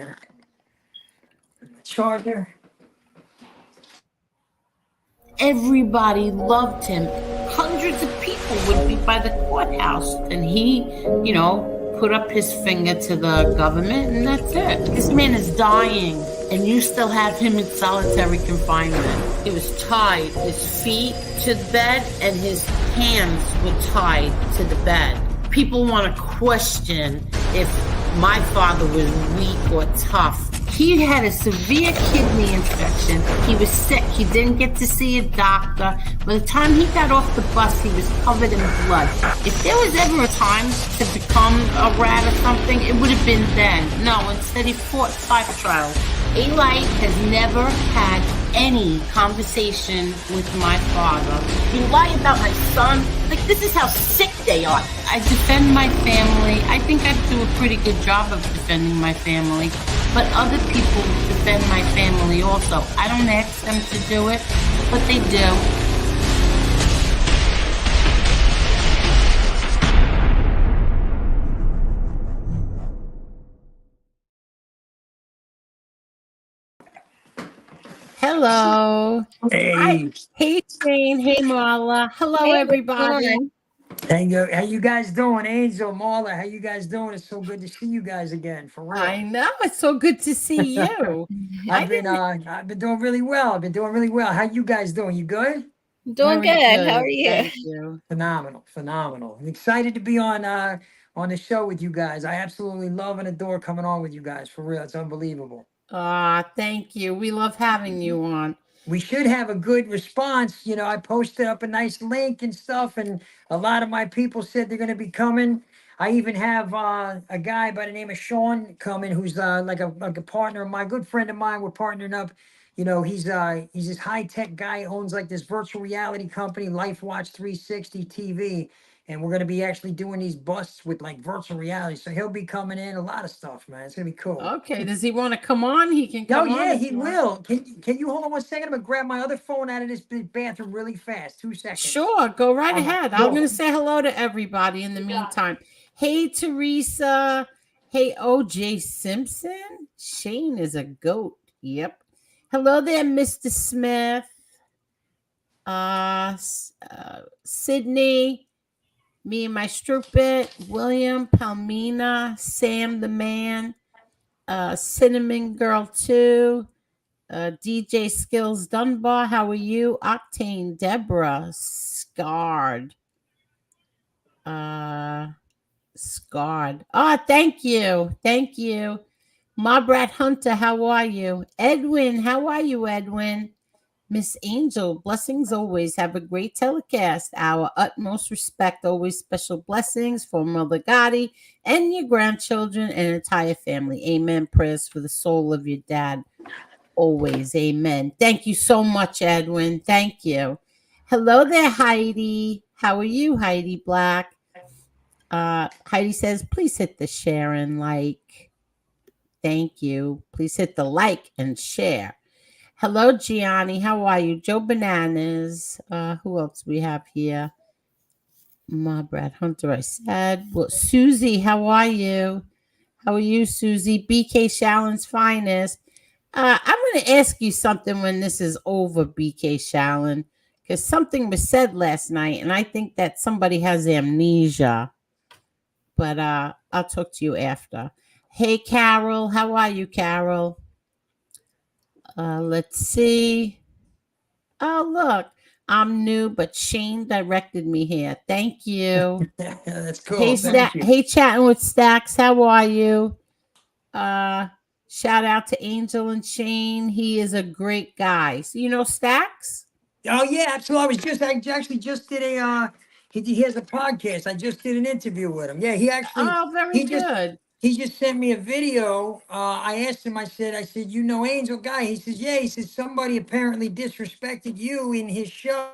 here. Charger. Everybody loved him. Hundreds of people would be by the courthouse, and he, put up his finger to the government, and that's it. This man is dying, and you still have him in solitary confinement. He was tied, his feet to the bed, and his hands were tied to the bed. People want to question if my father was weak or tough. He had a severe kidney infection. He was sick. He didn't get to see a doctor. By the time he got off the bus, he was covered in blood. If there was ever a time to become a rat or something, it would have been then. No, instead he fought 5 trials. Eli has never had any conversation with my father. You lie about my son? Like, this is how sick they are. I defend my family. I think I do a pretty good job of defending my family. But other people defend my family also. I don't ask them to do it, but they do. Hello. Hey. Hey, Shane. Hey, Marla. Hello, everybody. How you guys doing? Angel, Marla, how you guys doing? It's so good to see you guys again, for real. I know. It's so good to see you. I've been doing really well. How you guys doing? You good? Doing good. How are you? Thank you. Phenomenal. I'm excited to be on the show with you guys. I absolutely love and adore coming on with you guys, for real. It's unbelievable. Thank you. We love having you on. We should have a good response. I posted up a nice link and stuff, and a lot of my people said they're going to be coming. I even have a guy by the name of Sean coming, who's like a partner of mine, good friend of mine. We're partnering up. He's this high tech guy, owns like this virtual reality company, Life Watch 360 TV. And we're going to be actually doing these busts with like virtual reality. So he'll be coming in, a lot of stuff, man. It's going to be cool. Okay. Does he want to come on? He can come on. Oh, yeah, he will. Can you hold on 1 second? I'm going to grab my other phone out of this bathroom really fast. 2 seconds. Sure. Go right ahead. I'm going to say hello to everybody in the meantime. Hey, Teresa. Hey, OJ Simpson. Shane is a goat. Yep. Hello there, Mr. Smith. Sydney. Me and my Strupit, William, Palmina, Sam the Man, Cinnamon Girl 2, DJ Skills Dunbar, how are you? Octane, Deborah, Scarred. Scarred. Thank you. Thank you. Mobrat Hunter, how are you? Edwin, how are you, Edwin? Miss Angel, blessings always. Have a great telecast. Our utmost respect, always special blessings for Mother Gotti and your grandchildren and entire family. Amen. Prayers for the soul of your dad. Always. Amen. Thank you so much, Edwin. Thank you. Hello there, Heidi. How are you, Heidi Black? Heidi says, please hit the share and like. Thank you. Please hit the like and share. Hello, Gianni. How are you? Joe Bananas. Who else we have here? My Brad Hunter, I said. Well, Susie, how are you? How are you, Susie? BK Shallon's finest. I'm going to ask you something when this is over, BK Shallon, because something was said last night, and I think that somebody has amnesia. But I'll talk to you after. Hey, Carol. How are you, Carol? Let's see. Oh, look. I'm new, but Shane directed me here. Thank you. That's cool. Hey, chatting with Stacks. How are you? Shout out to Angel and Shane. He is a great guy. So, you know Stacks? Oh, yeah. So I actually just did he has a podcast. I just did an interview with him. Yeah, he actually. Oh, very good. He just sent me a video. I asked him, I said, Angel Guy? He says, yeah. He says, somebody apparently disrespected you in his show.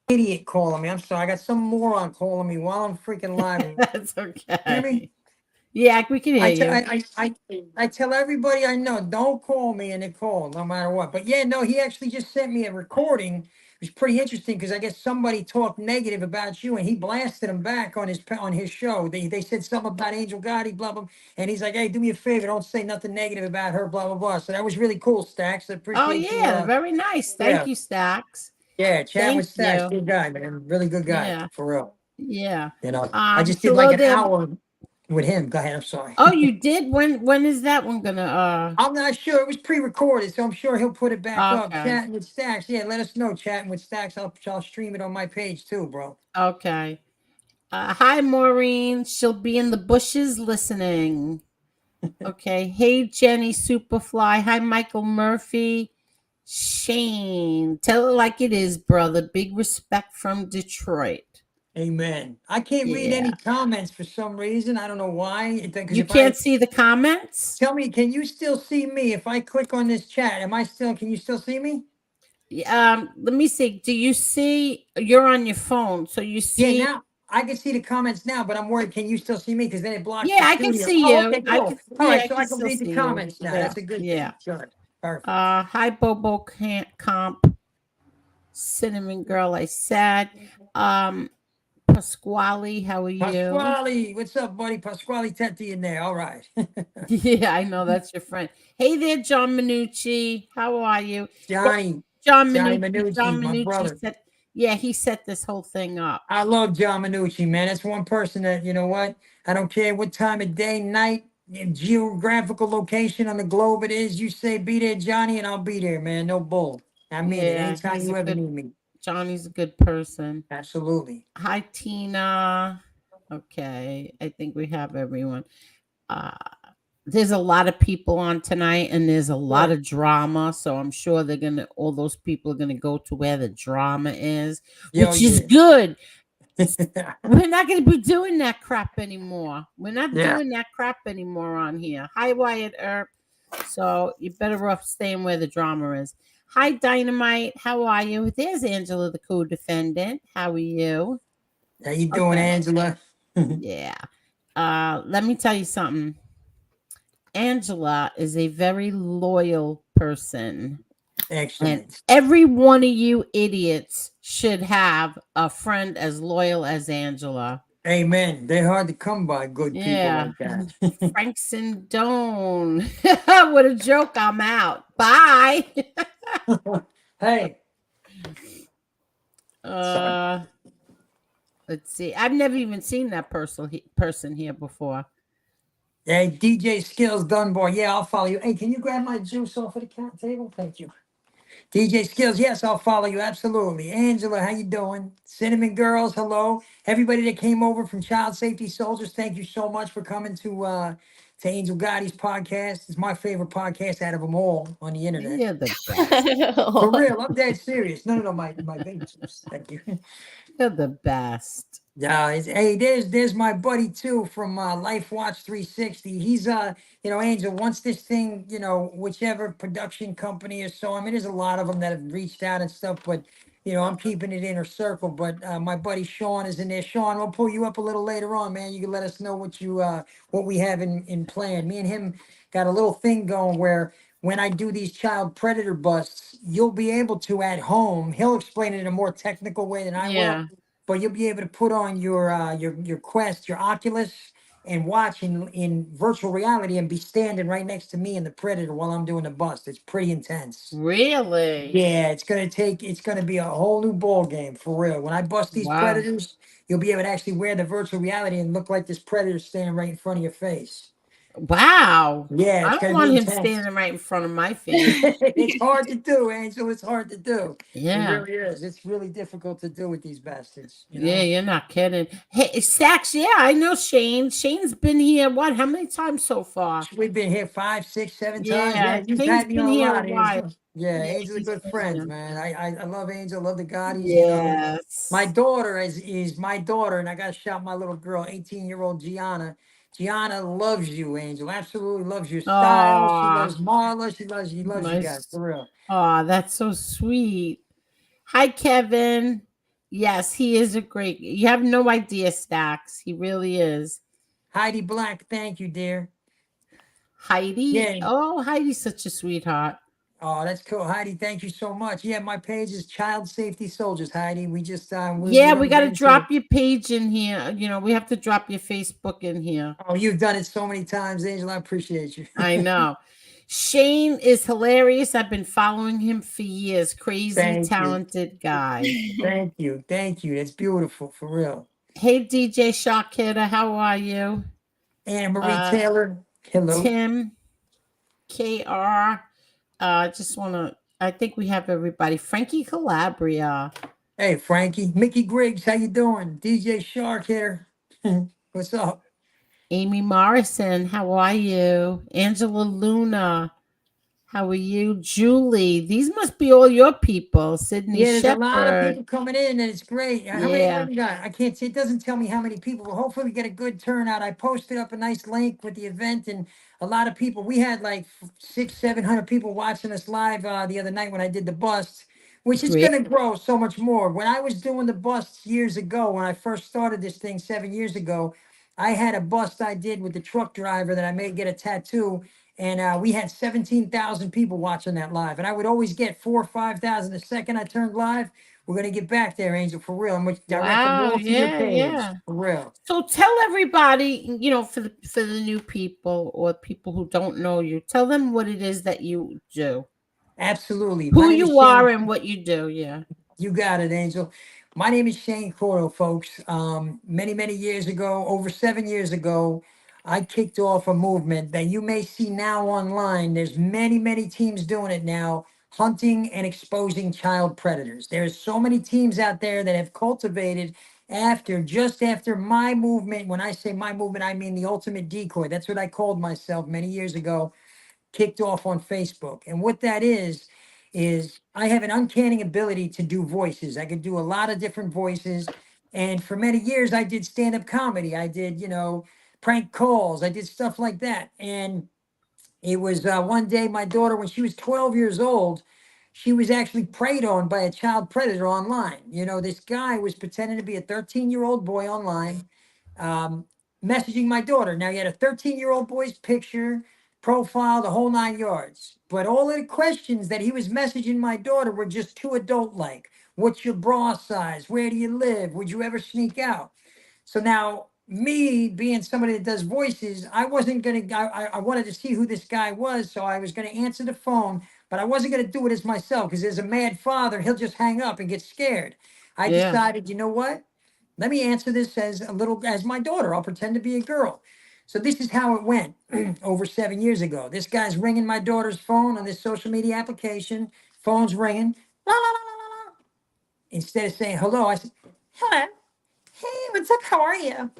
Idiot calling me. I'm sorry. I got some moron calling me while I'm freaking live. That's okay. Hear me? Yeah, we can hear you. I tell everybody I know, don't call me and they call, no matter what. But yeah, no, he actually just sent me a recording was pretty interesting because I guess somebody talked negative about you and he blasted him back on his show. They said something about Angel Gotti, blah blah, and he's like, "Hey, do me a favor, don't say nothing negative about her, blah blah blah." So that was really cool, Stacks. I Oh appreciate you. yeah, very nice. Yeah, Thank you, Stacks. yeah, chat with Thank Stacks, you. good guy, man, really good guy Yeah, for real. yeah. I just did like Hello an there. hour with him. Go ahead, I'm sorry. Oh, you did? When is that one gonna I'm not sure. It was pre-recorded, so I'm sure he'll put it back up. okay. Chatting with Stacks. Yeah, let us know. Chatting with Stacks. I'll stream it on my page too, bro. Okay. Hi Maureen. She'll be in the bushes listening. Okay. Hey Jenny Superfly. Hi Michael Murphy. Shane. Tell it like it is, brother. Big respect from Detroit. Amen. I can't read Yeah. any comments for some reason. I don't know why. Because You if I can't see the comments? tell me, can you still see me? If I click on this chat, am I still? Can you still see me? Let me see. Do you see you're on your phone? So you Yeah, see now I can see the comments now, but I'm worried. Can you still see me? Because then it blocks yeah, the I can studio. see Oh, you. okay, cool. All Yeah, right, I so can I can still read the see you. comments now. Yeah, That's a good yeah. thing. Good. Perfect. Hi Bobo can't comp cinnamon girl. I said, um, Pasquale, how are you? Pasquale, what's up, buddy? Pasquale Tetti in there. All right. Yeah, I know that's your friend. Hey there, John Minucci. How are you? Well, Johnny, John Johnny Minucci. John Manucci, my Minucci brother. said, yeah, he set this whole thing up. I love John Manucci, man. That's one person that, you know what? I don't care what time of day, night, geographical location on the globe it is. You say be there, Johnny, and I'll be there, man. No bull. I mean it. Yeah, Anytime you ever need me. Johnny's a good person. Absolutely. Hi, Tina. Okay, I think we have everyone. Uh, there's a lot of people on tonight, and there's a lot Good. of drama. So I'm sure all those people are gonna go to where the drama is, Yo, which is yeah. good. We're not gonna be doing that crap anymore. We're not Yeah. doing that crap anymore on here. Hi, Wyatt Earp. So you better off staying where the drama is. Hi, Dynamite. How are you? There's Angela, the co-defendant. How are you? How you doing, Okay. Angela? Yeah. Let me tell you something. Angela is a very loyal person. And Excellent. every one of you idiots should have a friend as loyal as Angela. Amen. They're hard to come by, good people Yeah. like that. Frank Sindone. What a joke. I'm out. Bye. Hey, sorry. uh let's see. I've never even seen that person here before. Hey, DJ Skills Dunbar. Yeah, I'll follow you. Hey, can you grab my juice off of the cat table? Thank you. DJ Skills, yes, I'll follow you. Absolutely. Angela, how you doing? Cinnamon Girls, hello. Everybody that came over from Child Safety Soldiers, thank you so much for coming to Angel Gotti's podcast. It's my favorite podcast out of them all on the internet. You're the best. For real, I'm dead serious. No, my baby juice. Thank you. You're the best. Yeah, hey, there's my buddy too from Life Watch 360. He's Angel. Once this thing, whichever production company or so. I mean, there's a lot of them that have reached out and stuff, but I'm keeping it inner circle. But my buddy Sean is in there. Sean, we'll pull you up a little later on, man. You can let us know what we have in plan. Me and him got a little thing going where when I do these child predator busts, you'll be able to at home. He'll explain it in a more technical way than I will, Yeah. but you'll be able to put on your Quest, your Oculus, and watch in virtual reality and be standing right next to me in the Predator while I'm doing the bust. It's pretty intense. Really? Yeah, it's gonna be a whole new ball game for real. When I bust these Wow. Predators, you'll be able to actually wear the virtual reality and look like this Predator standing right in front of your face. Wow. Yeah, I it's don't gonna be want him intense. standing right in front of my face. It's hard to do, Angel. It's hard to do. It Yeah. really is. It's really difficult to do with these bastards. Yeah, you're not kidding. Hey, Sax, yeah, I know Shane. Shane's been here, what, how many times so far? We've been here 5, 6, 7 times. Yeah, Yeah, you've Shane's had me been on a here a lot, while. Angel. Yeah, Yeah, Angel's a he's good been friends, here. man. I love Angel, love the Gottis. My Yes. daughter is my daughter, and I got to shout my little girl, 18-year-old Gianna. Gianna loves you, Angel. Absolutely loves your style. She Oh, loves Marla. She loves you guys nice. for real. Oh, that's so sweet. Hi, Kevin. Yes, he is a great. You have no idea, Stacks. He really is. Heidi Black, thank you, dear. Heidi. Yeah, Oh, Heidi's such a sweetheart. Oh, that's cool, Heidi. Thank you so much. Yeah, my page is Child Safety Soldiers, Heidi. We just Yeah, we're we gonna got get to into it. drop your page in here. We have to drop your Facebook in here. Oh, you've done it so many times, Angel. I appreciate you. I know. Shane is hilarious. I've been following him for years. Crazy, Thank you. talented guy. Thank you. Thank you. That's beautiful for real. Hey, DJ Shock Hitter, how are you? Anna Marie Uh, Taylor. Hello. Tim, KR. Just want to, I think we have everybody. Frankie Calabria. Hey, Frankie. Mickey Griggs, how you doing? DJ Shark here. What's up? Amy Morrison, how are you? Angela Luna, how are you? Julie, these must be all your people. Sydney Yeah, there's a lot of Shepherd. people coming in, and it's great. How many? What Yeah, do we got? I can't see. It doesn't tell me how many people, but hopefully we get a good turnout. I posted up a nice link with the event, and a lot of people. We had like 700 people watching us live the other night when I did the bust, which is great. going to grow so much more. When I was doing the busts years ago, when I first started this thing 7 years ago, I had a bust I did with the truck driver that I made get a tattoo, and we had 17,000 people watching that live. And I would always get 4 or 5,000 the second I turned live. We're gonna get back there, Angel, for real. I'm gonna direct them Wow, all to your yeah, page, yeah. for real. So tell everybody, for the new people or people who don't know you, tell them what it is that you do, Absolutely. My who name is you are, Shane. and what you do. Yeah, You got it, Angel. My name is Shane Coyle, folks. Many, many years ago, over 7 years ago, I kicked off a movement that you may see now online. There's many, many teams doing it now, hunting and exposing child predators. There's so many teams out there that have cultivated just after my movement. When I say my movement, I mean the ultimate decoy. That's what I called myself many years ago, kicked off on Facebook. And what that is I have an uncanny ability to do voices. I could do a lot of different voices. And for many years, I did stand up comedy. I did, prank calls. I did stuff like that. And it was one day my daughter, when she was 12 years old, she was actually preyed on by a child predator online. This guy was pretending to be a 13-year-old boy online, um, messaging my daughter. Now, he had a 13-year-old boy's picture, profile, the whole 9 yards. But all of the questions that he was messaging my daughter were just too adult like. What's your bra size? Where do you live? Would you ever sneak out? So now, me being somebody that does voices, I wasn't gonna. I wanted to see who this guy was, so I was gonna answer the phone, but I wasn't gonna do it as myself because as a mad father, he'll just hang up and get scared. I yeah. decided, you know what? Let me answer this as my daughter. I'll pretend to be a girl. So this is how it went over 7 years ago. This guy's ringing my daughter's phone on this social media application. Phone's ringing. La, la, la, la, la, la. Instead of saying hello, I said, hello. Hey, what's up? How are you?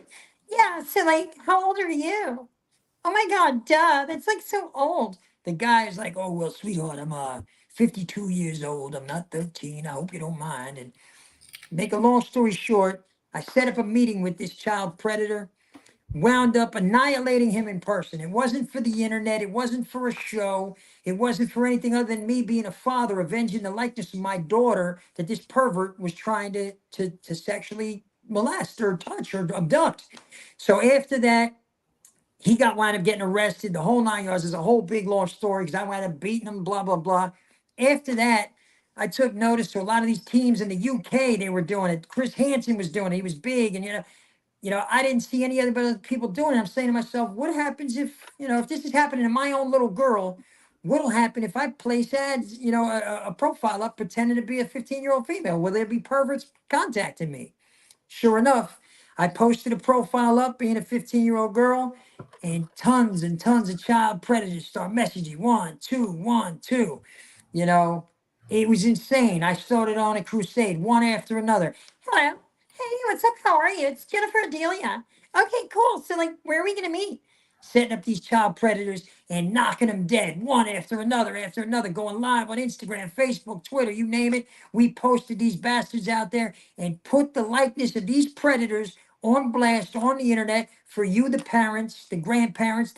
Yeah, so like, how old are you? Oh my God, duh, that's like so old. The guy is like, oh, well, sweetheart, I'm 52 years old. I'm not 13. I hope you don't mind. And make a long story short, I set up a meeting with this child predator, wound up annihilating him in person. It wasn't for the internet. It wasn't for a show. It wasn't for anything other than me being a father, avenging the likeness of my daughter that this pervert was trying to sexually molest or touch or abduct. So after that, he got wound up getting arrested. The whole 9 yards is a whole big long story because I wound up beating him, blah, blah, blah. After that, I took notice to a lot of these teams in the UK, they were doing it. Chris Hansen was doing it. He was big. And, I didn't see any other people doing it. I'm saying to myself, what happens if this is happening to my own little girl? What'll happen if I place ads, a profile up pretending to be a 15-year-old female? Will there be perverts contacting me? Sure enough, I posted a profile up being a 15-year-old girl, and tons of child predators start messaging 1, 2, 1, 2. You know, it was insane. I started on a crusade, one after another. Hello. Hey, what's up? How are you? It's Jennifer Adelia. Okay, cool. So, like, where are we going to meet? Setting up these child predators and knocking them dead, one after another, going live on Instagram, Facebook, Twitter, you name it. We posted these bastards out there and put the likeness of these predators on blast on the internet for you, the parents, the grandparents,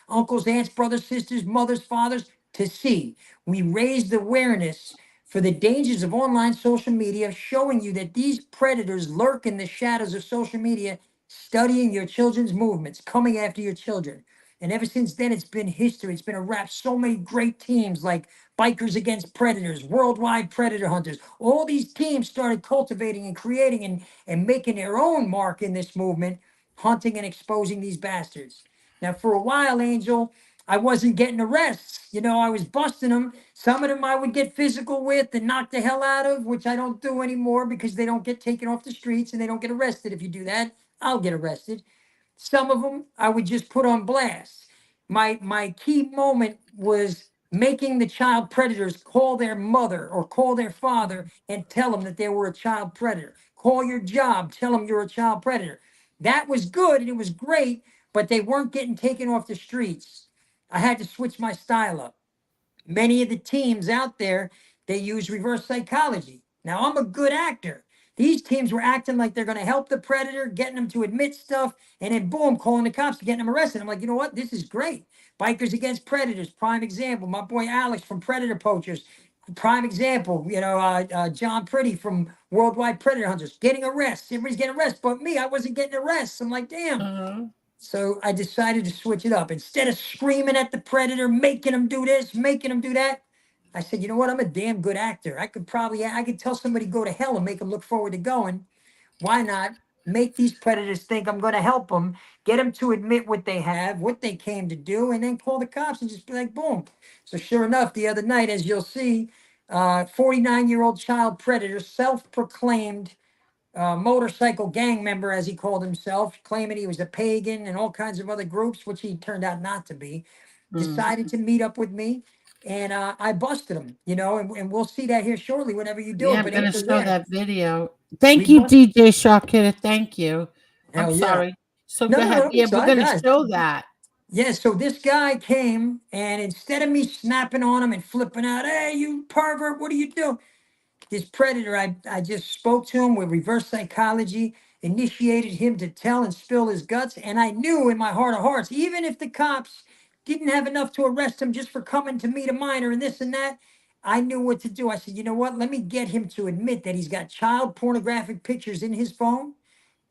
uncles, aunts, brothers, sisters, mothers, fathers, to see. We raised awareness for the dangers of online social media, showing you that these predators lurk in the shadows of social media, studying your children's movements, coming after your children. And ever since then, it's been history. It's been a wrap. So many great teams like Bikers Against Predators, Worldwide Predator Hunters. All these teams started cultivating and creating and making their own mark in this movement, hunting and exposing these bastards. Now, for a while, Angel, I wasn't getting arrests. I was busting them. Some of them I would get physical with and knock the hell out of, which I don't do anymore because they don't get taken off the streets and they don't get arrested. If you do that, I'll get arrested. Some of them I would just put on blast. My key moment was making the child predators call their mother or call their father and tell them that they were a child predator. Call your job, tell them you're a child predator. That was good and it was great, but they weren't getting taken off the streets. I had to switch my style up. Many of the teams out there, they use reverse psychology. Now, I'm a good actor. These teams were acting like they're going to help the predator, getting them to admit stuff, and then boom, calling the cops, getting them arrested. I'm like, you know what? This is great. Bikers Against Predators, prime example. My boy Alex from Predator Poachers, prime example. John Pretty from Worldwide Predator Hunters, getting arrests. Everybody's getting arrested, but me, I wasn't getting arrests. I'm like, damn. So I decided to switch it up. Instead of screaming at the predator, making him do this, making him do that, I said, you know what? I'm a damn good actor. I could tell somebody go to hell and make them look forward to going. Why not make these predators think I'm going to help them, get them to admit what they have, what they came to do, and then call the cops and just be like, boom. So sure enough, the other night, as you'll see, 49-year-old child predator, self-proclaimed motorcycle gang member, as he called himself, claiming he was a pagan and all kinds of other groups, which he turned out not to be, decided to meet up with me. And I busted him, and we'll see that here shortly whenever you do Yeah, it. I'm But gonna April, show yeah, that video. we Thank you, bust. DJ Sharkhitter. Thank you. I'm Hell yeah. sorry. So No, go no, ahead. no. Yeah, we're Sorry, gonna guys. show that. Yeah, so this guy came, and instead of me snapping on him and flipping out, hey, you pervert, what are you doing? This predator, I just spoke to him with reverse psychology, initiated him to tell and spill his guts. And I knew in my heart of hearts, even if the cops didn't have enough to arrest him just for coming to meet a minor and this and that, I knew what to do. I said, you know what? Let me get him to admit that he's got child pornographic pictures in his phone.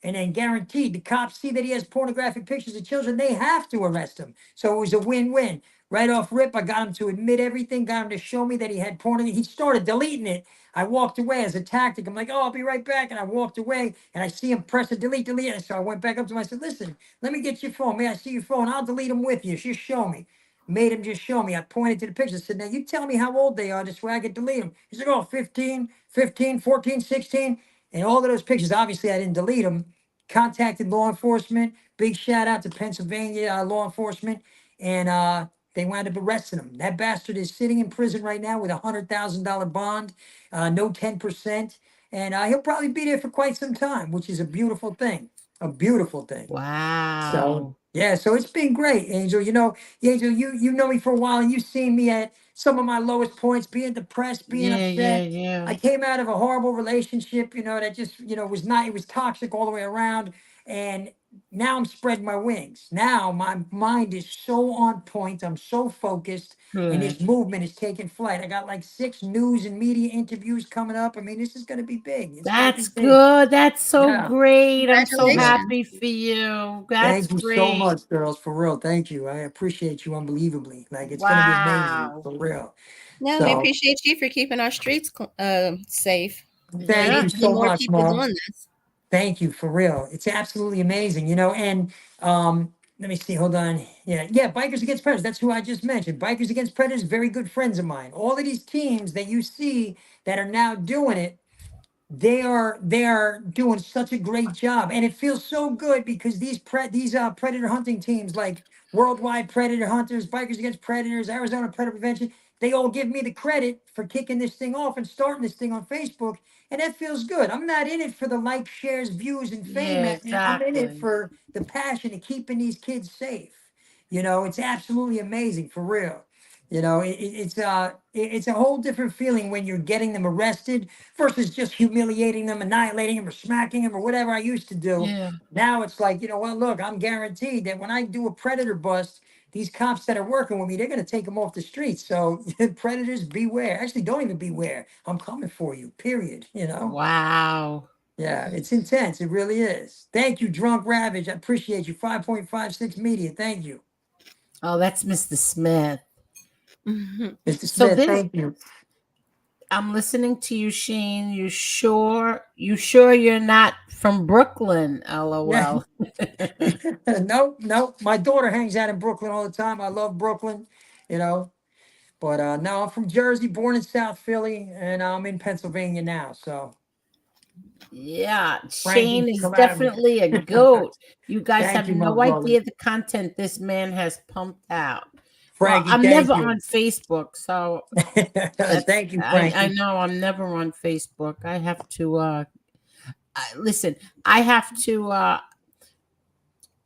And then guaranteed, the cops see that he has pornographic pictures of children, they have to arrest him. So it was a win-win. Right off rip, I got him to admit everything, got him to show me that he had porn. He started deleting it. I walked away as a tactic. I'm like, oh, I'll be right back. And I walked away and I see him press a delete, delete. And so I went back up to him. I said, listen, let me get your phone. May I see your phone? I'll delete them with you. Just show me. Made him just show me. I pointed to the pictures. I said, now you tell me how old they are. This way I can delete them. He's like, oh, 15, 15, 14, 16. And all of those pictures, obviously I didn't delete them. Contacted law enforcement. Big shout out to Pennsylvania law enforcement. And they wound up arresting him. That bastard is sitting in prison right now with $100,000 bond, no 10%. And he'll probably be there for quite some time, which is a beautiful thing. A beautiful thing. So Wow. yeah, so it's been great, Angel. Angel, you know me for a while, and you've seen me at some of my lowest points, being depressed, being Yeah, yeah, upset. yeah. I came out of a horrible relationship, that just, was not, it was toxic all the way around. And now I'm spreading my wings. Now my mind is so on point. I'm so focused, and this Good. movement is taking flight. I got like 6 news and media interviews coming up. I mean, this is going to be big. It's going to be That's big. good. That's so Yeah. great. I'm so Yeah. Congratulations. happy for you. That's Thank you so great. much, girls, for real. Thank you. I appreciate you unbelievably. Like, it's gonna be amazing, Wow. for real. No, we So appreciate you for keeping our streets safe. We thank Yeah. need you to see so more much, people Mom. doing this. Thank you, for real. It's absolutely amazing, and let me see, hold on. Yeah, Bikers Against Predators. That's who I just mentioned. Bikers Against Predators, very good friends of mine. All of these teams that you see that are now doing it, they are doing such a great job, and it feels so good because these predator hunting teams like Worldwide Predator Hunters, Bikers Against Predators, Arizona Predator Prevention, they all give me the credit for kicking this thing off and starting this thing on Facebook, and that feels good. I'm not in it for the likes, shares, views, and fame, Yeah, man. I'm in it exactly. for the passion of keeping these kids safe. It's absolutely amazing, for real. It's a whole different feeling when you're getting them arrested versus just humiliating them, annihilating them, or smacking them, or whatever I used to do. Yeah. Now it's like, well, look, I'm guaranteed that when I do a predator bust, these cops that are working with me, they're going to take them off the streets. So predators beware. Actually, don't even beware. I'm coming for you, period. Wow. Yeah, it's intense. It really is. Thank you, Drunk Ravage. I appreciate you. 5.56 Media. Thank you. Oh, that's Mr. Smith. Mhm. Mr. So Smith, this, thank you. I'm listening to you, Shane. You sure you're not from Brooklyn? Yeah. LOL. No, no. My daughter hangs out in Brooklyn all the time. I love Brooklyn, you know. But no, I'm from Jersey, born in South Philly, and I'm in Pennsylvania now. So Yeah, Frankie, Shane is come at me. definitely a goat. You guys Thank have you, my no brother. idea the content this man has pumped out. Well, Frankie, I'm never thank you. on Facebook, so that's Thank you, I Frankie. know I'm never on Facebook. I have to listen, I have to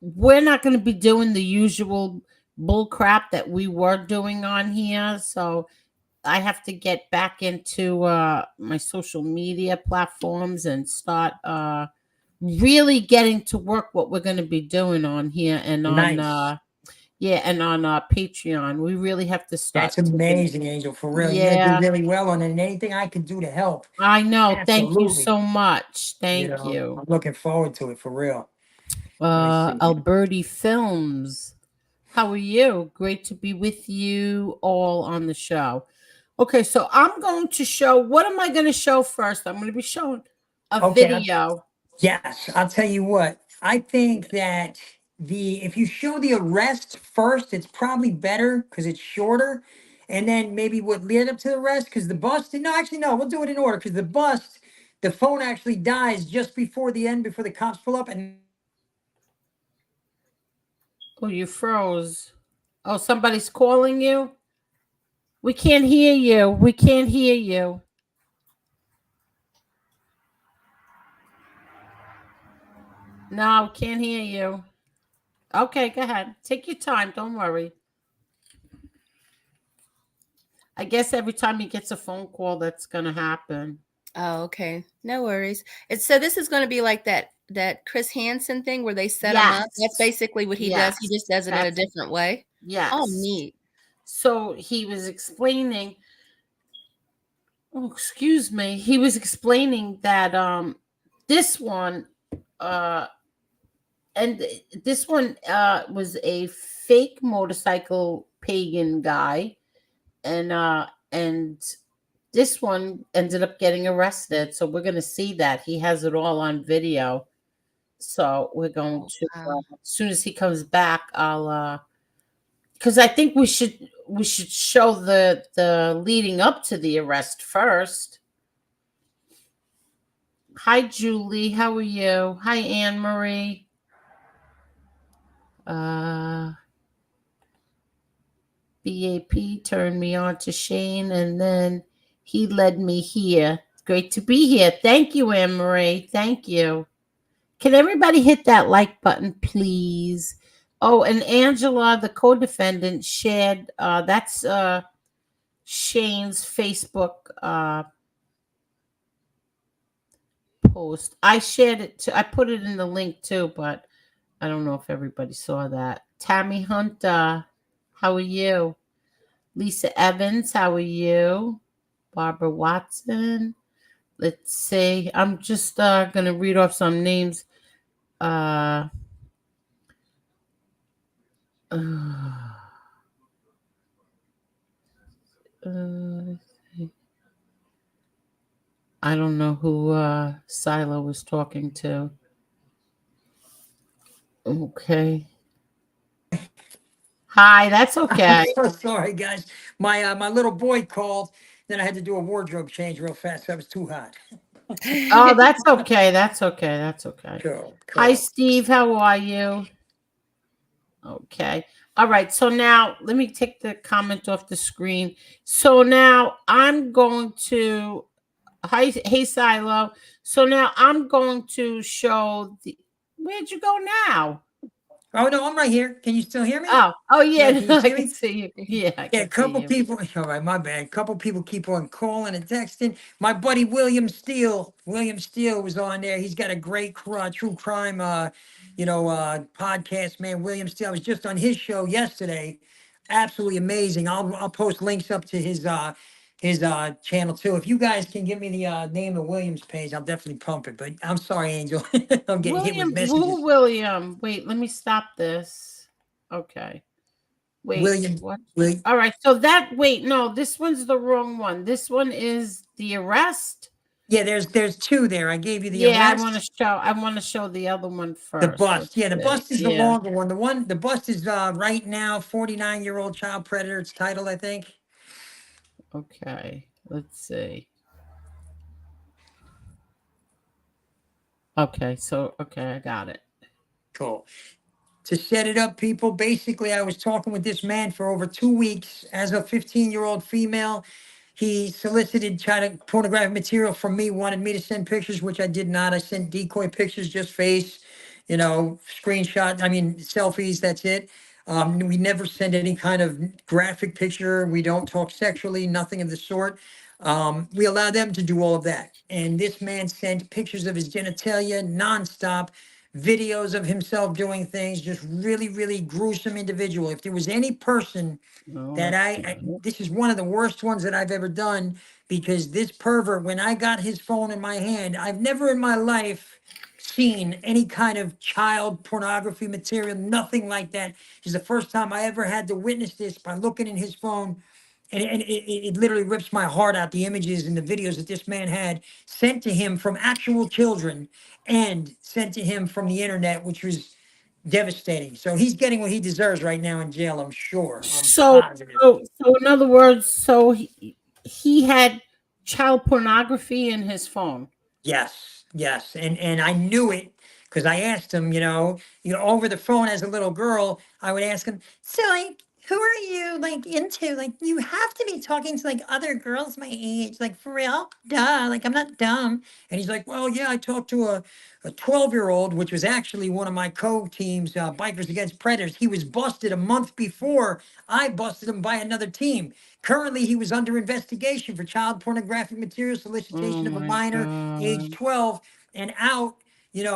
we're not going to be doing the usual bull crap that we were doing on here, so I have to get back into my social media platforms and start really getting to work what we're going to be doing on here and on Nice. yeah, and on Patreon. We really have to start That's taking. amazing, Angel. For real, you're gonna do Yeah, really well on it. And anything I can do to help, I know. Thank you absolutely. so much. Thank you. I'm looking forward to it for real. Let me see. Alberti Films. How are you? Great to be with you all on the show. Okay, so I'm going to show, what am I going to show first? I'm going to be showing a Okay, video. yes, I'll tell you what. I think that the if you show the arrest first, it's probably better because it's shorter, and then maybe what led up to the arrest because the bust. No, actually, no. We'll do it in order because the bust, the phone actually dies just before the end, before the cops pull up, and Oh, you froze. Oh, somebody's calling you? We can't hear you. We can't hear you. No, can't hear you. Okay, go ahead. Take your time. Don't worry. I guess every time he gets a phone call, that's going to happen. Oh, okay. No worries. It's so this is going to be like that Chris Hansen thing where they set him up. That's Yes. basically what he does. He Yes. just does it in a That's different way. Oh, yes. neat. So he was explaining, oh, excuse me. He was explaining that this one uh and this one was a fake motorcycle pagan guy, and this one ended up getting arrested. So we're going to see that he has it all on video. So we're going Oh, to wow. as soon as he comes back, I'll because I think we should show the leading up to the arrest first. Hi Julie, how are you? Hi Anne Marie. uh BAP turned me on to Shane, and then he led me here. Great to be here. Thank you, Anne Marie. Thank you. Can everybody hit that like button, please? Oh, and Angela, the co-defendant, shared that's Shane's Facebook post. I shared it too. I put it in the link too, but I don't know if everybody saw that. Tammy Hunter, how are you? Lisa Evans, how are you? Barbara Watson. Let's see. I'm just gonna read off some names. Uh, uh, uh, I don't know who Silo was talking to. Okay. Hi, that's I'm okay. so sorry, guys. My little boy called. Then I had to do a wardrobe change real fast. That was too hot. Oh, that's okay. That's okay. That's okay. Cool, Hi, cool. Steve. How are you? Okay. All right. So now let me take the comment off the screen. So now I'm going to hi, hey Silo. So now I'm going to show the. Where'd you go now? Oh no, I'm right here. Can you still hear me? Oh yeah, Yeah, can you no, I see can me? see you. Yeah, I Yeah, a can see couple you. people. All right, my bad. A couple people keep on calling and texting. My buddy William Steele. William Steele was on there. He's got a great true crime, podcast. Man, William Steele. I was just on his show yesterday. Absolutely amazing. I'll post links up to his channel too. If you guys can give me the name of William's page, I'll definitely pump it. But I'm sorry, Angel. I'm getting hit with William, who messages. William? Wait, let me stop this. Okay. Wait, William. what? Will, All right. So wait, no, this one's the wrong one. This one is the arrest. yeah, there's two there. I gave you the Yeah, arrest, I want to show the other one the first. bust. Let's Yeah, the see. bust is the Yeah. longer one. The bust is right now 49-year-old child predator. It's titled, I think. Okay. Let's see. Okay. So, okay, I got it. Cool. To set it up, people, basically, I was talking with this man for over 2 weeks as a 15-year-old female. He solicited child pornographic material from me, wanted me to send pictures, which I did not. I sent decoy pictures, just face, screenshot, I mean, selfies, that's it. We never send any kind of graphic picture. We don't talk sexually, nothing of the sort. We allow them to do all of that. And this man sent pictures of his genitalia nonstop, videos of himself doing things, just really, really gruesome individual. If there was any person Oh, that that's not it. this is one of the worst ones that I've ever done, because this pervert, when I got his phone in my hand, I've never in my life seen any kind of child pornography material, nothing like that. It's the first time I ever had to witness this by looking in his phone. And it literally rips my heart out, the images and the videos that this man had sent to him from actual children and sent to him from the internet, which was devastating. So he's getting what he deserves right now in jail, I'm sure. I'm So, positive. so in other words, so he had child pornography in his phone. Yes, yes, and I knew it because I asked him, over the phone as a little girl, I would ask him, so like, who are you like into? Like, you have to be talking to like other girls my age, like for real? Duh, like I'm not dumb. And he's like, well, yeah, I talked to a 12-year-old, which was actually one of my co-teams, Bikers Against Predators. He was busted a month before I busted him by another team. Currently, he was under investigation for child pornographic material Oh solicitation of a my minor age God. 12 and out,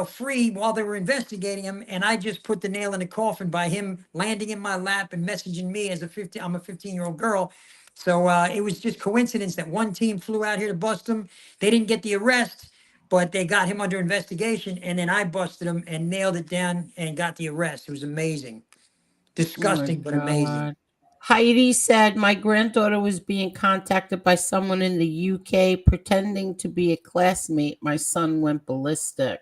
free while they were investigating him. And I just put the nail in the coffin by him landing in my lap and messaging me as I'm a 15-year-old girl. So it was just coincidence that one team flew out here to bust him. They didn't get the arrest, but they got him under investigation. And then I busted him and nailed it down and got the arrest. It was amazing. Oh my Disgusting, but amazing. God. Heidi said, my granddaughter was being contacted by someone in the UK pretending to be a classmate. My son went ballistic.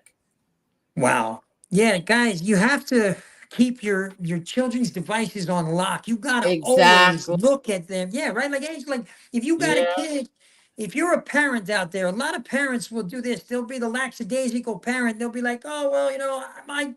Wow. Yeah, guys, you have to keep your children's devices on lock. You gotta always Exactly. look at them. Yeah, right. Like if you got a Yeah. kid, if you're a parent out there, a lot of parents will do this. They'll be the lackadaisical parent. They'll be like, oh well,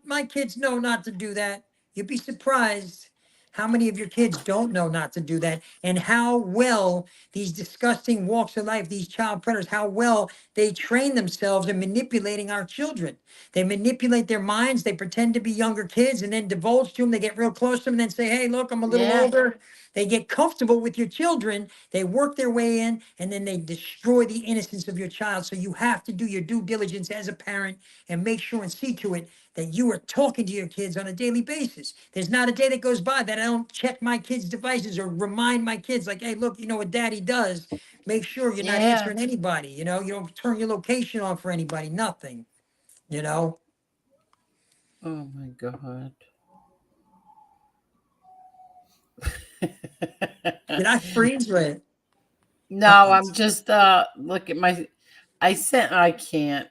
my kids know not to do that. You'd be surprised how many of your kids don't know not to do that, and how well these disgusting walks of life, these child predators, how well they train themselves in manipulating our children. They manipulate their minds. They pretend to be younger kids and then divulge to them. They get real close to them and then say, hey, look, I'm a little Yeah. older. They get comfortable with your children. They work their way in and then they destroy the innocence of your child. So you have to do your due diligence as a parent and make sure and see to it that you are talking to your kids on a daily basis. There's not a day that goes by that I don't check my kids' devices or remind my kids, like, hey, look, you know what daddy does. Make sure you're not Yeah. answering anybody. You don't turn your location on for anybody, nothing, you know. Oh my God. Did I freeze with? No, I'm just look at my I can't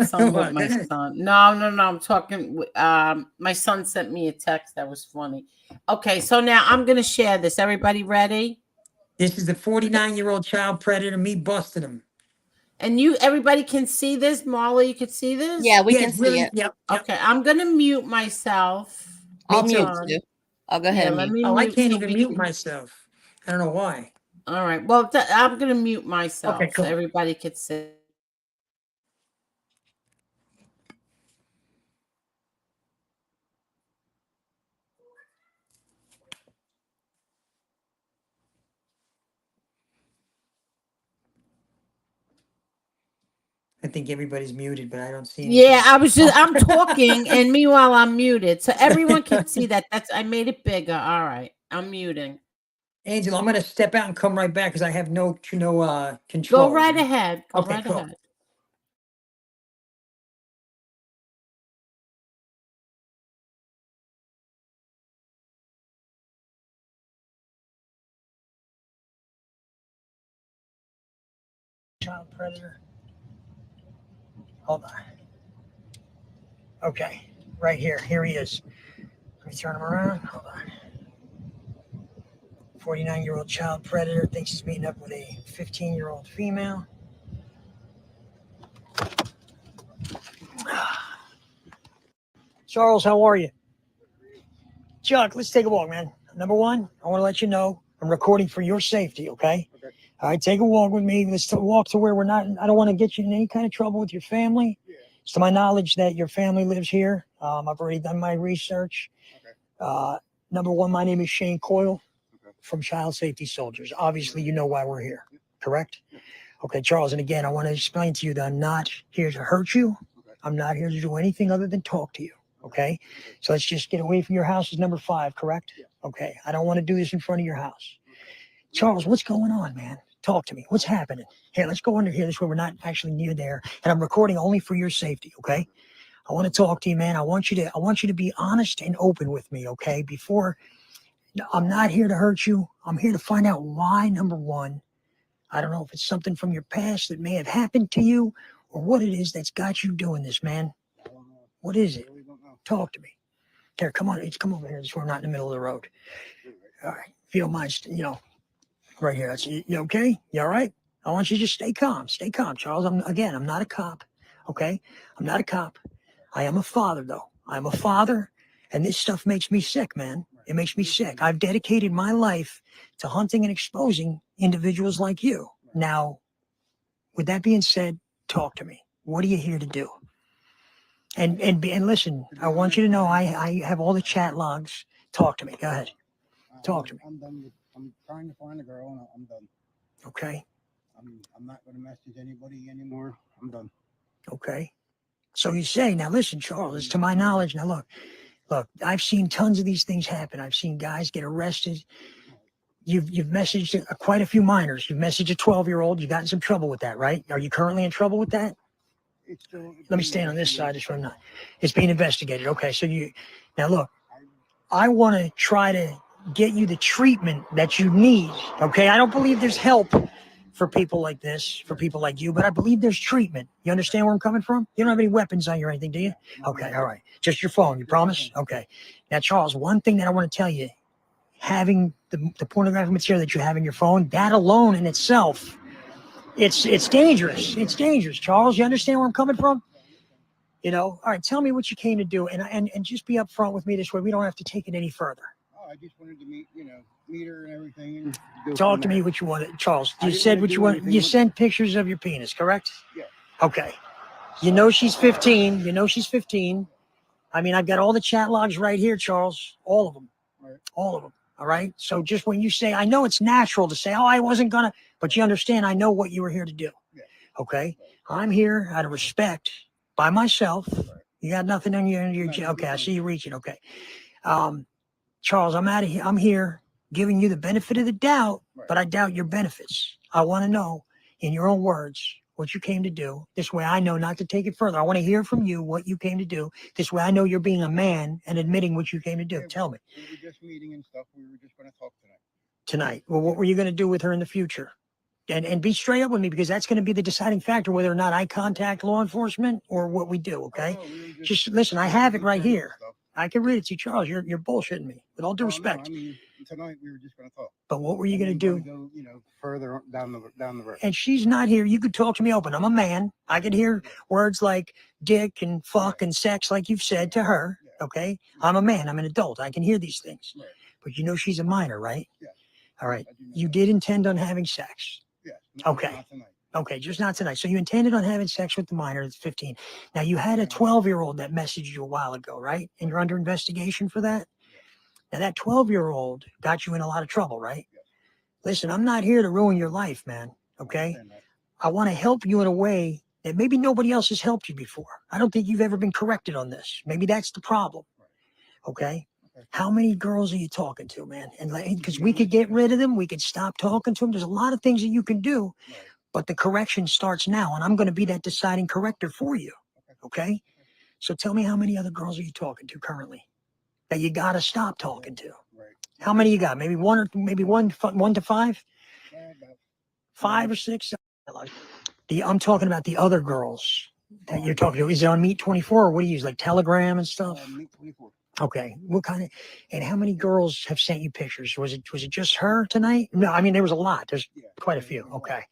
some with Go my ahead. son. No, I'm talking my son sent me a text that was funny. Okay, so now I'm going to share this. Everybody ready? This is the 49-year-old child predator, me busting him. And everybody can see this. Marla, you can see Yeah, this? we Yeah, can it's see really, it. yep, yep. Okay, I'm going to mute myself. I'll Me Hold mute too. on. too. I'll go ahead Yeah, and let mute. me Oh, I mute can't so even we mute can. myself. I don't know why. All right. Well, I'm going to mute Okay, myself so cool. everybody can see. I think everybody's muted, but I don't see Yeah, anything. I'm talking and meanwhile I'm muted. So everyone can see that. I made it bigger. All right. I'm muting. Angel, I'm gonna step out and come right back because I have no Go control. right ahead. Go Okay, right cool. ahead. child predator. Hold on. Okay, right here. Here he is. Let me turn him around. Hold on. 49-year-old child predator thinks he's meeting up with a 15-year-old female. Charles, how are you? Chuck, let's take a walk, man. Number one, I want to let you know I'm recording for your safety, okay? Okay. All right, take a walk with me. Let's walk to where we're not. I don't want to get you in any kind of trouble with your family. Yeah. It's to my knowledge that your family lives here. I've already done my research. Okay. Number one, my name is Shane Coyle Okay. from Child Safety Soldiers. Obviously, you know why we're here, correct? Okay, Charles, and again, I want to explain to you that I'm not here to hurt you. Okay. I'm not here to do anything other than talk to you, okay? So let's just get away from your house is number 5, correct? Yeah. Okay, I don't want to do this in front of your house. Charles, what's going on, man? Talk to me. What's happening? Here, let's go under here. This way we're not actually near there. And I'm recording only for your safety, okay? I want to talk to you, man. I want you to be honest and open with me, okay? I'm not here to hurt you. I'm here to find out why, number one. I don't know if it's something from your past that may have happened to you or what it is that's got you doing this, man. I don't know. What is it? I really don't know. Talk to me. Here, come on. Come over here. So we're not in the middle of the road. All right. If you don't mind, right here. You okay? You all right? I want you to just stay calm. Stay calm, Charles. I'm not a cop. Okay? I'm not a cop. I am a father, though. I'm a father, and this stuff makes me sick, man. It makes me sick. I've dedicated my life to hunting and exposing individuals like you. Now, with that being said, talk to me. What are you here to do? And listen, I want you to know I have all the chat logs. Talk to me. Go ahead. Talk to me. I'm done. I'm trying to find a girl, and I'm done. Okay. I'm not going to message anybody anymore. I'm done. Okay. So you say, now listen, Charles, it's to my knowledge. Now look, I've seen tons of these things happen. I've seen guys get arrested. You've messaged quite a few minors. You've messaged a 12-year-old. You got in some trouble with that, right? Are you currently in trouble with that? It's still. Let me stand on this side just so I'm not. It's being investigated. Okay, so now look, I want to try to get you the treatment that you need. Okay, I don't believe there's help for people like this, for people like you, but I believe there's treatment. You understand where I'm coming from? You don't have any weapons on you or anything, do you? Okay, all right. Just your phone, you promise? Okay. Now, Charles, one thing that I want to tell you, having the pornographic material that you have in your phone, that alone in itself, it's dangerous. It's dangerous, Charles. You understand where I'm coming from? You know, all right, tell me what you came to do and just be upfront with me this way. We don't have to take it any further. Oh, I just wanted to meet her and everything. And go Talk to from me there. what you wanted. Charles, I you didn't said wanna what do you wanted. anything You with- sent pictures of your penis, correct? Yeah. Okay. You know she's 15. You know she's 15. I mean, I've got all the chat logs right here, Charles. All of them. Right. All of them. All right. So just when you say, I know it's natural to say, oh, I wasn't going to, but you understand, I know what you were here to do. Yeah. Okay. I'm here out of respect by myself. Right. You got nothing on your No, okay. I see you reaching. Okay. Charles, I'm out of here. I'm here giving you the benefit of the doubt, Right. but I doubt your benefits. I want to know in your own words what you came to do. This way I know not to take it further. I want to hear from you what you came to do. This way I know you're being a man and admitting what you came to do. Yeah, Tell me. We were just meeting and stuff. We were just going to talk tonight. Tonight. Well, what were you going to do with her in the future? And be straight up with me, because that's going to be the deciding factor whether or not I contact law enforcement or what we do, okay? Oh, no, we were Just listen, I have it right friends and here. stuff. I can read it to you, Charles. You're bullshitting me, with all due Oh, no, respect. I mean, tonight we were just going to talk. But what were you And going to then do? Go, further down the road. And she's not here. You could talk to me open. I'm a man. I could hear words like dick and fuck and sex, like you've said to her. Okay. I'm a man. I'm an adult. I can hear these things. Right. But you know she's a minor, right? Yeah. All right. I do know You that. did intend on having sex. Yeah. Okay. Not tonight. Okay, just not tonight. So you intended on having sex with the minor that's 15. Now you had a 12-year-old that messaged you a while ago, right? And you're under investigation for that? Now that 12-year-old got you in a lot of trouble, right? Yes. Listen, I'm not here to ruin your life, man. Okay? I want to help you in a way that maybe nobody else has helped you before. I don't think you've ever been corrected on this. Maybe that's the problem. Okay? How many girls are you talking to, man? And because we could get rid of them, we could stop talking to them. There's a lot of things that you can do. Right. But the correction starts now, and I'm going to be that deciding corrector for you. Okay? So tell me, how many other girls are you talking to currently that you got to stop talking to? Right. How many you got? Maybe one to five? About 5 or 6? I'm talking about the other girls that you're talking to. Is it on Meet 24 or what do you use, like Telegram and stuff? Meet 24. Okay. What kind of, and how many girls have sent you pictures? Was it just her tonight? No, I mean, there was a lot. There's Yeah, quite a yeah, few. there's a lot. Okay.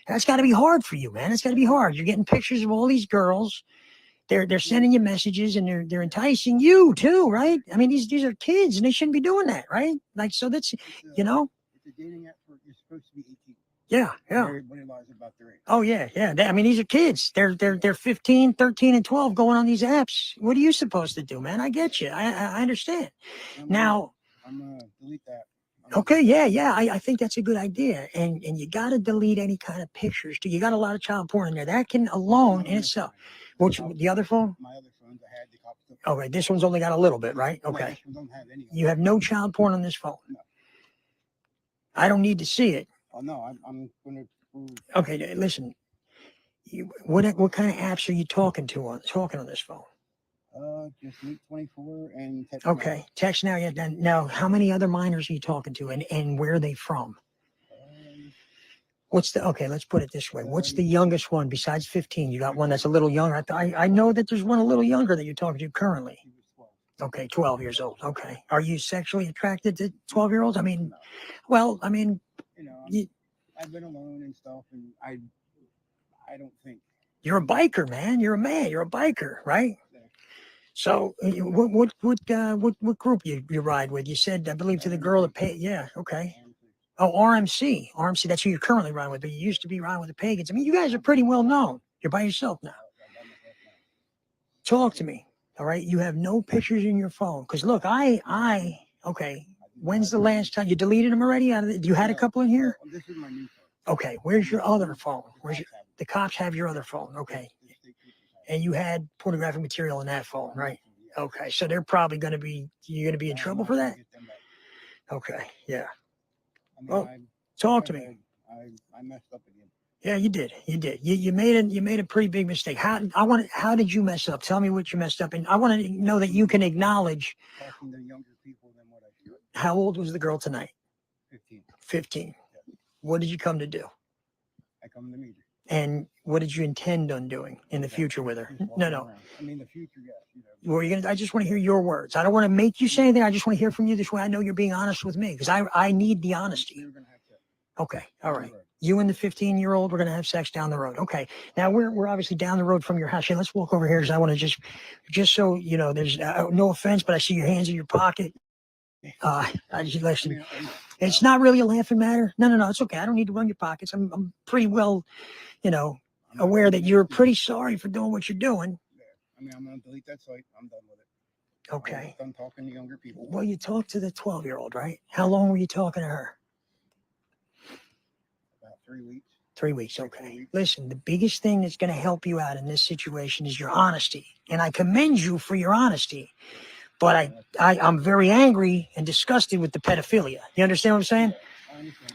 That's got to be hard for you, man. It's got to be hard. You're getting pictures of all these girls. They're sending you messages and they're enticing you too, right? I mean, these are kids and they shouldn't be doing that, right? Like, so that's, It's you know, it's a dating app for you're supposed to be 18. yeah. Everybody lies about their age. Oh yeah. I mean, these are kids. They're 15, 13, and 12 going on these apps. What are you supposed to do, man? I get you. I understand. Now, I'm gonna delete that. okay, yeah. I think that's a good idea. And you got to delete any kind of pictures. You got a lot of child porn in there. That can alone in itself. Which the other phone? My other phones, I had the cops. Okay, this one's only got a little bit, right? No, Okay. this one don't have any. You have no child porn on this phone. No. I don't need to see it. Oh no, I'm gonna prove. Okay, listen. What kind of apps are you talking on this phone? Just Meet 24 and text. Okay, text now. Yeah. Now, how many other minors are you talking to, and where are they from? Okay, let's put it this way. What's the youngest one besides 15? You got one that's a little younger. I know that there's one a little younger that you're talking to currently. He was 12. Okay, 12 years old. Okay. Are you sexually attracted to 12-year-olds? I mean, No. well, I mean, You know, you, I've been alone and stuff, and I don't think. you're a biker, man. You're a man. You're a biker, right? So, what group you ride with? You said, I believe, to the girl that paid. Yeah. Okay. Oh, RMC. RMC. That's who you're currently riding with. But you used to be riding with the Pagans. I mean, you guys are pretty well known. You're by yourself now. Talk to me. All right. You have no pictures in your phone. Because look, okay. When's the last time you deleted them already? You had a couple in here? This is my new phone. Okay. Where's your other phone? The cops have your other phone. Okay. And you had pornographic material in that phone, right? Okay. So they're probably you're going to be in trouble for that? Okay. Yeah. Well, talk to me. I messed up again. Yeah, you did. You made a pretty big mistake. How did you mess up? Tell me what you messed up. And I want to know that you can acknowledge. Talking to younger people than what I should. How old was the girl tonight? 15. 15. What did you come to do? I come to meet her. And what did you intend on doing in the future with her? No. I mean, the future, yes. You know. Well, I just want to hear your words. I don't want to make you say anything. I just want to hear from you. This way I know you're being honest with me because I need the honesty. We're gonna have to. Okay. All right. You and the 15-year-old, we're going to have sex down the road. Okay. Now we're obviously down the road from your house. Yeah, let's walk over here because I want to just so you know, there's no offense, but I see your hands in your pocket. I just listen. It's not really a laughing matter. No. It's okay. I don't need to run your pockets. I'm pretty well, aware that you're pretty sorry for doing what you're doing. Yeah. I mean, I'm gonna delete that site. I'm done with it. Okay. I'm done talking to younger people. Well, you talked to the 12-year-old, right? How long were you talking to her? About 3 weeks. 3 weeks. Okay. Listen, the biggest thing that's going to help you out in this situation is your honesty. And I commend you for your honesty. But I'm very angry and disgusted with the pedophilia. You understand what I'm saying? Yeah, I understand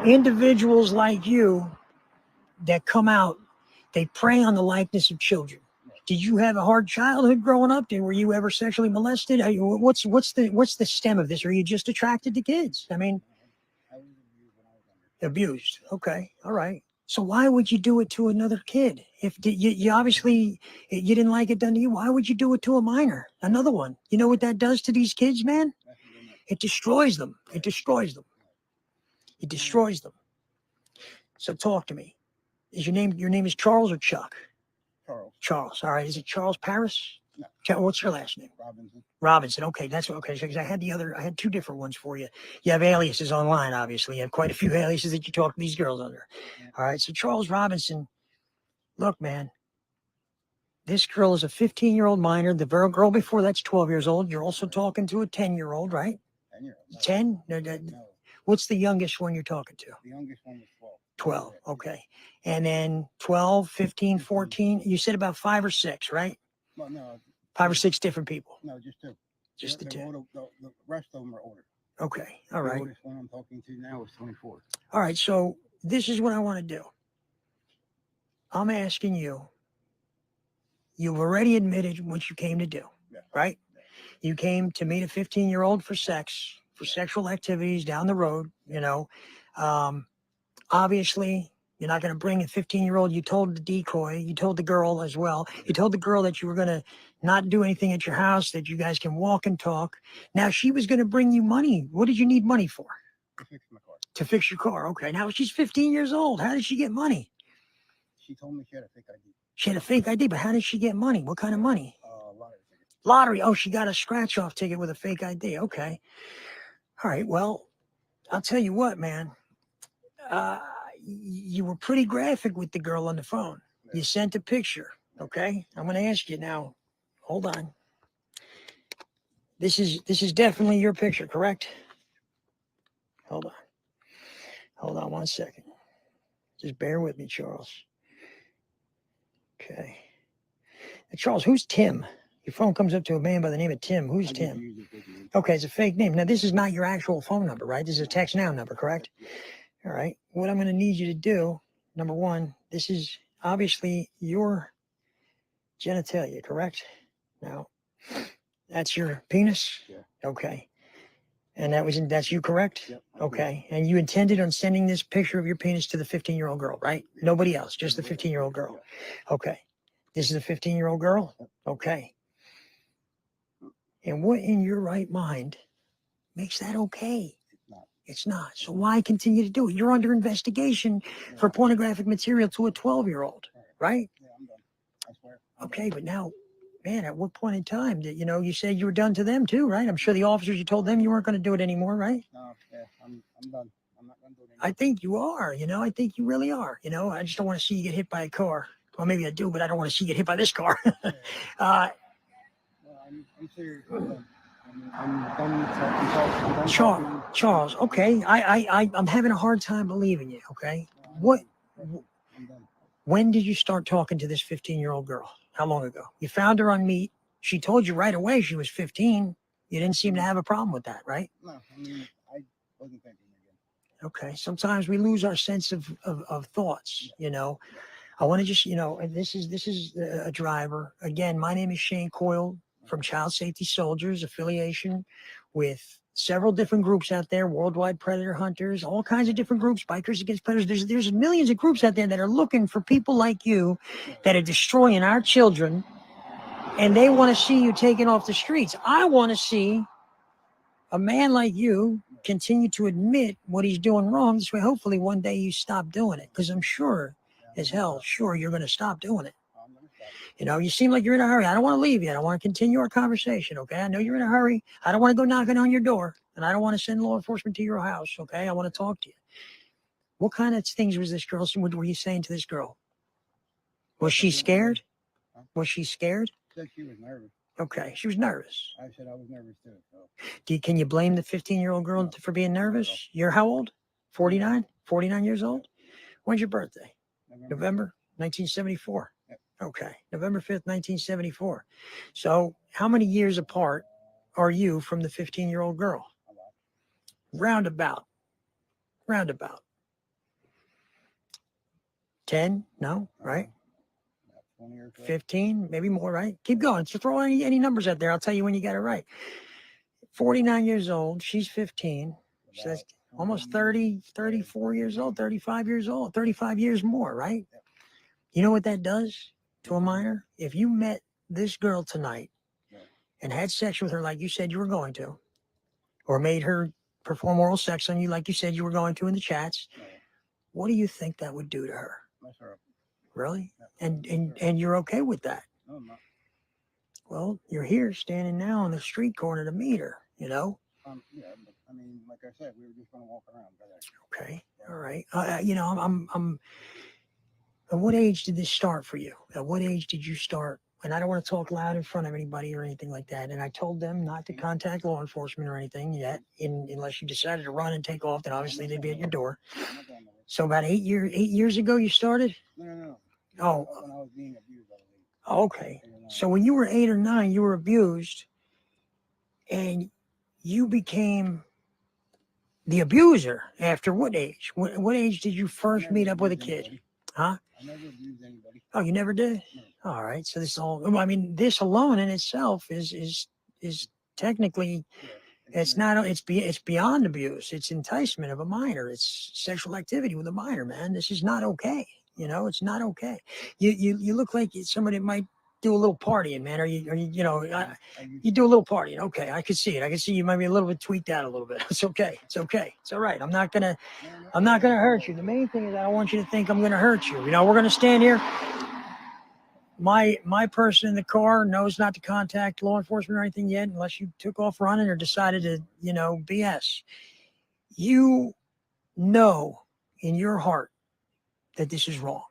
that. Individuals like you that come out, they prey on the likeness of children. Did you have a hard childhood growing up? Were you ever sexually molested? What's the stem of this? Are you just attracted to kids? I mean, I was abused when I was younger. abused. Okay. All right. So why would you do it to another kid? If you obviously you didn't like it done to you, why would you do it to a minor? Another one. You know what that does to these kids, man? It destroys them. It destroys them. It destroys them. So talk to me. Your name is Charles or Chuck? Charles. Charles. All right. Is it Charles Paris? No. What's your last name? Robinson. Robinson. Okay, that's okay. Because I had two different ones for you. You have aliases online, obviously. You have quite a few aliases that you talk to these girls under. Yeah. All right. So Charles Robinson, look, man, this girl is a 15-year-old minor. The girl before that's 12 years old. You're also talking to a 10-year-old, right? 10-year-old. 10? No. What's the youngest one you're talking to? The youngest one was 12. Okay. And then 12, 15, 14. You said about 5 or 6, right? Well, no. 5 or 6 different people. No, just 2. Just the 2. The rest of them are older. Okay. All right. The oldest one I'm talking to now is 24. All right. So this is what I want to do. I'm asking you. You've already admitted what you came to do, right? Yeah. You came to meet a 15-year-old for sexual activities down the road, Obviously, You're not going to bring a 15-year-old. You told the decoy, you told the girl as well. You told the girl that you were going to not do anything at your house, that you guys can walk and talk. Now she was going to bring you money. What did you need money for? To fix my car. To fix your car. Okay. Now she's 15 years old. How did she get money? She told me she had a fake ID. She had a fake ID, but how did she get money? What kind of money? Lottery ticket. Lottery. Oh, she got a scratch-off ticket with a fake ID. Okay. All right. Well, I'll tell you what, man. You were pretty graphic with the girl on the phone. You sent a picture. Okay. I'm going to ask you now. Hold on. This is definitely your picture, correct? Hold on. Hold on 1 second. Just bear with me, Charles. Okay. Now, Charles, who's Tim? Your phone comes up to a man by the name of Tim. Who's Tim? Okay, it's a fake name. Now, this is not your actual phone number, right? This is a text now number, correct? All right. What I'm going to need you to do, number one, this is obviously your genitalia, correct? Now, that's your penis? Yeah. Okay. And that's you, correct? Yep. Okay. And you intended on sending this picture of your penis to the 15-year-old girl, right? Nobody else, just the 15-year-old girl. Okay. This is a 15-year-old girl? Okay. And what in your right mind makes that okay? It's not. So why continue to do it? You're under investigation for pornographic material to a 12-year-old, right? Yeah, I'm done. I swear. Okay, but now, man, at what point in time did you said you were done to them too, right? I'm sure the officers, you told them you weren't going to do it anymore, right? No, yeah, I'm done. I'm not going to do it anymore. I think you are, I think you really are. I just don't want to see you get hit by a car. Well, maybe I do, but I don't want to see you get hit by this car. Well, I'm serious. I'm done. I'm done talking. Charles, okay. I'm having a hard time believing you, okay? What? I'm done. When did you start talking to this 15-year-old girl? How long ago? You found her on Meet. She told you right away she was 15. You didn't seem to have a problem with that, right? No, I mean, I wasn't thinking again. Okay. Sometimes we lose our sense of thoughts, I want to just, and this is a driver. Again, my name is Shane Coyle from Child Safety Soldiers, affiliation with several different groups out there, worldwide predator hunters, all kinds of different groups, bikers against predators. There's millions of groups out there that are looking for people like you that are destroying our children, and they want to see you taken off the streets. I want to see a man like you continue to admit what he's doing wrong. This way, hopefully one day you stop doing it, because I'm sure as hell, you're going to stop doing it. You seem like you're in a hurry. I don't want to leave yet. I want to continue our conversation, okay? I know you're in a hurry. I don't want to go knocking on your door, and I don't want to send law enforcement to your house, okay? I want to talk to you. What kind of things was this girl, what were you saying to this girl? Was she scared? Was she scared? Said she was nervous. Okay, she was nervous. I said I was nervous too. So. Can you blame the 15-year-old girl for being nervous? You're how old? 49? 49 years old? When's your birthday? November 1974. Yep. Okay. November 5th, 1974. So how many years apart are you from the 15-year-old girl? Roundabout. 10? No, right? 20 or so. 15, maybe more, right? Keep going. So throw any numbers out there. I'll tell you when you got it right. 49 years old. She's 15. So that's almost 30, 34 years old, 35 years old, 35 years more, right? You know what that does to a minor? If you met this girl tonight and had sex with her like you said you were going to, or made her perform oral sex on you like you said you were going to in the chats, what do you think that would do to her? Mess her up. Really? And you're okay with that? No, I'm not. Well, you're here standing now on the street corner to meet her, Yeah, but I mean, like I said, we were just going to walk around. Okay. All right. I'm at what age did this start for you? At what age did you start? And I don't want to talk loud in front of anybody or anything like that. And I told them not to contact law enforcement or anything yet, unless you decided to run and take off. Then obviously they'd be at your door. So about 8 years ago, you started? No. Oh. When I was being abused, I believe. Okay. So when you were 8 or 9, you were abused, and you became the abuser after what age? What age did you first meet up with a kid? Anybody. Huh? I never abused anybody. Oh, you never did? No. All right. So this alone in itself is technically It's not. It's beyond abuse. It's enticement of a minor. It's sexual activity with a minor, man. This is not okay. You know, it's not okay. You look like somebody that might do a little partying, man. You do a little partying. Okay, I can see it. I can see you might be a little bit tweaked out a little bit. It's okay. It's okay. It's all right. I'm not gonna hurt you. The main thing is I don't want you to think I'm gonna hurt you. You know, we're gonna stand here. My person in the car knows not to contact law enforcement or anything yet, unless you took off running or decided to, BS. You know in your heart that this is wrong.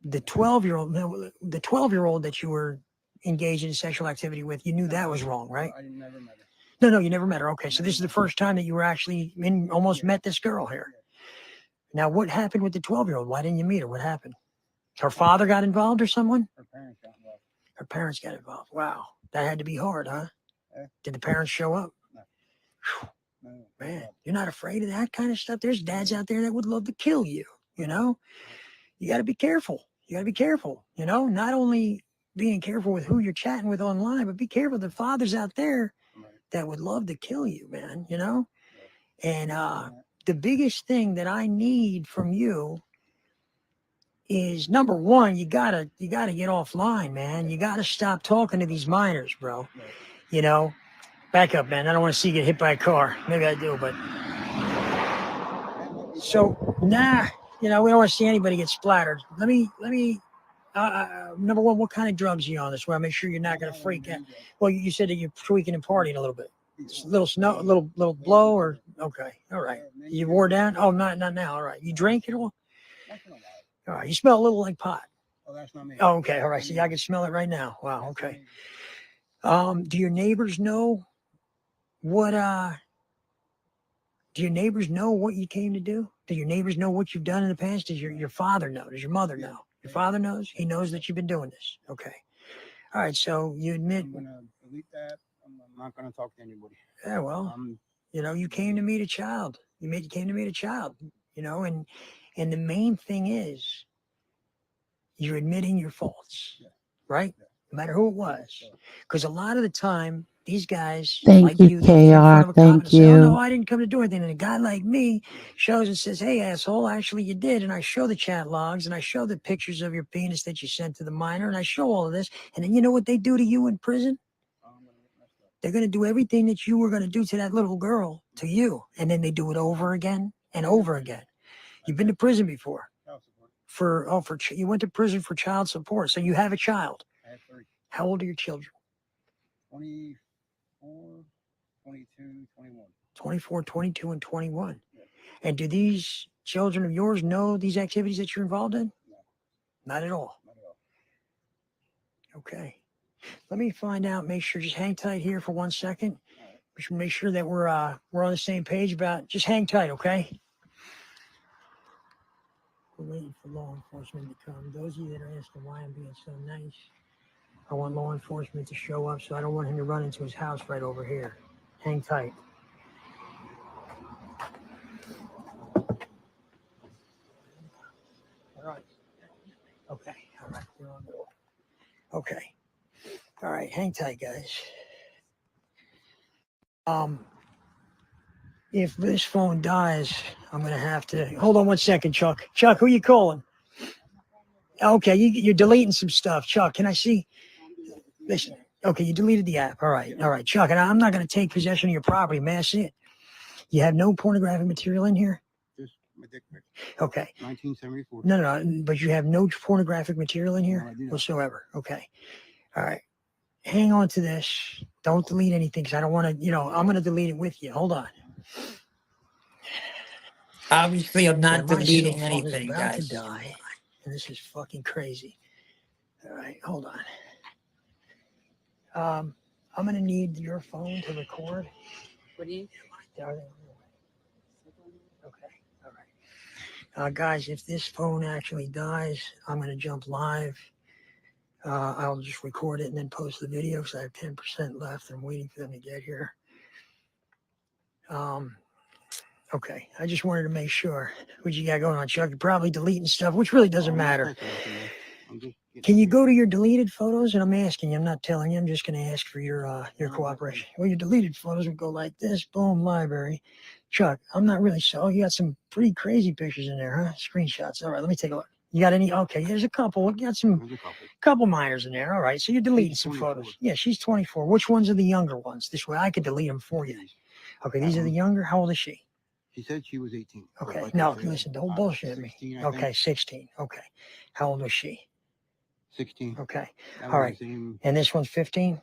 The 12-year-old that you were engaged in sexual activity with, you knew that was wrong, right? I never met her. No, you never met her. Okay, so this is the first time that you were actually almost met this girl here. Now, what happened with the 12-year-old? Why didn't you meet her? What happened? Her father got involved or someone? Her parents got involved. Her parents got involved. Wow, that had to be hard, huh? Yeah. Did the parents show up? No. Whew. No, Man, you're not afraid of that kind of stuff? There's dads out there that would love to kill you, you know? You got to be careful. Not only being careful with who you're chatting with online, but be careful. The fathers out there that would love to kill you, man, And the biggest thing that I need from you is, number one, you gotta get offline, man. You gotta stop talking to these minors, bro. Back up, man. I don't want to see you get hit by a car. Maybe I do, but so we don't want to see anybody get splattered. Let me. Number one, what kind of drugs are you on? This way I make sure you're not gonna freak out. Well, you said that you're tweaking and partying a little bit. Just a little snow, a little blow, or okay, all right. You wore down? Oh, not now. All right. You drink it all? All right. You smell a little like pot. Oh, that's not me. Oh, okay. All right. See, I can smell it right now. Wow. Okay. Do your neighbors know what? Do your neighbors know what you came to do? Do your neighbors know what you've done in the past? Does your father know? Does your mother know? Your father knows? He knows that you've been doing this. Okay. All right. So you admit. I'm gonna delete that. I'm not gonna talk to anybody. Yeah. Well, you came to meet a child. You came to meet a child. And the main thing is you're admitting your faults, right? No matter who it was. Because a lot of the time, these guys Thank you, they'll get in front of a KR. cop and Thank say, oh, no, you. I didn't come to do anything. And a guy like me shows and says, hey, asshole, actually you did. And I show the chat logs and I show the pictures of your penis that you sent to the minor and I show all of this. And then you know what they do to you in prison? They're going to do everything that you were going to do to that little girl to you. And then they do it over again and over again. You've been to prison before. You went to prison for child support. So you have a child. I have 3. How old are your children? 24, 22, 21. 24, 22, and 21. Yeah. And do these children of yours know these activities that you're involved in? No. Not at all. Not at all. Okay. Let me find out. Make sure. Just hang tight here for 1 second. Right. We should make sure that we're on the same page about. Just hang tight, okay? We're waiting for law enforcement to come. Those of you that are asking why I'm being so nice, I want law enforcement to show up, so I don't want him to run into his house right over here. Hang tight. All right. Okay. All right. We're on the. Okay. All right. Hang tight, guys. If this phone dies, I'm gonna have to hold on 1 second, Chuck. Chuck, who you calling? Okay, you're deleting some stuff, Chuck. Can I see? Listen. Okay, you deleted the app. All right, Chuck. And I'm not gonna take possession of your property. May I see it? You have no pornographic material in here. Just my dick pic. Okay. 1974. No. But you have no pornographic material in here whatsoever. Okay. All right. Hang on to this. Don't delete anything because I don't want to. I'm going to delete it with you. Hold on. Obviously, I'm not deleting anything, guys. To die, and this is fucking crazy. All right, hold on. I'm going to need your phone to record. What do you? Okay. All right. Guys, if this phone actually dies, I'm going to jump live. I'll just record it and then post the video because I have 10% left. I'm waiting for them to get here. Okay, I just wanted to make sure. What you got going on, Chuck? You're probably deleting stuff, which really doesn't matter. Can you go to your deleted photos? And I'm asking you, I'm not telling you, I'm just going to ask for your cooperation. Well, your deleted photos would go like this, boom, library. Chuck, I'm not really so. You got some pretty crazy pictures in there, huh? Screenshots. All right, let me take a look. You got any? Okay, there's a couple. You got some There's a couple. couple minors in there. All right, so you're deleting She's some 24. photos. Yeah, she's 24. Which ones are the younger ones? This way I could delete them for you. Okay, these are the younger. How old is she? She said she was 18. but Okay, like I no, said, listen, don't bullshit me. 16, I Okay, think. 16. Okay, how old was she? 16. Okay, That all was right. the same. And this one's 15?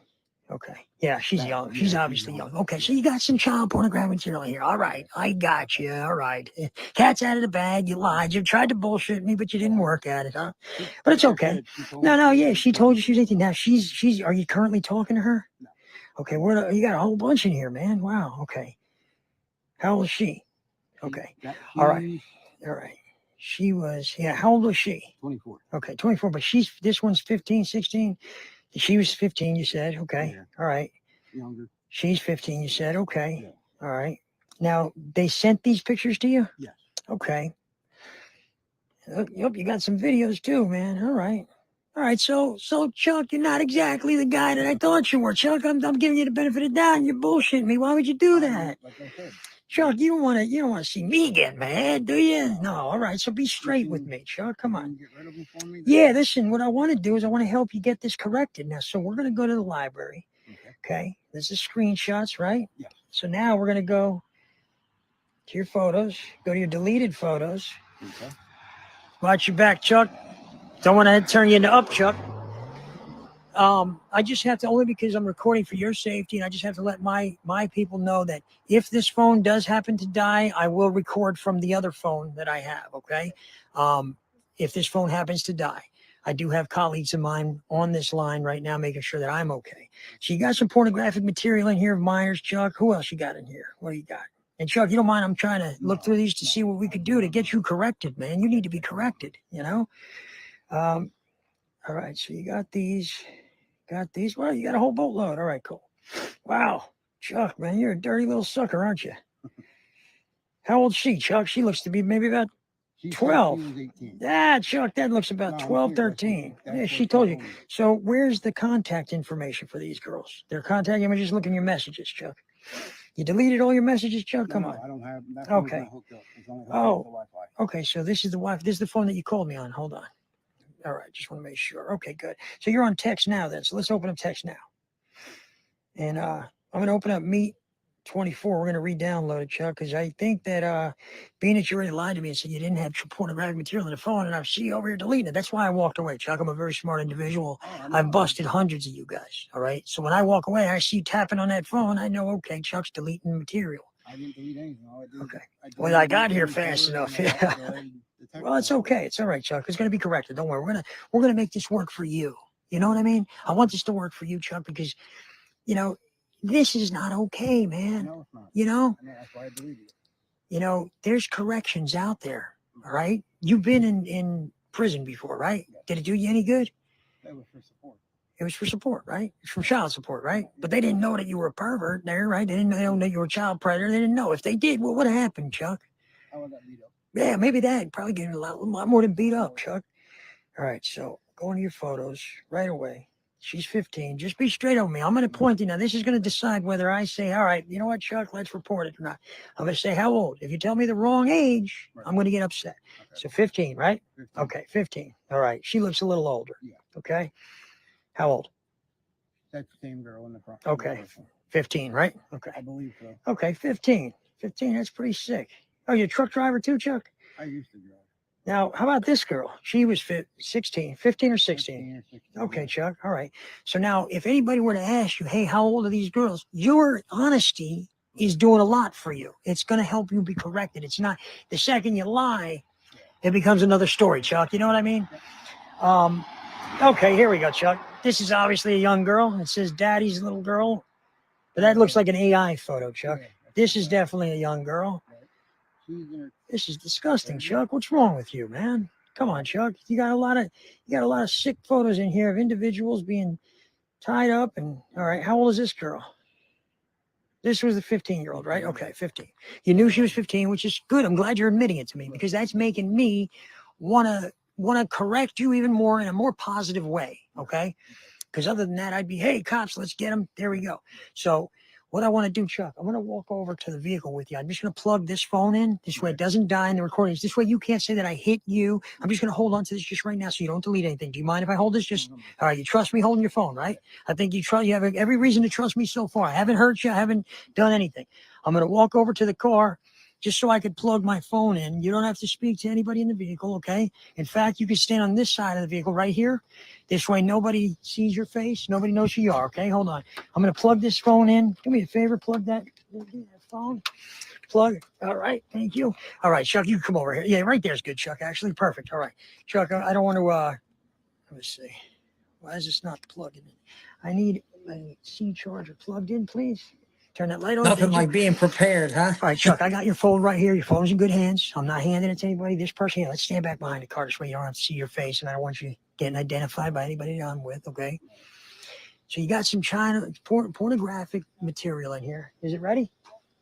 Okay. Yeah, she's That young. one, She's yeah, obviously she's young. young. Okay, so Yeah. you got some child pornographic material here. All right, I got you. All right. Cat's out of the bag. You lied. You tried to bullshit me, but you didn't work at it, huh? But it's Like I okay. said, she told No, me no, she yeah, was she told you 18. she was 18. Now she's. Are you currently talking to her? No. Okay, you got a whole bunch in here, man. Wow. Okay. How old is she? Okay. All right. All right. She was. Yeah. How old was she? 24. Okay, 24. But this one's 15, 16. She was 15. You said. Okay. Yeah. All right. Younger. She's 15, you said. Okay. Yeah. All right. Now, they sent these pictures to you? Yes. Okay. Yep, you got some videos too, man. All right. All right. So Chuck, you're not exactly the guy that I thought you were. Chuck, I'm giving you the benefit of the doubt and you're bullshitting me. Why would you do that? Like I said. Chuck, you don't want to see me get mad, do you? No. All right. So be straight with me, Chuck. Come on. Get rid of them for me, Yeah, listen, what I want to do is I want to help you get this corrected now. So we're going to go to the library. Okay. This is screenshots, right? Yeah. So now we're going to go to your photos, go to your deleted photos. Okay. Watch your back, Chuck. Don't want to turn you into up, Chuck. I just have to, only because I'm recording for your safety, and I just have to let my people know that if this phone does happen to die, I will record from the other phone that I have, okay? If this phone happens to die. I do have colleagues of mine on this line right now making sure that I'm okay. So you got some pornographic material in here of minors, Chuck. Who else you got in here? What do you got? And Chuck, you don't mind, I'm trying to look through these to see what we could do to get you corrected, man. You need to be corrected, you know? All right, so you got these. Got these. Well, you got a whole boatload. All right, cool. Wow. Chuck, man, you're a dirty little sucker, aren't you? How old's she, Chuck? She looks to be maybe about 12. She was 18. Ah, Chuck, that looks about No, 12, that's 13. what Yeah, she she told you. told me. So where's the contact information for these girls? Their contact, I'm just looking at your messages, Chuck. You deleted all your messages, Chuck? Come on. I don't have that. Okay. Not hooked up. It's only hooked Oh. up to Wi-Fi. Okay, so this is the wife. This is the phone that you called me on. Hold on. All right, just want to make sure. Okay, good. So you're on text now then. So let's open up text now. And I'm going to open up Meet 24. We're going to re-download it, Chuck, because I think that being that you already lied to me and said you didn't have pornographic material on the phone, and I see you over here deleting it. That's why I walked away, Chuck. I'm a very smart individual. I've busted hundreds of you guys, all right? So when I walk away, I see you tapping on that phone. I know, okay, Chuck's deleting the material. I didn't delete anything. All I did, Okay. I Well, I got here fast enough. Yeah. Well, it's okay. It's all right, Chuck. It's going to be corrected. Don't worry. We're gonna make this work for you. You know what I mean? I want this to work for you, Chuck, because you know this is not okay, man. No, it's not. You know. I know, that's why I deleted it. You know, there's corrections out there. All right. You've been in prison before, right? Yes. Did it do you any good? That was for support. It was for support, right? It's from child support, right? But they didn't know that you were a pervert there, right? They didn't know that you were a child predator. They didn't know. If they did, what would have happened, Chuck? I would have got beat up. Yeah, maybe that. Probably getting a lot more than beat up, Chuck. All right, so go into your photos right away. She's 15. Just be straight on me. I'm going to point you. Now, this is going to decide whether I say, all right, you know what, Chuck, let's report it or not. I'm going to say, how old? If you tell me the wrong age, I'm going to get upset. Okay. So 15, right? 15. Okay, 15. All right. She looks a little older. Yeah. Okay. How old? That's the same girl in the front. Okay. 15, right? Okay. I believe so. Okay, 15. 15, that's pretty sick. Oh, you're a truck driver too, Chuck? I used to drive. Now, how about this girl? She was 16, 15 or 16? 15 or 16. Okay, Chuck. All right. So now, if anybody were to ask you, hey, how old are these girls? Your honesty is doing a lot for you. It's going to help you be corrected. It's not the second you lie, it becomes another story, Chuck. You know what I mean? Okay, here we go, Chuck. This is obviously a young girl. It says daddy's little girl, but that looks like an AI photo, Chuck. Yeah, This is definitely a young girl. she's in her. This is disgusting, Chuck. What's wrong with you, man? Come on, Chuck. You got a lot of sick photos in here of individuals being tied up. And all right, how old is this girl? This was the 15-year-old, right? Okay, 15. You knew she was 15, which is good. I'm glad you're admitting it to me because that's making me want to want to correct you even more in a more positive way. Okay. Because other than that, I'd be, hey, cops, let's get them. There we go. So what I want to do, Chuck, I'm going to walk over to the vehicle with you. I'm just going to plug this phone in. This way it doesn't die in the recordings. This way you can't say that I hit you. I'm just going to hold on to this just right now so you don't delete anything. Do you mind if I hold this? Just, all right, you trust me holding your phone, right? I think you have every reason to trust me so far. I haven't hurt you. I haven't done anything. I'm going to walk over to the car just so I could plug my phone in. You don't have to speak to anybody in the vehicle, okay? In fact, you can stand on this side of the vehicle right here. This way nobody sees your face. Nobody knows who you are, okay? Hold on. I'm going to plug this phone in. Do me a favor, plug that phone. Plug. All right, thank you. All right, Chuck, you come over here. Yeah, right there's good, Chuck, actually. Perfect. All right. Chuck, I don't want to, let me see. Why is this not plugging in? I need my C charger plugged in, please. Turn that light on. Nothing like being prepared, huh? All right, Chuck, I got your phone right here. Your phone's in good hands. I'm not handing it to anybody. This person here, let's stand back behind the car this way you don't have to see your face, and I don't want you getting identified by anybody that I'm with, okay? So you got some pornographic material in here. Is it ready?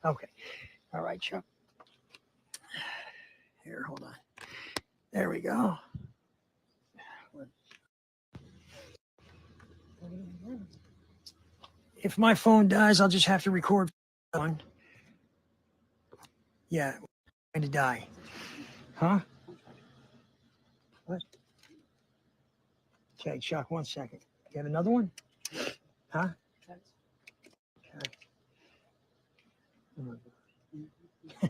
Okay. All right, Chuck. Here, hold on. There we go. If my phone dies, I'll just have to record one. Yeah, going to die. Huh? What? Okay, Chuck, 1 second. You have another one? Huh? Okay.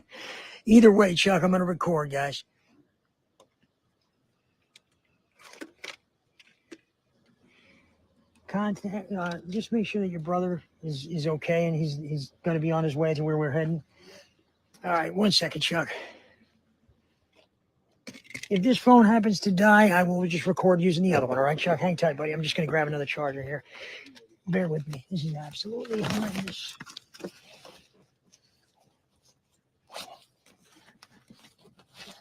Either way, Chuck, I'm going to record, guys. Contact. Just make sure that your brother is okay and he's going to be on his way to where we're heading. All right, 1 second, Chuck. If this phone happens to die, I will just record using the other one. All right, Chuck, hang tight, buddy. I'm just going to grab another charger here. Bear with me. This is absolutely horrendous.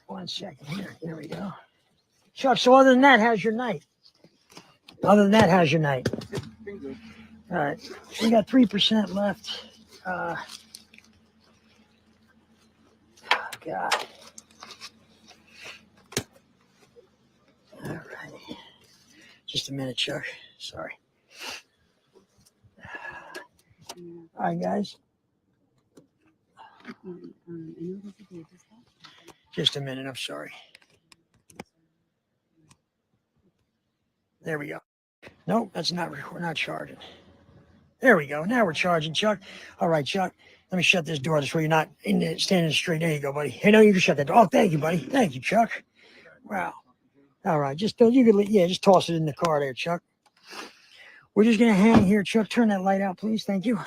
One second here. Here we go. Chuck, so other than that, how's your night? Other than that, how's your night? Been good. All right. We got 3% left. God. All right. Just a minute, Chuck. Sorry. All right, guys. Just a minute. I'm sorry. There we go. Nope, that's not. We're not charging. There we go. Now we're charging, Chuck. All right, Chuck. Let me shut this door this way you're not standing straight. There you go, buddy. Hey, no, you can shut that door. Oh, thank you, buddy. Thank you, Chuck. Wow. All right, just just toss it in the car there, Chuck. We're just gonna hang here, Chuck. Turn that light out, please. Thank you.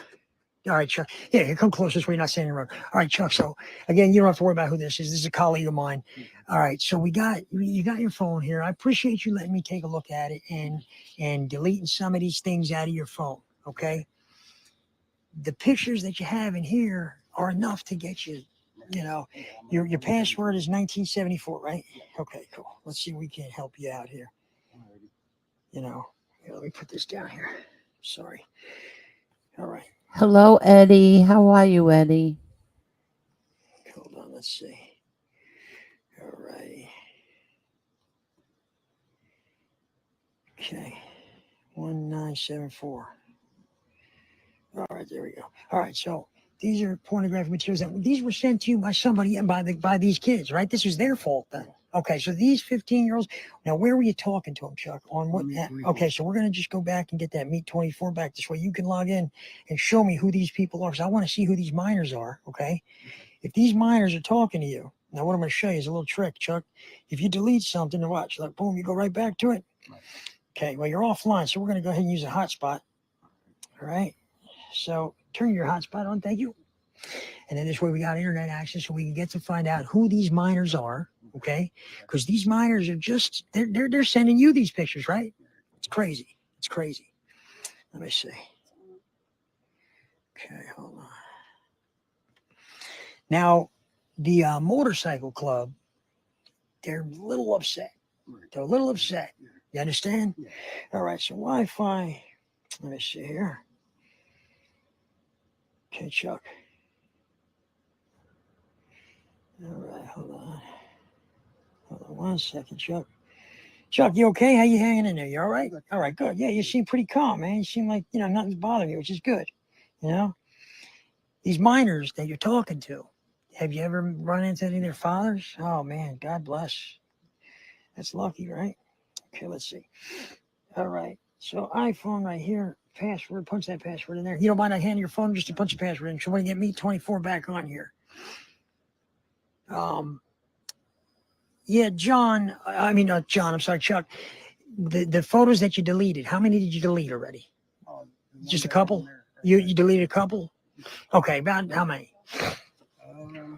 All right, Chuck. Yeah, here, come closer so you're not standing around. All right, Chuck. So again, you don't have to worry about who this is. This is a colleague of mine. All right, so you got your phone here. I appreciate you letting me take a look at it and deleting some of these things out of your phone. Okay. The pictures that you have in here are enough to get you. You know, your password is 1974, right? Okay, cool. Let's see if we can help you out here. You know, here, let me put this down here. Sorry. All right. Hello, Eddie. How are you, Eddie? Hold on. Let's see. All righty. Okay. 1974. All right, there we go. All right, so these are pornographic materials these were sent to you by somebody and by these kids, right? This was their fault then. Okay, so these 15-year-olds. Now, where were you talking to them, Chuck? On what? Okay, so we're gonna just go back and get that Meet 24 back this way. You can log in and show me who these people are, because I want to see who these minors are. Okay, if these minors are talking to you, now what I'm gonna show you is a little trick, Chuck. If you delete something to watch, like boom, you go right back to it. Okay, well you're offline, so we're gonna go ahead and use a hotspot. All right. So turn your hotspot on, thank you. And then this way we got internet access so we can get to find out who these minors are, okay? Because these minors are just, they're sending you these pictures, right? It's crazy. It's crazy. Let me see. Okay, hold on. Now, the motorcycle club, they're a little upset. They're a little upset. You understand? All right, so Wi-Fi, let me see here. Okay, Chuck. All right, hold on. Hold on 1 second, Chuck. Chuck, you okay? How you hanging in there? You all right? All right, good. Yeah, you seem pretty calm, man. You seem like, nothing's bothering you, which is good. These minors that you're talking to, have you ever run into any of their fathers? Oh, man, God bless. That's lucky, right? Okay, let's see. All right. So iPhone right here, password, punch that password in there. You don't mind I hand your phone just to punch the password in. So when you get me 24 back on here. Yeah, John, John, I'm sorry, Chuck. The photos that you deleted, how many did you delete already? Just a couple? You deleted a couple? Okay, about how many?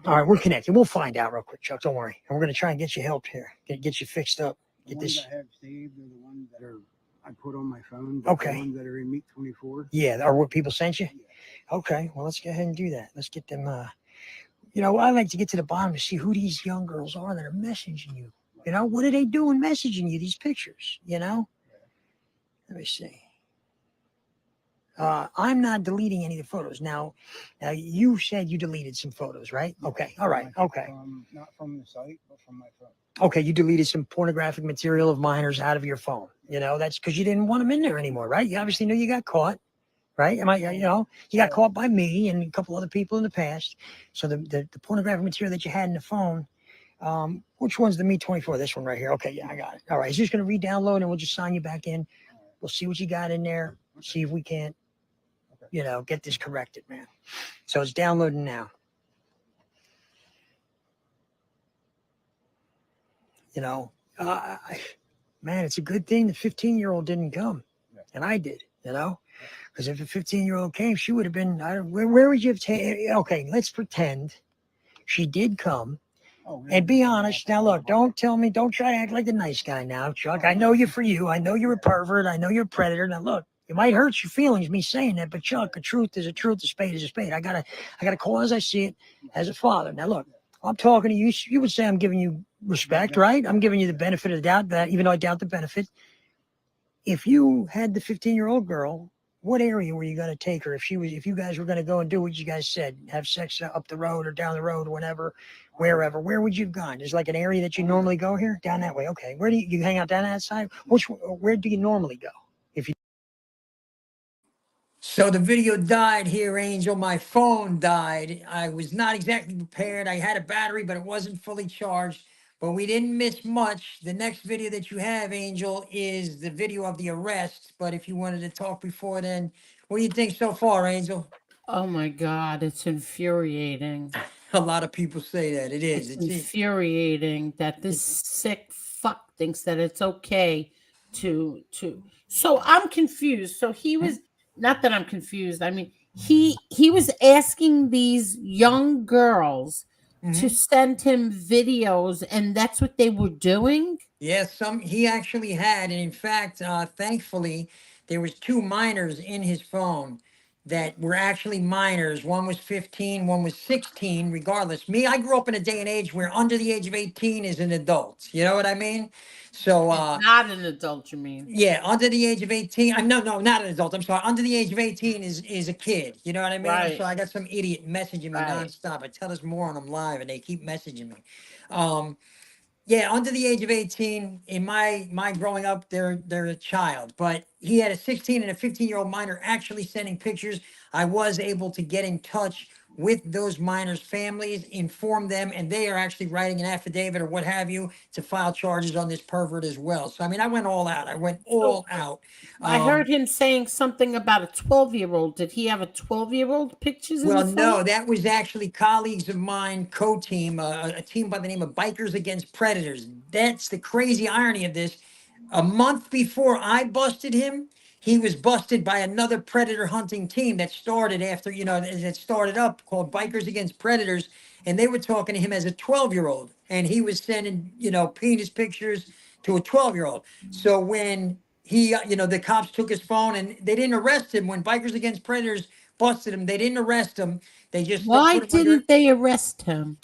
All right, we're connected. We'll find out real quick, Chuck. Don't worry. And we're going to try and get you help here. Get you fixed up. The ones I have saved are the ones that I put on my phone. Okay. The ones that are in Meet 24. Yeah, or what people sent you? Yeah. Okay, well, let's go ahead and do that. Let's get them, I like to get to the bottom to see who these young girls are that are messaging you. What are they doing messaging you, these pictures, Let me see. I'm not deleting any of the photos. Now, you said you deleted some photos, right? Okay. All right. Okay. Not from the site, but from my phone. Okay. You deleted some pornographic material of minors out of your phone. That's because you didn't want them in there anymore, right? You obviously knew you got caught, right? You got caught by me and a couple other people in the past. So the pornographic material that you had in the phone, which one's the Me 24? This one right here. Okay. Yeah, I got it. All right. It's just going to re-download and we'll just sign you back in. We'll see what you got in there. See if we can't, get this corrected, man. So it's downloading now. Man, it's a good thing the 15-year-old didn't come. And I did, because if a 15-year-old came, she would have been, where would you have taken? Okay, let's pretend she did come. And be honest. Now, look, don't try to act like the nice guy now, Chuck. I know you for you. I know you're a pervert. I know you're a predator. Now, look, it might hurt your feelings, me saying that, but Chuck, a truth is a truth, a spade is a spade. I gotta call as I see it as a father. Now, look, I'm talking to you. You would say I'm giving you respect, right? I'm giving you the benefit of the doubt, that even though I doubt the benefit. If you had the 15-year-old girl, what area were you going to take her? If you guys were going to go and do what you guys said, have sex up the road or down the road, wherever, where would you have gone? There's like an area that you normally go here, down that way. Okay. Where do you hang out down that side? Where do you normally go? So the video died here, Angel. My phone died. I was not exactly prepared. I had a battery, but it wasn't fully charged. But we didn't miss much. The next video that you have, Angel, is the video of the arrest. But if you wanted to talk before then, what do you think so far, Angel? Oh my God, it's infuriating. A lot of people say that. It is. It's infuriating that this sick fuck thinks that it's okay to. So I'm confused. So he was, not that I'm confused. I mean, he was asking these young girls to send him videos, and that's what they were doing. Yes, he actually had, and in fact, thankfully, there was 2 minors in his phone that were actually minors. One was 15, one was 16. Regardless, I grew up in a day and age where under the age of 18 is an adult. You know what I mean? So, Not an adult, you mean? yeah, under the age of 18. No, not an adult. I'm sorry. Under the age of 18 is a kid. You know what I mean? Right. So I got some idiot messaging me Right. nonstop. I tell us more on them live, and they keep messaging me. Yeah, under the age of 18, in my growing up, they're a child. But he had a 16 and a 15-year-old minor actually sending pictures. I was able to get in touch with those minors' families, inform them, and they are actually writing an affidavit or what have you to file charges on this pervert as well. So I mean, I went all out. I went all out. I heard him saying something about a 12-year-old. Did he have a 12-year-old pictures in Well, the no, phone? that was actually colleagues of mine, co-team, a team by the name of Bikers Against Predators. That's the crazy irony of this. A month before I busted him, he was busted by another predator hunting team that started after, that started up called Bikers Against Predators. And they were talking to him as a 12-year-old. And he was sending, penis pictures to a 12-year-old. So when the cops took his phone and they didn't arrest him, when Bikers Against Predators busted him, they didn't arrest him. They just Why put him under. didn't they arrest him?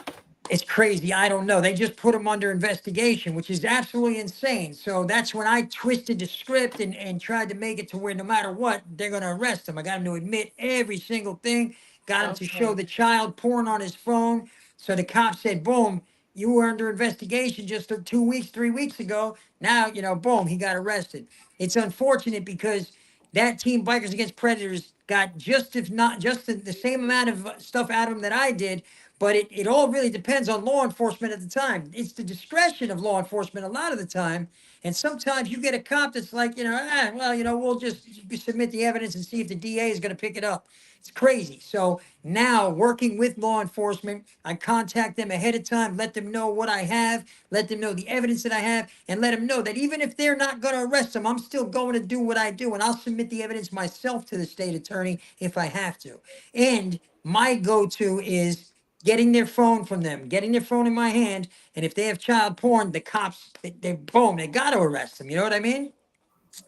It's crazy. I don't know. They just put him under investigation, which is absolutely insane. So that's when I twisted the script and tried to make it to where no matter what, they're going to arrest him. I got him to admit every single thing, got him to show the child porn on his phone. So the cop said, boom, you were under investigation just 2 weeks, 3 weeks ago. Now, boom, he got arrested. It's unfortunate because that team, Bikers Against Predators, got just, if not just the same amount of stuff out of him that I did. But it all really depends on law enforcement at the time. It's the discretion of law enforcement a lot of the time. And sometimes you get a cop that's like, we'll just submit the evidence and see if the DA is going to pick it up. It's crazy. So now, working with law enforcement, I contact them ahead of time, let them know what I have, let them know the evidence that I have, and let them know that even if they're not going to arrest them, I'm still going to do what I do, and I'll submit the evidence myself to the state attorney if I have to. And my go-to is getting their phone from them, getting their phone in my hand, and if they have child porn, the cops, they boom, they got to arrest them. You know what I mean?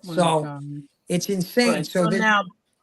My So God. it's insane. Right. So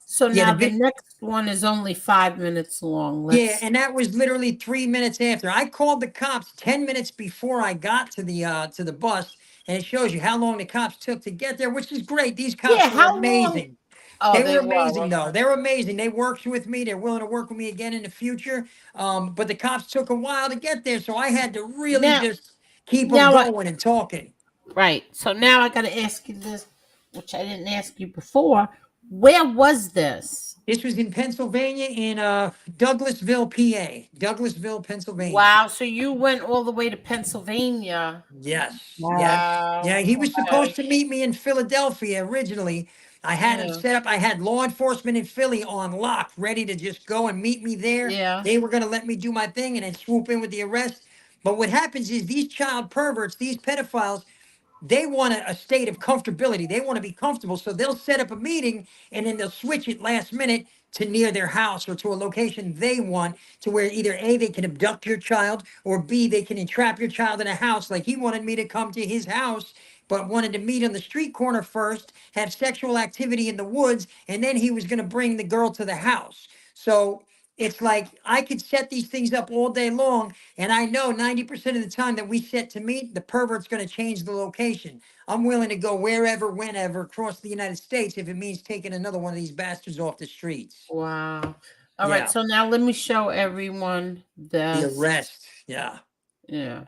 So yeah, now the next one is only 5 minutes long. yeah, and that was literally 3 minutes after. I called the cops 10 minutes before I got to the bus, and it shows you how long the cops took to get there, which is great. These cops Yeah, were how long? amazing. Oh, They they were were. amazing, though. They were amazing. They worked with me. They're willing to work with me again in the future. But the cops took a while to get there, so I had to really Now, just keep them now, going and talking. right. So now I got to ask you this, which I didn't ask you before. Where was this? This was in Pennsylvania, in Douglasville, PA. Douglasville, Pennsylvania. Wow. So you went all the way to Pennsylvania. Yes. Yeah. Yeah. Wow. He was Okay. supposed to meet me in Philadelphia originally. I had him Yeah. set up. I had law enforcement in Philly on lock, ready to just go and meet me there. Yeah. They were going to let me do my thing and then swoop in with the arrest. But what happens is these child perverts, these pedophiles, they want a state of comfortability. They want to be comfortable. So they'll set up a meeting and then they'll switch it last minute to near their house or to a location they want, to where either A, they can abduct your child, or B, they can entrap your child in a house. Like he wanted me to come to his house, but wanted to meet on the street corner first, have sexual activity in the woods, and then he was going to bring the girl to the house. So it's like I could set these things up all day long, and I know 90% of the time that we set to meet, the pervert's going to change the location. I'm willing to go wherever, whenever, across the United States if it means taking another one of these bastards off the streets. Wow. All right. Yeah, So now let me show everyone the this. arrest. Yeah. Yeah.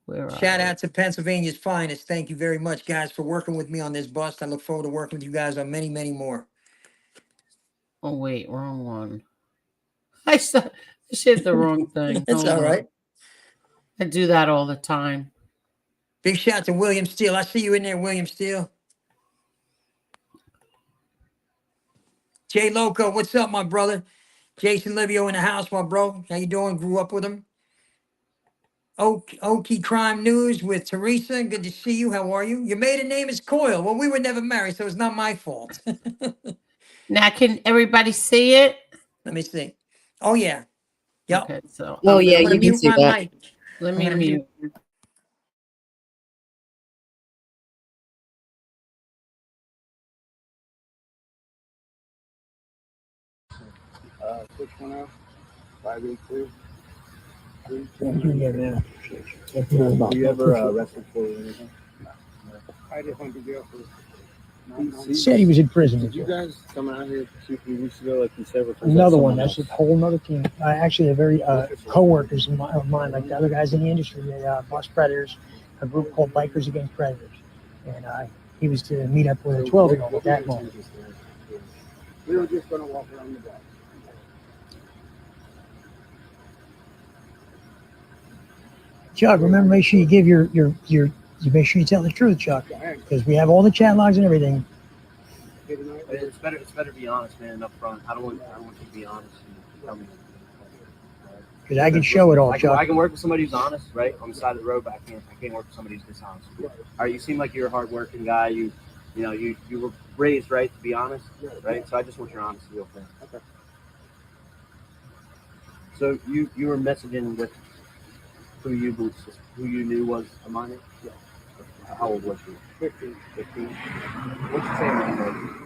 Where Shout are out to Pennsylvania's finest. Thank you very much, guys, for working with me on this bust. I look forward to working with you guys on many, many more. Oh, wait, wrong one. I said the wrong thing. That's Hold all on. right. I do that all the time. Big shout out to William Steele. I see you in there, William Steele. Jay Loco, what's up, my brother? Jason Livio in the house, my bro. How you doing? Grew up with him. Okie Crime News with Teresa. Good to see you. How are you? Your maiden name is Coyle. Well, we were never married, so it's not my fault. Now, can everybody see it? Let me see. Oh, yeah. Yep. Okay, so Oh, yeah, I'm going you to can mute see my that. mic. let I'm me gonna mute. Which one out? 582. Were you ever arrested for anything? I just went to jail for. He Said he was in prison. Did you guys come out here 2-3 weeks ago like you said? Another one. That's a whole nother team. Actually, a very co-workers of mine, like the other guys in the industry, they bus predators, a group called Bikers Against Predators, and he was to meet up with a 12-year-old at that moment. We were just going to walk around the block. Chuck, remember, make sure you give you make sure you tell the truth, Chuck, because we have all the chat logs and everything. It's better to be honest, man, up front. I don't want you to be honest and tell me. Because I can show it all, I Chuck. can work with somebody who's honest, right, on the side of the road, but I can't work with somebody who's dishonest. All right, you seem like you're a hard-working guy. You were raised right to be honest, right? So I just want your honesty, okay? Okay. So you were messaging with who you knew was a minor? Yeah. How old was you? 15. What's your family name?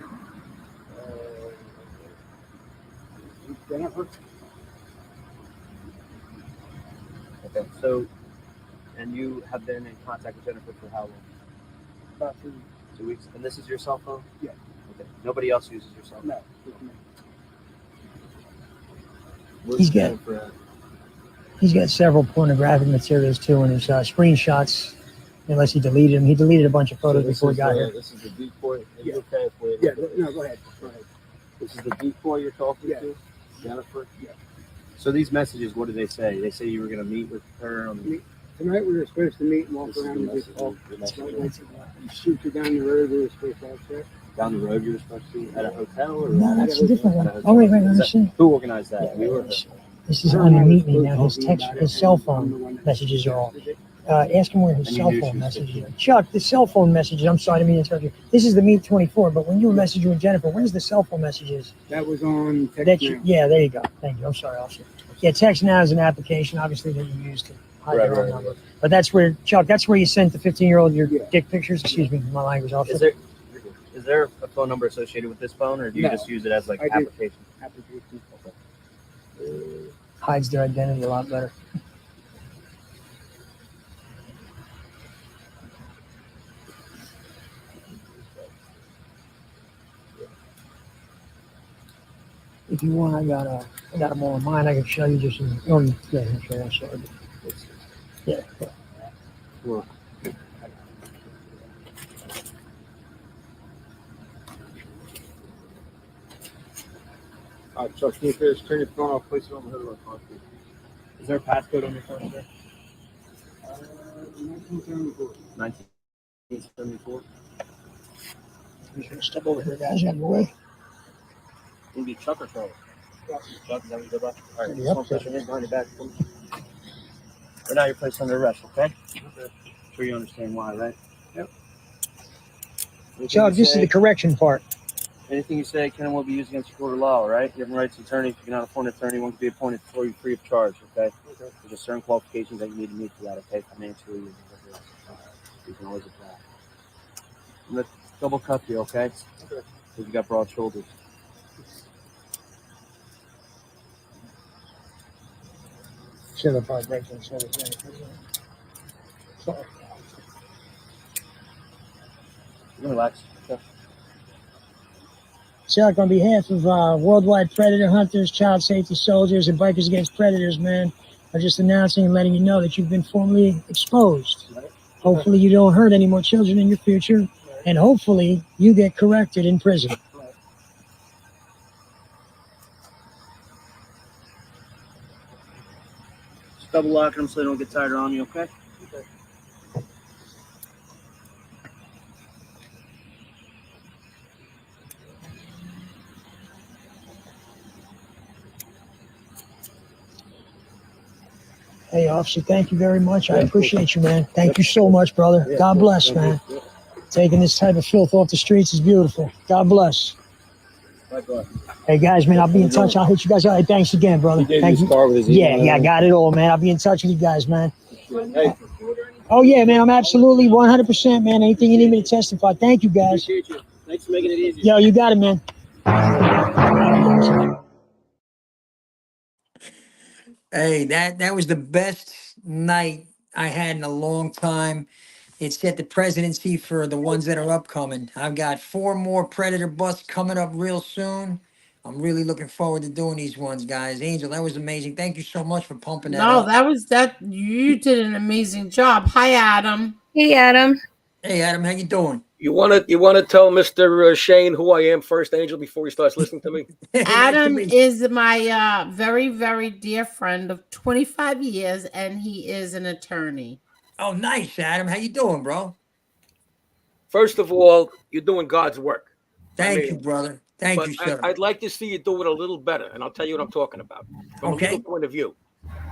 Jennifer. Okay. So, and you have been in contact with Jennifer for how long? About 2 weeks. 2 weeks. And this is your cell phone? Yeah. Okay. Nobody else uses your cell phone? No, just me. Where's He's got- Jennifer at? He's got several pornographic materials too, and his screenshots. Unless he deleted them, he deleted a bunch of photos before he got here. This is the decoy. Yeah. Okay with Yeah, no, go ahead. Go ahead. This is the decoy you're talking Yeah. to, Jennifer. Yeah. So these messages, what did they say? They say you were going to meet with her on the. Tonight we were supposed to meet and walk This is around the and just message. talk. The message. You shoot you down the road. We were supposed to have sex. Down the road, you were supposed to be at a hotel, or No, that's a different at a one. hotel? Oh wait, Is let me that- see. Who organized that? You or her? This is on the meet me now. His text, his cell phone messages are all. Ask him where his And you cell knew phone she was messages are. 15. Chuck, the cell phone messages. I'm sorry to me interrupt you. This is the Meet 24, but when you were messaging with Jennifer, where's the cell phone messages? That was on text That now. you, yeah, there you go. Thank you. I'm sorry, officer. Yeah, text now is an application, obviously, that you use to hide your own number. But that's where, Chuck, that's where you sent the 15-year-old your Yeah. dick pictures. Excuse me, my language, officer. Is there a phone number associated with this phone, or do you No. just use it as like I do. application? Application. Hides their identity a lot better. If you want, I got them all in mine. I can show you just. Oh, yeah, I'll show you. Yeah. Well, Chuck, can you finish? Turn your phone off. Place it on the hood of our car. is there a passcode on your phone, sir? 1974. 1974. I'm just gonna step over here, guys. Out of your way. Can be Chuck or Charlie? Chuck, is that what you go by? All right, Yep. just want to place your hands behind your back. Right now, you're placed under arrest, okay? Sure you understand why, right? Yep. Anything Chuck, you this is say- the correction part. Anything you say can and will be used against your court of law, all right? You have rights to attorney. If you cannot afford an attorney, one can be appointed for you free of charge, okay? There's just certain qualifications that you need to meet for that, okay? Financially, and whatever else. You can always apply. I'm going to double cuff you, okay? Because you got broad shoulders. Certified breaking service. Sorry. You can relax. Okay? Chuck, on behalf of worldwide predator hunters, child safety soldiers, and bikers against predators, man, I'm just announcing and letting you know that you've been formally exposed. Right. Hopefully you don't hurt any more children in your future, and hopefully you get corrected in prison. Just double locking them so they don't get tighter on you, okay? Hey, officer, thank you very much. I appreciate you, man. Thank you so much, brother. God bless, man. Taking this type of filth off the streets is beautiful. God bless. Hey, guys, man, I'll be in touch. I'll hit you guys out. Hey, thanks again, brother. Thank you. Yeah, I got it all, man. I'll be in touch with you guys, man. Hey, Oh, yeah, man, I'm absolutely 100%, man. Anything you need me to testify. Thank you, guys. appreciate you. Thanks for making it easy. Yo, you got it, man. Hey, that was the best night I had in a long time. It set the presidency for the ones that are upcoming. I've got 4 more Predator busts coming up real soon. I'm really looking forward to doing these ones, guys. Angel, that was amazing. Thank you so much for pumping that No, up. that was that. You did an amazing job. Hi, Adam. Hey, Adam. Hey, Adam, how you doing? You wanna tell Mr. Shane who I am first, Angel, before he starts listening to me? Nice to Adam meet you. is my very, very dear friend of 25 years, and he is an attorney. Oh, nice, Adam. How you doing, bro? First of all, you're doing God's work. Thank you, mean, brother. Thank But you, sir. I'd like to see you do it a little better, and I'll tell you what I'm talking about from a Okay. legal point of view.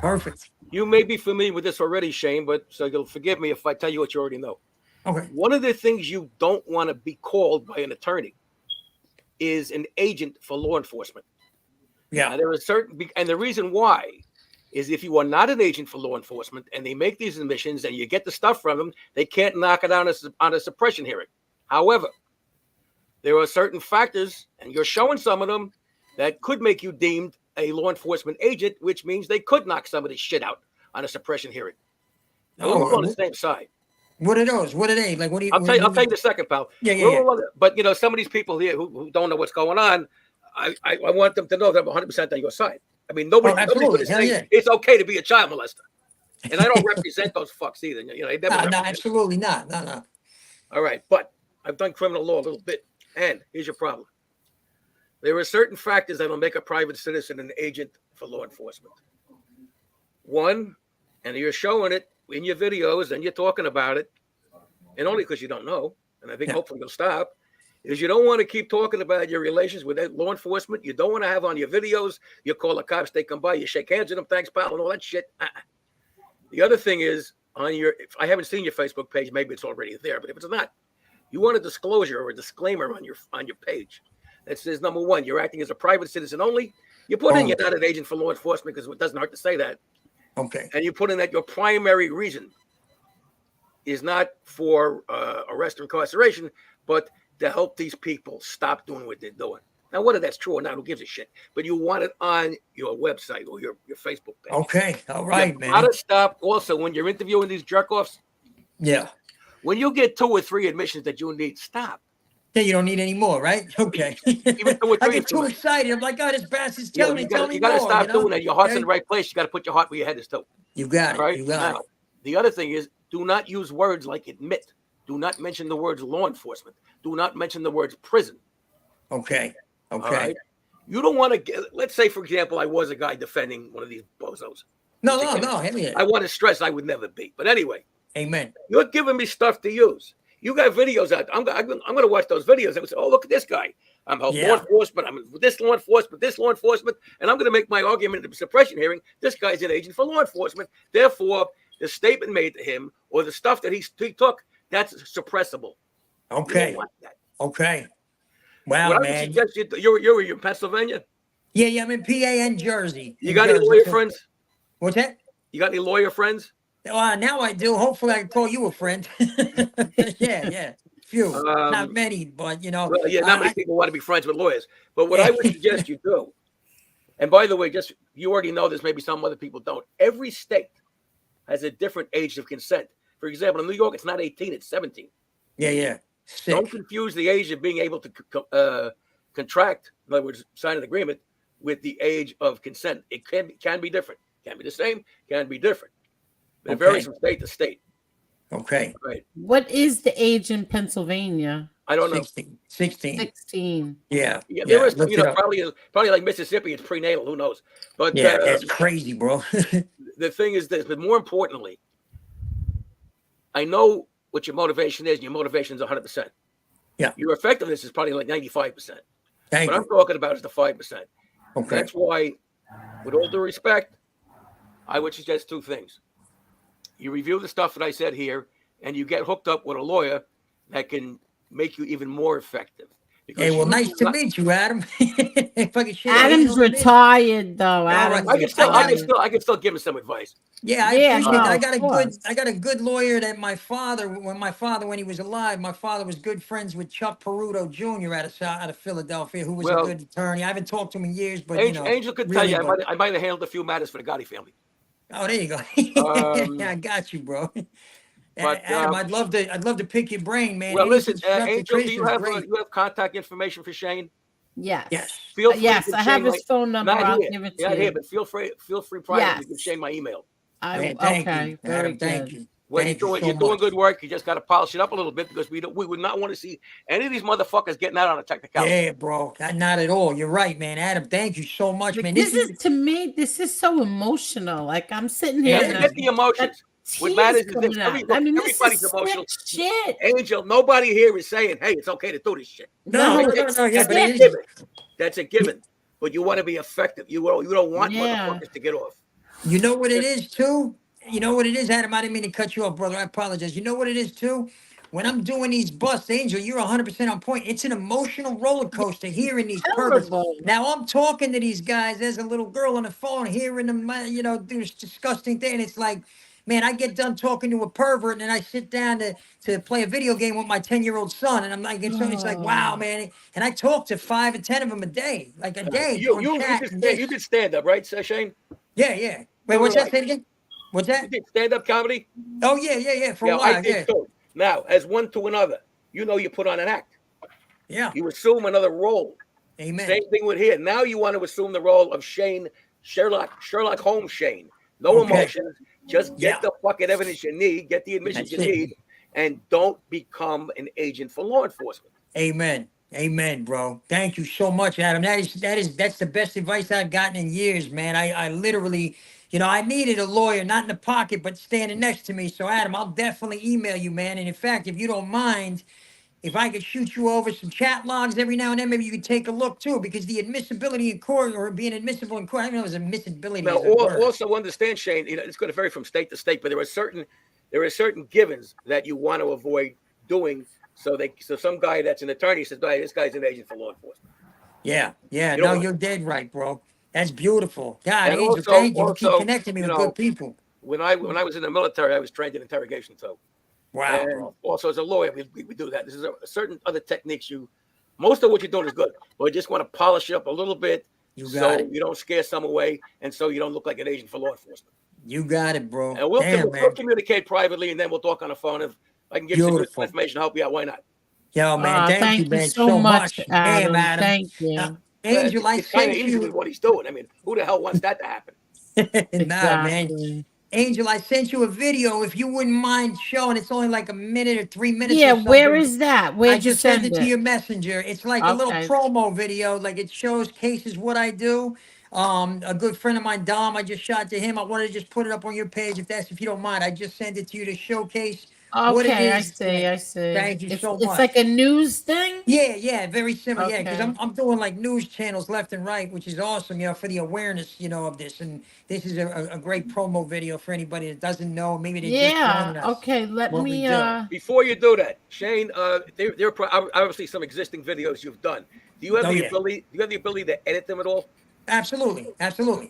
Perfect. You may be familiar with this already, Shane, but so you'll forgive me if I tell you what you already know. Okay. One of the things you don't want to be called by an attorney is an agent for law enforcement. Yeah. Now, there are certain, and the reason why is if you are not an agent for law enforcement and they make these admissions and you get the stuff from them, they can't knock it on a suppression hearing. However, there are certain factors, and you're showing some of them, that could make you deemed a law enforcement agent, which means they could knock some of this shit out on a suppression hearing. Now, we're all on the same side. What are those? What are they? Like, what do you? I'll tell you in a second, pal. Yeah. But some of these people here who don't know what's going on, I want them to know that I'm 100% on your side. I mean, nobody's absolutely. going to Hell say yeah. it's okay to be a child molester. And I don't represent those fucks either. You know, they never No, represent. absolutely not. No. All right, but I've done criminal law a little bit, and here's your problem. There are certain factors that will make a private citizen an agent for law enforcement. One, and you're showing it in your videos and you're talking about it, and only because you don't know, and I think hopefully you'll stop, is you don't want to keep talking about your relations with law enforcement. You don't want to have on your videos, you call the cops, they come by, you shake hands with them, thanks, pal, and all that shit. The other thing is, if I haven't seen your Facebook page, maybe it's already there, but if it's not, you want a disclosure or a disclaimer on your page that says, number one, you're acting as a private citizen only. You put in you're not an agent for law enforcement because it doesn't hurt to say that. Okay. And you put in that your primary reason is not for arrest or incarceration, but to help these people stop doing what they're doing. Now, whether that's true or not, who gives a shit? But you want it on your website or your Facebook page. Okay. All right, man. How to stop also when you're interviewing these jerk-offs. Yeah. When you get 2 or 3 admissions that you need, stop. Yeah, you don't need any more, right? Okay. Even 2 or 3 I get too excited. I'm like, oh, this bastard's telling me you more. gotta stop you know? doing that. Your heart's Okay. in the right place. You got to put your heart where your head is too. You got it. All right. You got Now, it. the other thing is, do not use words like admit. Do not mention the words law enforcement. Do not mention the words prison. Okay. All Okay. right? You don't want to get. Let's say, for example, I was a guy defending one of these bozos. No. Hell yeah. I want to stress I would never be. But anyway, Amen. you're giving me stuff to use. You got videos out. I'm going to watch those videos and say, oh, look at this guy. I'm law enforcement. I'm with this law enforcement, and I'm going to make my argument in the suppression hearing. This guy's an agent for law enforcement. Therefore, the statement made to him or the stuff that he took, that's suppressible. Okay. You don't want that. Okay. Wow, What I man. would suggest you're in Pennsylvania. Yeah. I'm in PA and Jersey. You got any lawyer friends? What's that? You got any lawyer friends? Now I do. Hopefully, I can call you a friend. Yeah. Few, not many, but you know. Well, yeah, not many people want to be friends with lawyers. But what I would suggest you do, and by the way, just you already know this, maybe some other people don't. Every state has a different age of consent. For example, in New York, it's not 18, it's 17. Yeah. Sick. Don't confuse the age of being able to contract, in other words, sign an agreement, with the age of consent. It can be different. Can be the same, can be different. But it varies from state to state. Okay. Right. What is the age in Pennsylvania? I don't know. 16. 16. Yeah. There is, probably like Mississippi, it's prenatal. Who knows? But yeah, that's crazy, bro. The thing is this, but more importantly, I know what your motivation is. And your motivation is 100%. Yeah. Your effectiveness is probably like 95%. Thank What you. I'm talking about is the 5%. Okay. That's why, with all due respect, I would suggest 2 things. You review the stuff that I said here, and you get hooked up with a lawyer that can make you even more effective. Hey, well, nice to meet you, Adam. Fucking shit. Adam's retired, though. Adam's I can still give him some advice. Yeah, I appreciate it. of I got a good lawyer that my father, when he was alive, my father was good friends with Chuck Peruto Jr. out of Philadelphia, who was a good attorney. I haven't talked to him in years, but Angel could really tell you, good. I might have handled a few matters for the Gotti family. Oh, there you go. Yeah, I got you, bro. But, Adam, I'd love to pick your brain, man. Well, Any listen, constructive Angel, do you criticism is have great. contact information for Shane? Yes. Yes. Feel free Yes, to I have Shane his phone number. Not I'll here, give it to not you. here, but feel free privately Yes. to give Shane my email. Man, thank Okay. you, Very Adam. Thank good. you. When Thank you're you so doing much. good work, you just got to polish it up a little bit because we would not want to see any of these motherfuckers getting out on a technicality. Yeah, bro. Not at all. You're right, man. Adam, thank you so much, But man. this is, to me, this is so emotional. Like, I'm sitting here. Yeah, and get the emotions. What matters is this. this Everybody's is emotional. shit. Angel, nobody here is saying, hey, it's okay to do this shit. No, yeah, That's but a it is. given. That's a given. But you want to be effective. You don't want Yeah. motherfuckers to get off. You know what it is too? You know what it is, Adam? I didn't mean to cut you off, brother. I apologize. You know what it is too? When I'm doing these busts, Angel, you're 100% on point. It's an emotional roller coaster hearing these perverts. Terrible. Now I'm talking to these guys as a little girl on the phone, hearing them, do this disgusting thing. And it's like, man, I get done talking to a pervert, and then I sit down to play a video game with my 10-year-old son, and I'm like, it's like, wow, man. And I talk to 5 or 10 of them a day, like a day. You on chat and this. did stand up, right, Shane? Yeah. Wait, what's that? Say it again. What's that? You did stand up comedy? Oh yeah. For a Yeah, while, I did too. Now, as one to another, you put on an act. Yeah. You assume another role. Amen. Same thing with here. Now you want to assume the role of Shane Sherlock Holmes, Shane. No Okay. emotions. Just get the fucking evidence you need, get the admissions That's you it. need, and don't become an agent for law enforcement. Amen. Amen, bro. Thank you so much, Adam. That's the best advice I've gotten in years, man. I literally, you know, I needed a lawyer, not in the pocket, but standing next to me. So, Adam, I'll definitely email you, man. And in fact, if you don't mind, if I could shoot you over some chat logs every now and then, maybe you could take a look too, because the admissibility in court or being admissible in court, I don't know if admissibility Now, is a word. also understand, Shane, you know, it's going to vary from state to state, but there are certain givens that you want to avoid doing. So some guy that's an attorney says, "Hey, this guy's an agent for law enforcement." Yeah, You no, know, you're dead right, bro. That's beautiful. God, and Angel, thank you. You keep connecting me you with know, good people. when I was in the military, I was trained in interrogation too. Wow, And bro. also as a lawyer, we do that. This is a certain other techniques most of what you're doing is good, but you just want to polish it up a little bit so you don't scare some away, and so you don't look like an agent for law enforcement. You got it, bro. And we'll Damn, communicate privately, and then we'll talk on the phone. If I can give you some useful information, help you out, why not? Yo, man, thank you, man, so much, Adam. Damn, Adam. Thank you. Angel, I It's kind of sent easy with you. what he's doing. I mean, who the hell wants that to happen? Nah, man. Angel, I sent you a video. If you wouldn't mind showing, it's only like a minute or 3 minutes. Yeah, or something. where is that? Where'd I you just sent send it to it? your messenger. It's like a little promo video. Like it shows cases what I do. A good friend of mine, Dom, I just shot to him. I wanted to just put it up on your page if you don't mind. I just sent it to you to showcase what it Okay, is. I see. Thank you so much. It's like a news thing? Yeah, very similar. Yeah, because Okay. I'm doing like news channels left and right, which is awesome, you know, for the awareness, you know, of this. And this is a great promo video for anybody that doesn't know. Maybe they just joined us. Okay, let what me we do. Before you do that, Shane, there are obviously some existing videos you've done. Do you have ability? Do you have the ability to edit them at all? Absolutely.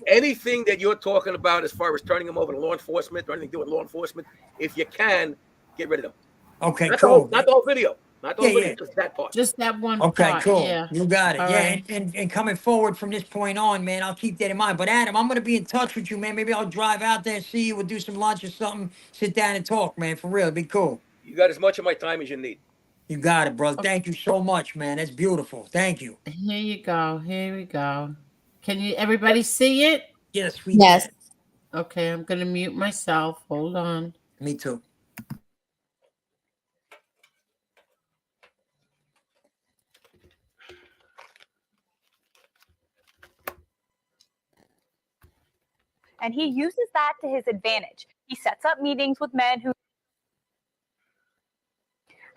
Anything that you're talking about as far as turning them over to law enforcement or anything to do with law enforcement, if you can, get rid of them. Okay, cool. Not the whole video. Not the whole video, just that part. Just that one Okay, part. cool. Yeah. You got it. All yeah, right. and coming forward from this point on, man, I'll keep that in mind. But Adam, I'm gonna be in touch with you, man. Maybe I'll drive out there and see you. We'll do some lunch or something. Sit down and talk, man. For real, it'd be cool. You got as much of my time as you need. You got it, brother. Thank you so much, man. That's beautiful. Thank you. Here you go. Here we go. Can everybody see it? Yes, Yes. can. Okay, I'm gonna mute myself. Hold on. Me too. And he uses that to his advantage. He sets up meetings with men who...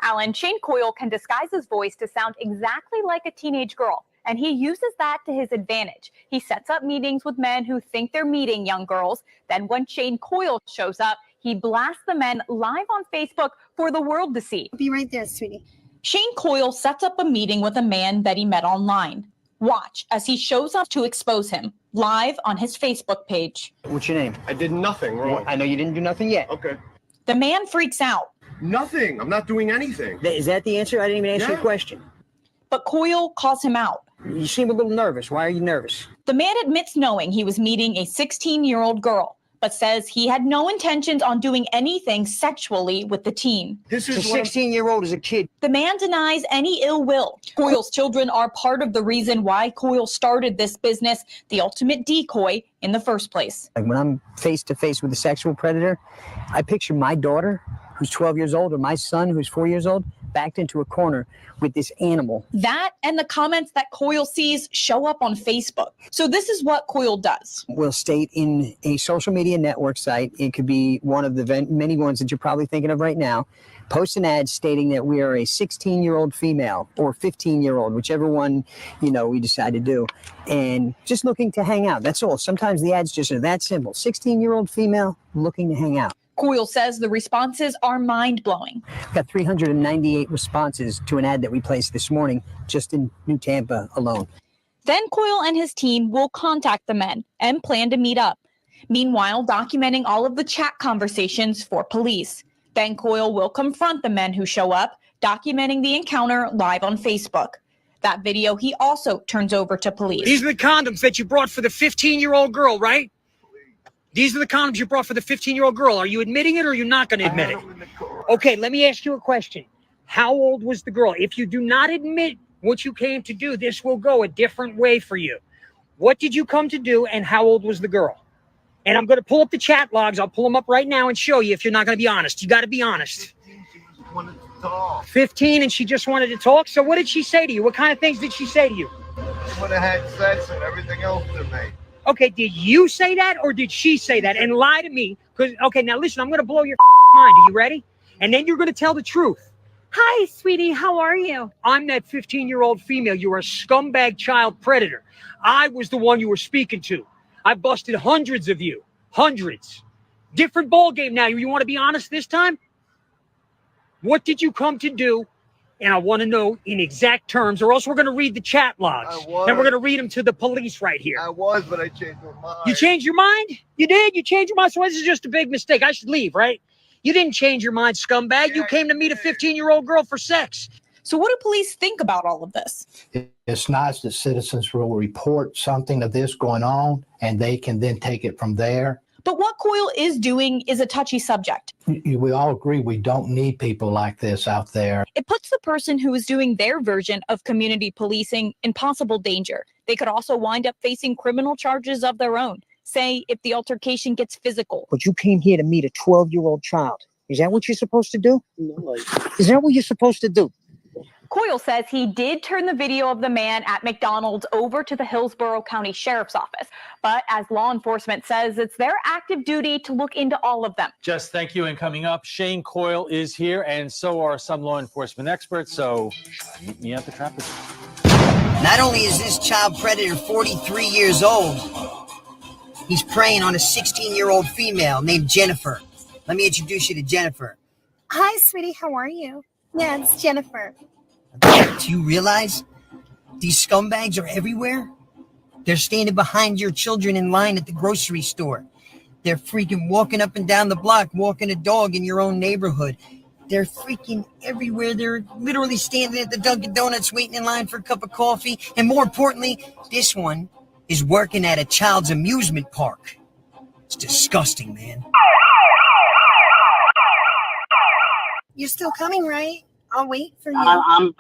Alan, Shane Coyle can disguise his voice to sound exactly like a teenage girl, and he uses that to his advantage. He sets up meetings with men who think they're meeting young girls. Then when Shane Coyle shows up, he blasts the men live on Facebook for the world to see. Be right there, sweetie. Shane Coyle sets up a meeting with a man that he met online. Watch as he shows up to expose him live on his Facebook page. What's your name? I did nothing wrong. I know you didn't do nothing yet. Okay. The man freaks out. Nothing. I'm not doing anything. Is that the answer? I didn't even ask you a question. But Coyle calls him out. You seem a little nervous. Why are you nervous? The man admits knowing he was meeting a 16-year-old girl, but says he had no intentions on doing anything sexually with the teen. This is a 16-year-old is a kid. The man denies any ill will. Coyle's children are part of the reason why Coyle started this business, the ultimate decoy, in the first place. Like when I'm face to face with a sexual predator, I picture my daughter, who's 12 years old, or my son, who's 4 years old, backed into a corner with this animal. That and the comments that Coyle sees show up on Facebook. So this is what Coyle does. We'll state in a social media network site, it could be one of the many ones that you're probably thinking of right now, post an ad stating that we are a 16-year-old female or 15-year-old, whichever one, we decide to do, and just looking to hang out. That's all. Sometimes the ads just are that simple. 16-year-old female looking to hang out. Coyle says the responses are mind-blowing. We've got 398 responses to an ad that we placed this morning just in New Tampa alone. Then Coyle and his team will contact the men and plan to meet up. Meanwhile, documenting all of the chat conversations for police. Then Coyle will confront the men who show up, documenting the encounter live on Facebook. That video he also turns over to police. These are the condoms that you brought for the 15-year-old girl, right? These are the condoms you brought for the 15-year-old girl. Are you admitting it or are you not going to admit it? Okay, let me ask you a question. How old was the girl? If you do not admit what you came to do, this will go a different way for you. What did you come to do, and how old was the girl? And I'm going to pull up the chat logs. I'll pull them up right now and show you if you're not going to be honest. You got to be honest. 15, and she just wanted to talk. So what did she say to you? What kind of things did she say to you? She would have had sex and everything else to me. Okay, did you say that or did she say that? And lie to me. Because, okay, now listen, I'm going to blow your mind. Are you ready? And then you're going to tell the truth. Hi, sweetie. How are you? I'm that 15-year-old female. You're a scumbag child predator. I was the one you were speaking to. I busted hundreds of you. Hundreds. Different ball game now. You want to be honest this time? What did you come to do? And I want to know in exact terms, or else we're going to read the chat logs. And we're going to read them to the police right here. I was, but I changed my mind. You changed your mind? You did? You changed your mind? So this is just a big mistake. I should leave, right? You didn't change your mind, scumbag. You came to meet a 15-year-old girl for sex. So what do police think about all of this? It's nice that citizens will report something of this going on, and they can then take it from there. But what Coyle is doing is a touchy subject. We all agree we don't need people like this out there. It puts the person who is doing their version of community policing in possible danger. They could also wind up facing criminal charges of their own, say if the altercation gets physical. But you came here to meet a 12-year-old child. Is that what you're supposed to do? No, Is that what you're supposed to do? Coyle says he did turn the video of the man at McDonald's over to the Hillsborough County Sheriff's Office. But as law enforcement says, it's their active duty to look into all of them. Jess, thank you. And coming up, Shane Coyle is here, and so are some law enforcement experts. So meet me at the traffic. Not only is this child predator 43 years old, he's preying on a 16-year-old female named Jennifer. Let me introduce you to Jennifer. Hi, sweetie. How are you? Yeah, it's Jennifer. Do you realize these scumbags are everywhere? They're standing behind your children in line at the grocery store. They're freaking walking up and down the block, walking a dog in your own neighborhood. They're freaking everywhere. They're literally standing at the Dunkin' Donuts waiting in line for a cup of coffee. And more importantly, this one is working at a child's amusement park. It's disgusting, man. You're still coming, right? I'll wait for you. I'm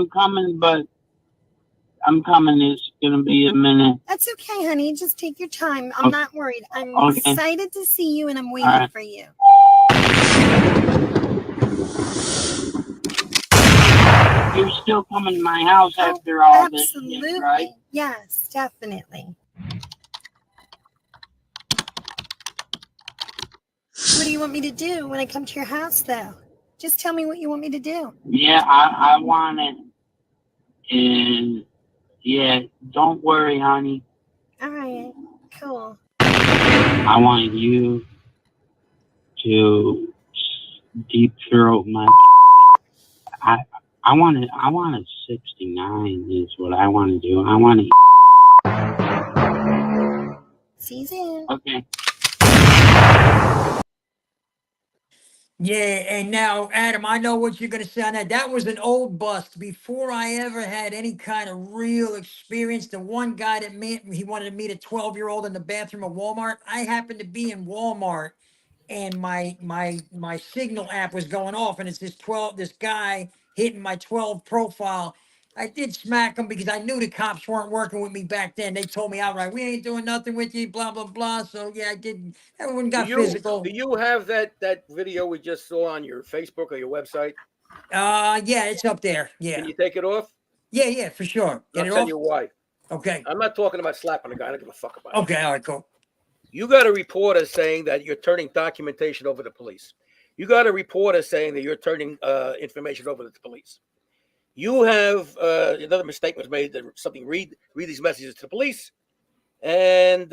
coming, but I'm coming. It's gonna be a minute. That's okay, honey. Just take your time. I'm not worried. I'm Okay. excited to see you, and I'm waiting right. for you. You're still coming to my house after all this Absolutely. shit, right? Yes, definitely. What do you want me to do when I come to your house, though? Just tell me what you want me to do. Yeah, I want it. And yeah, don't worry, honey. All right, cool. I want you to deep throat my. I want it. I want a 69 is what I want to do. I want to. See you soon. Okay. Yeah, and now, Adam, I know what you're going to say on that. That was an old bust. Before I ever had any kind of real experience, the one guy that he wanted to meet a 12-year-old in the bathroom of Walmart. I happened to be in Walmart, and my signal app was going off, and it's this guy hitting my 12 profile. I did smack him because I knew the cops weren't working with me back then. They told me outright, we ain't doing nothing with you, blah, blah, blah. So, yeah, I did. Everyone got physical. Do you have that video we just saw on your Facebook or your website? Yeah, it's up there. Yeah. Can you take it off? Yeah, for sure. I'll tell you why. Okay. I'm not talking about slapping a guy. I don't give a fuck about it. Okay, all right, cool. You got a reporter saying that you're turning documentation over to police. You got a reporter saying that you're turning information over to the police. You have another mistake was made that something read these messages to the police, and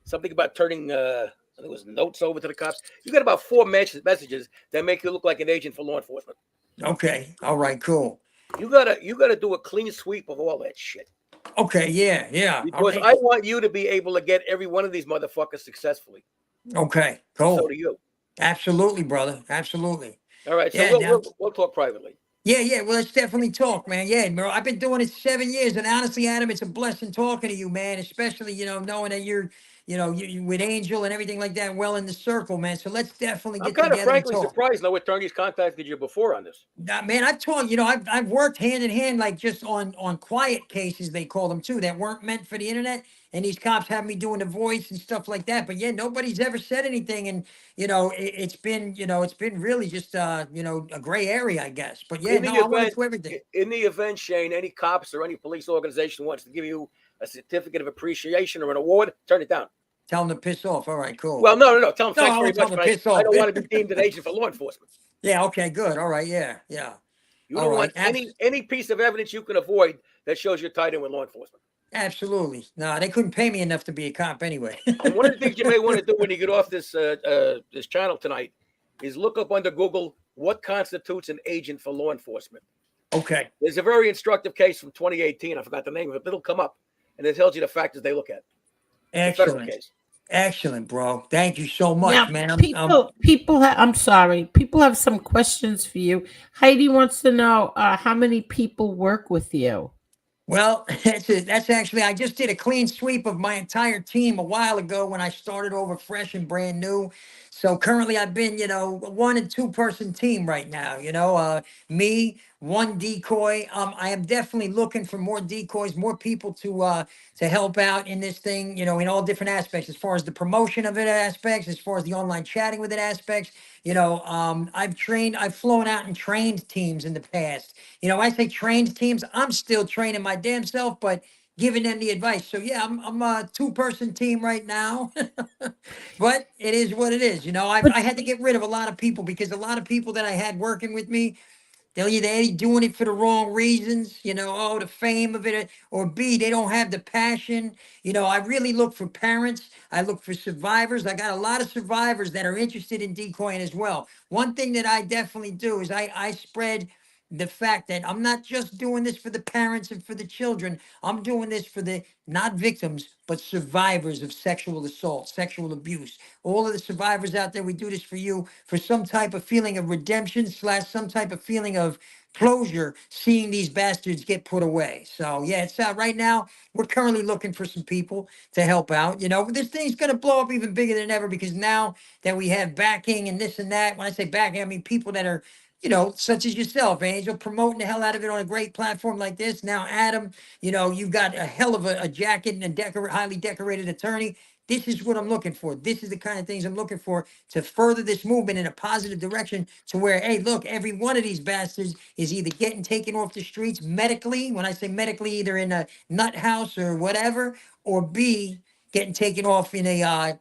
something about turning I think it was notes over to the cops. You got about 4 messages that make you look like an agent for law enforcement. Okay, all right, cool. You gotta do a clean sweep of all that shit. Okay, yeah. Because okay. I want you to be able to get every one of these motherfuckers successfully. Okay, cool. So do you. Absolutely, brother. Absolutely. All right, so Yeah, we'll talk privately. Yeah. Well, let's definitely talk, man. Yeah, bro. I've been doing it 7 years, and honestly, Adam, it's a blessing talking to you, man. Especially, knowing that you're with Angel and everything like that, well in the circle, man. So let's definitely I'm get kind of together and frankly talk. surprised no attorneys contacted you before on this. Nah, man, I've told I've worked hand in hand, like just on quiet cases they call them too, that weren't meant for the internet. And these cops have me doing the voice and stuff like that. But yeah, nobody's ever said anything, and it's been really just a gray area, I guess. But yeah, In the no, I want to event, do everything. in the event, Shane, any cops or any police organization wants to give you a certificate of appreciation or an award, turn it down. Tell them to piss off. All right, cool. Well, no. Tell them No, thanks I very won't tell much, them but to piss I off. don't want to be deemed an agent for law enforcement. Yeah, okay, good. All right, yeah. You All don't right, want any piece of evidence you can avoid that shows you're tied in with law enforcement. absolutely. No, they couldn't pay me enough to be a cop anyway. And one of the things you may want to do when you get off this this channel tonight is look up under Google what constitutes an agent for law enforcement. Okay. There's a very instructive case from 2018. I forgot the name of it, but it'll come up, and it tells you the factors they look at. It's a federal Excellent. case. Excellent, bro. Thank you so much, Now, man. I'm sorry. People have some questions for you. Heidi wants to know how many people work with you. Well, that's actually, I just did a clean sweep of my entire team a while ago when I started over fresh and brand new. So currently I've been, a 1 and 2 person team right now, me, one decoy. I am definitely looking for more decoys, more people to help out in this thing, in all different aspects, as far as the promotion of it aspects, as far as the online chatting with it aspects. I've flown out and trained teams in the past. I say trained teams, I'm still training my damn self, but giving them the advice. So yeah, I'm a 2-person team right now, but it is what it is. I had to get rid of a lot of people because a lot of people that I had working with me, they're either A, doing it for the wrong reasons, the fame of it, or B, they don't have the passion. I really look for parents. I look for survivors. I got a lot of survivors that are interested in decoying as well. One thing that I definitely do is I spread the fact that I'm not just doing this for the parents and for the children. I'm doing this for the not victims, but survivors of sexual assault, sexual abuse. All of the survivors out there, we do this for you, for some type of feeling of redemption / some type of feeling of closure, seeing these bastards get put away. So yeah, it's right now, we're currently looking for some people to help out. This thing's going to blow up even bigger than ever because now that we have backing and this and that, when I say backing, I mean people that are such as yourself, Angel, promoting the hell out of it on a great platform like this. Now, Adam, you've got a hell of a jacket and a highly decorated attorney. This is what I'm looking for. This is the kind of things I'm looking for to further this movement in a positive direction to where, hey, look, every one of these bastards is either getting taken off the streets medically, when I say medically, either in a nut house or whatever, or B, getting taken off in a I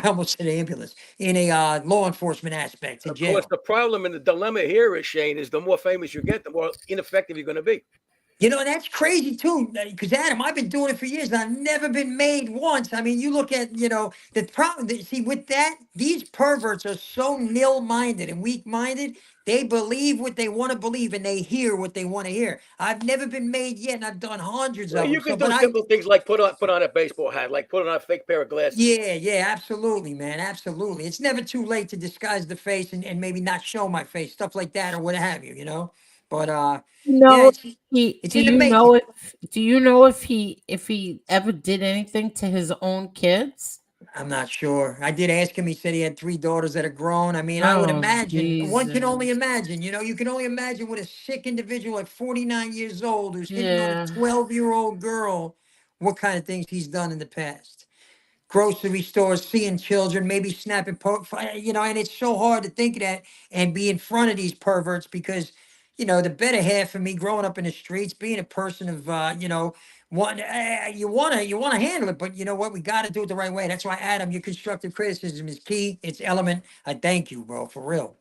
almost said ambulance, in a law enforcement aspect to Of jail. course, the problem and the dilemma here is, Shane, is the more famous you get, the more ineffective you're going to be. That's crazy too, because Adam, I've been doing it for years and I've never been made once. I mean, you look at, the problem, see, with that, these perverts are so nil-minded and weak-minded. They believe what they want to believe and they hear what they want to hear. I've never been made yet and I've done hundreds Well, of you them. can So, do simple things like put on a baseball hat, like put on a fake pair of glasses. yeah, absolutely, man. Absolutely. It's never too late to disguise the face and maybe not show my face, stuff like that or what have you, But yeah, it's Do in the you making. know if he ever did anything to his own kids? I'm not sure. I did ask him. He said he had 3 daughters that are grown. I mean, I would Oh, imagine, one can only Jesus. imagine, you can only imagine what a sick individual at 49 years old who's hitting on a Yeah. 12-year-old girl, what kind of things he's done in the past. Grocery stores, seeing children, maybe snapping, and it's so hard to think of that and be in front of these perverts because, the better half of me growing up in the streets, being a person of, you want to handle it, but you know what? We got to do it the right way. That's why, Adam, your constructive criticism is key. It's element. I thank you, bro, for real.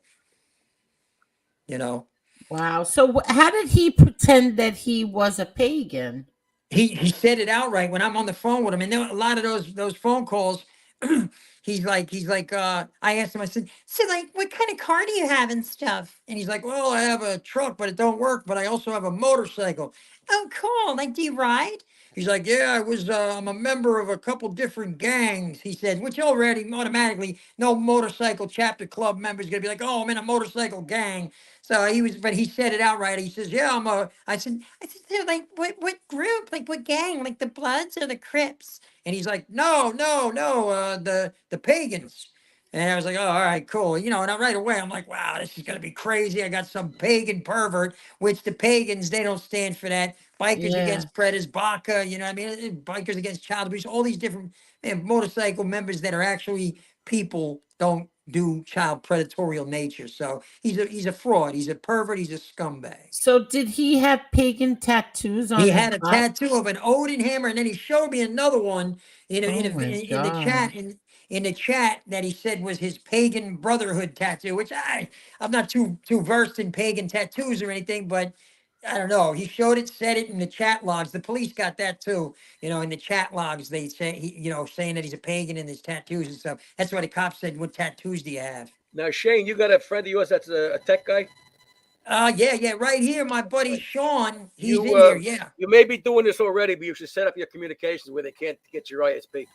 Wow. So how did he pretend that he was a pagan? He said it outright when I'm on the phone with him, and then a lot of those phone calls, he's like, I asked him, I said, so like, what kind of car do you have and stuff? And he's like, well, I have a truck, but it don't work, but I also have a motorcycle. Oh, cool. Like, do you ride? He's like, yeah, I'm a member of a couple different gangs. He said, which already automatically, no motorcycle chapter club member is gonna be like, oh, I'm in a motorcycle gang. So but he said it outright. He says, yeah, I said, "They're like, what group? Like, what gang? Like the Bloods or the Crips?" And he's like, no, no, no, the Pagans. And I was like, oh, all right, cool. And right away, I'm like, wow, this is going to be crazy. I got some pagan pervert, which the pagans, they don't stand for that. Bikers Yeah. against predators, BACA, you know what I mean? Bikers against child abuse, all these different motorcycle members that are actually people don't do child predatorial nature. So he's a fraud. He's a pervert. He's a scumbag. So did he have pagan tattoos on He his had a butt? tattoo of an Odin hammer, and then he showed me another one Oh my in the God. chat in the chat that he said was his pagan brotherhood tattoo, which I'm not too versed in pagan tattoos or anything, but I don't know. He showed it, said it in the chat logs. The police got that too. In the chat logs they say saying that he's a pagan in his tattoos and stuff. That's why the cops said, "What tattoos do you have?" Now, Shane, you got a friend of yours that's a tech guy. Yeah, right here, my buddy Sean. He's You in here. Yeah. you may be doing this already, but you should set up your communications where they can't get your ISP.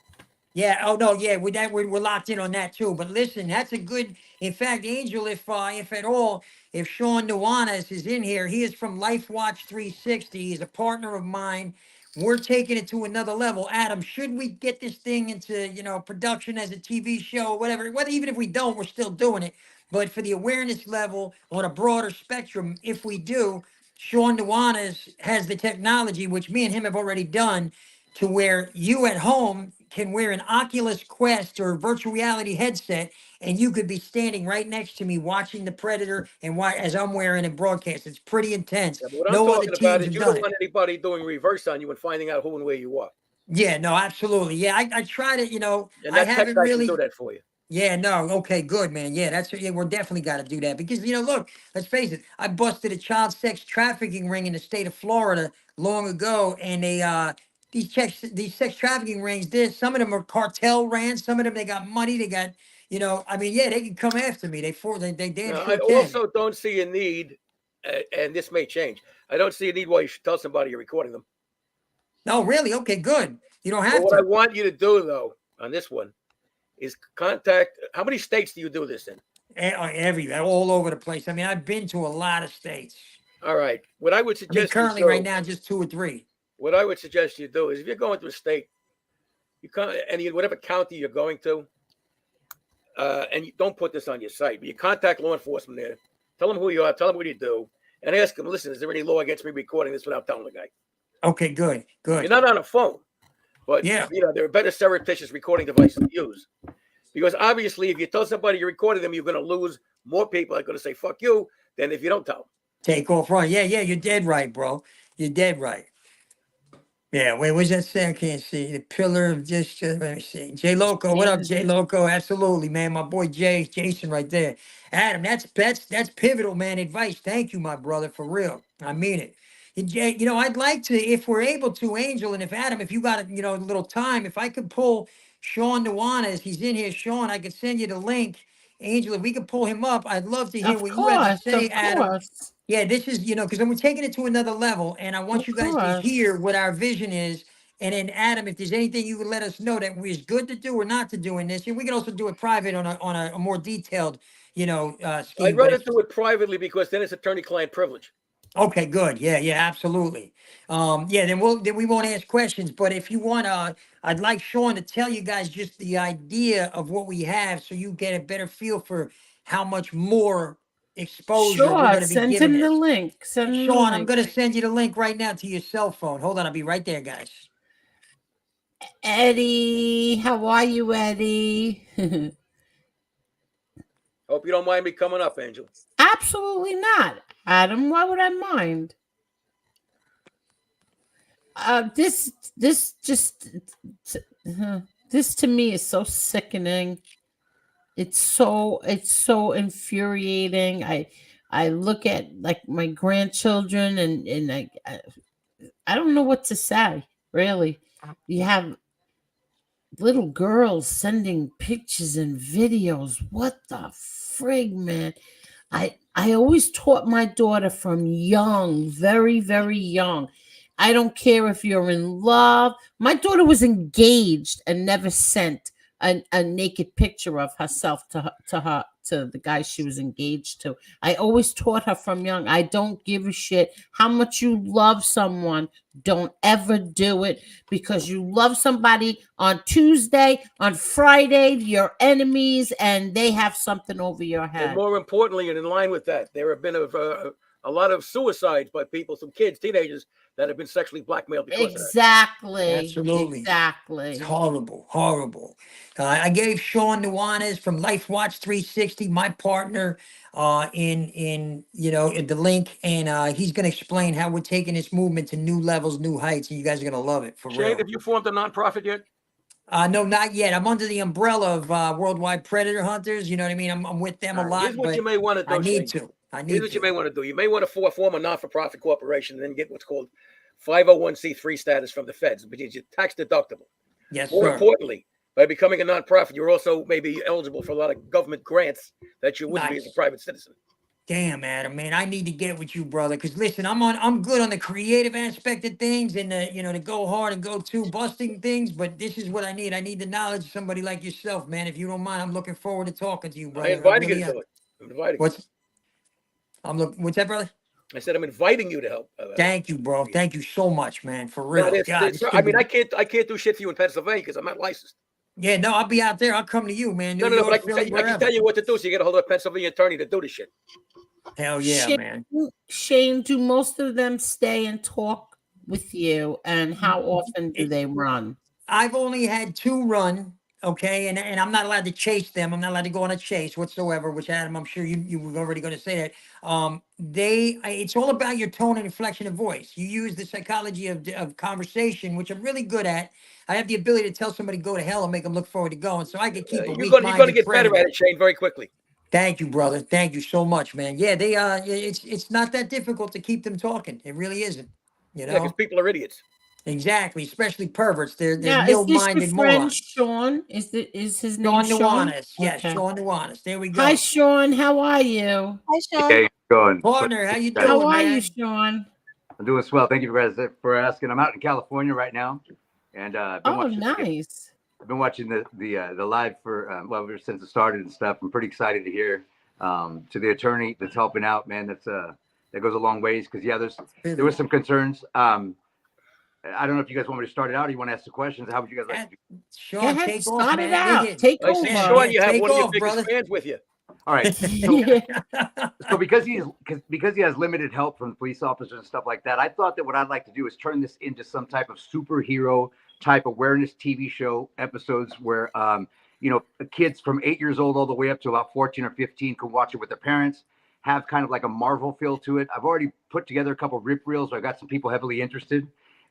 Yeah. Oh no. Yeah. With that, we're locked in on that too. But listen, that's a good. In fact, Angel, if at all, if Sean Nuanez is in here, he is from Life Watch 360. He's a partner of mine. We're taking it to another level. Adam, should we get this thing into production as a TV show, whatever? Whether even if we don't, we're still doing it. But for the awareness level on a broader spectrum, if we do, Sean Nuanez has the technology, which me and him have already done, to where you at home can wear an Oculus Quest or virtual reality headset, and you could be standing right next to me watching the Predator and as I'm wearing a broadcast. It's pretty intense. Yeah, but what I'm No other talking about teams is have you done don't it. want anybody doing reverse on you and finding out who and where you are. Yeah, no, absolutely. Yeah, I tried it. And I that tech haven't guy can do really. that for you. Yeah, no, okay, good, man. Yeah, we're definitely got to do that because look, let's face it. I busted a child sex trafficking ring in the state of Florida long ago, and these sex trafficking rings, some of them are cartel ran, some of them they got money, they got, yeah, they can come after me. They damn Now, I sure can. also don't see a need, and this may change. I don't see a need why you should tell somebody you're recording them. No, really? Okay, good. You don't But have what I to. want you to do, though, on this one, is contact. How many states do you do this in? All over the place. I mean, I've been to a lot of states. All right. What I would I mean, suggest currently right now, just 2 or 3. What I would suggest you do is if you're going to a state, you come whatever county you're going to, and you don't put this on your site, but you contact law enforcement there, tell them who you are, tell them what you do, and ask them, listen, is there any law against me recording this without telling the guy? Okay, good. You're not on a phone, but yeah, there are better surreptitious recording devices to use. Because obviously, if you tell somebody you're recording them, you're going to lose more people that are going to say "fuck you" than if you don't tell them. Take off run. Yeah, you're dead right, bro. You're dead right. Yeah, wait, what's that say? I can't see. The pillar of just let me see. Jay Loco, what up, Jay Loco? Absolutely, man. My boy Jason right there. Adam, that's pivotal, man. Advice. Thank you, my brother, for real. I mean it. And Jay, I'd like to, if we're able to, Angel, and if Adam, if you got a little time, if I could pull Sean Nuanez, he's in here, Sean, I could send you the link. Angel, if we could pull him up, I'd love to hear what you have to say, Adam. Course. Yeah, this is, because we're taking it to another level, and I want you guys to hear what our vision is. And then, Adam, if there's anything you would let us know that is good to do or not to do in this, and we can also do it private on a more detailed, scheme. I'd rather do it privately because then it's attorney-client privilege. Okay, good. Yeah, absolutely. Yeah, then we won't ask questions, but if you want, I'd like Sean to tell you guys just the idea of what we have, so you get a better feel for how much more exposure we're Sure, going to be send giving him the this. link. Send him the Sean, I'm link. going to send you the link right now to your cell phone. Hold on, I'll be right there, guys. Eddie, how are you, Eddie? Hope you don't mind me coming up, Angel. Absolutely not, Adam. Why would I mind? This to me is so sickening. It's so infuriating. I look at like my grandchildren and I don't know what to say, really. You have little girls sending pictures and videos. What the frig, man? I always taught my daughter from young, very, very young, I don't care if you're in love. My daughter was engaged and never sent a naked picture of herself to the guy she was engaged to. I always taught her from young, I don't give a shit how much you love someone. Don't ever do it because you love somebody on Tuesday, on Friday, your enemies, and they have something over your And head. more importantly, and in line with that, there have been a lot of suicides by people, some kids, teenagers, that have been sexually blackmailed because of that. Exactly. Absolutely. Exactly. It's horrible, horrible. I gave Sean Nuanez from Life Watch 360, my partner, in the link, and he's going to explain how we're taking this movement to new levels, new heights, and you guys are going to love it for Shane, real. have you formed a nonprofit yet? No, not yet. I'm under the umbrella of Worldwide Predator Hunters. You know what I mean? I'm with them a All right, lot, here's what but you may want to do, I need Shane. to. I Here's need what to. you may want to do. You may want to form a non-for-profit corporation and then get what's called 501c3 status from the feds, which is tax deductible. Yes, More sir. importantly, by becoming a nonprofit, you're also maybe eligible for a lot of government grants that you wouldn't be as a Nice. private citizen. Damn, Adam, man, I need to get with you, brother. Cause listen, I'm good on the creative aspect of things and to go hard and go to busting things. But this is what I need. I need the knowledge of somebody like yourself, man. If you don't mind, I'm looking forward to talking to you, I'm brother. I inviting you really to am. do it. I'm inviting you. What's that, brother? I said I'm inviting you to help. Thank you, bro. Thank you so much, man. For No, real. God, this I could mean, be. I can't do shit for you in Pennsylvania because I'm not licensed. Yeah, no, I'll be out there. I'll come to you, man. New No, but York, Philly, I can wherever. tell you what to do. So you got to hold a Pennsylvania attorney to do this shit. Hell yeah, Shane, man. Shane, do most of them stay and talk with you? And how often do they run? I've only had 2 run, okay, and I'm not allowed to chase them. I'm not allowed to go on a chase whatsoever. Which Adam, I'm sure you were already going to say that. It's all about your tone and inflection of voice. You use the psychology of conversation, which I'm really good at. I have the ability to tell somebody go to hell and make them look forward to going, so I can keep a You're going to weak-minded get better predator. at it, Shane, very quickly. Thank you, brother. Thank you so much, man. Yeah, they it's not that difficult to keep them talking. It really isn't. You Yeah, because know. people are idiots. Exactly, especially perverts. They're Now, is this your nil-minded friend morons. Sean? Is his name Sean Sean? Nuanez. Yes, Okay. Sean Nuanez. There we go. Hi, Sean. How are you? Hi, Sean. Hey, going? Partner, how you How doing, are man? you, Sean? I'm doing swell. Thank you for asking. I'm out in California right now, and I've been Oh, watching. nice. I've been watching the live for ever since it started and stuff. I'm pretty excited to hear to the attorney that's helping out, man. That goes a long ways because there was some concerns. I don't know if you guys want me to start it out or you want to ask the questions. How would you guys like to do? Sean, ahead, take off, start it man. Dig out. it. Take I see, over. Sean, you have take one of your off, biggest brother. fans with you. All right. So because he has limited help from police officers and stuff like that, I thought that what I'd like to do is turn this into some type of superhero type awareness TV show episodes where kids from 8 years old all the way up to about 14 or 15 can watch it with their parents, have kind of like a Marvel feel to it. I've already put together a couple of rip reels where I got some people heavily interested.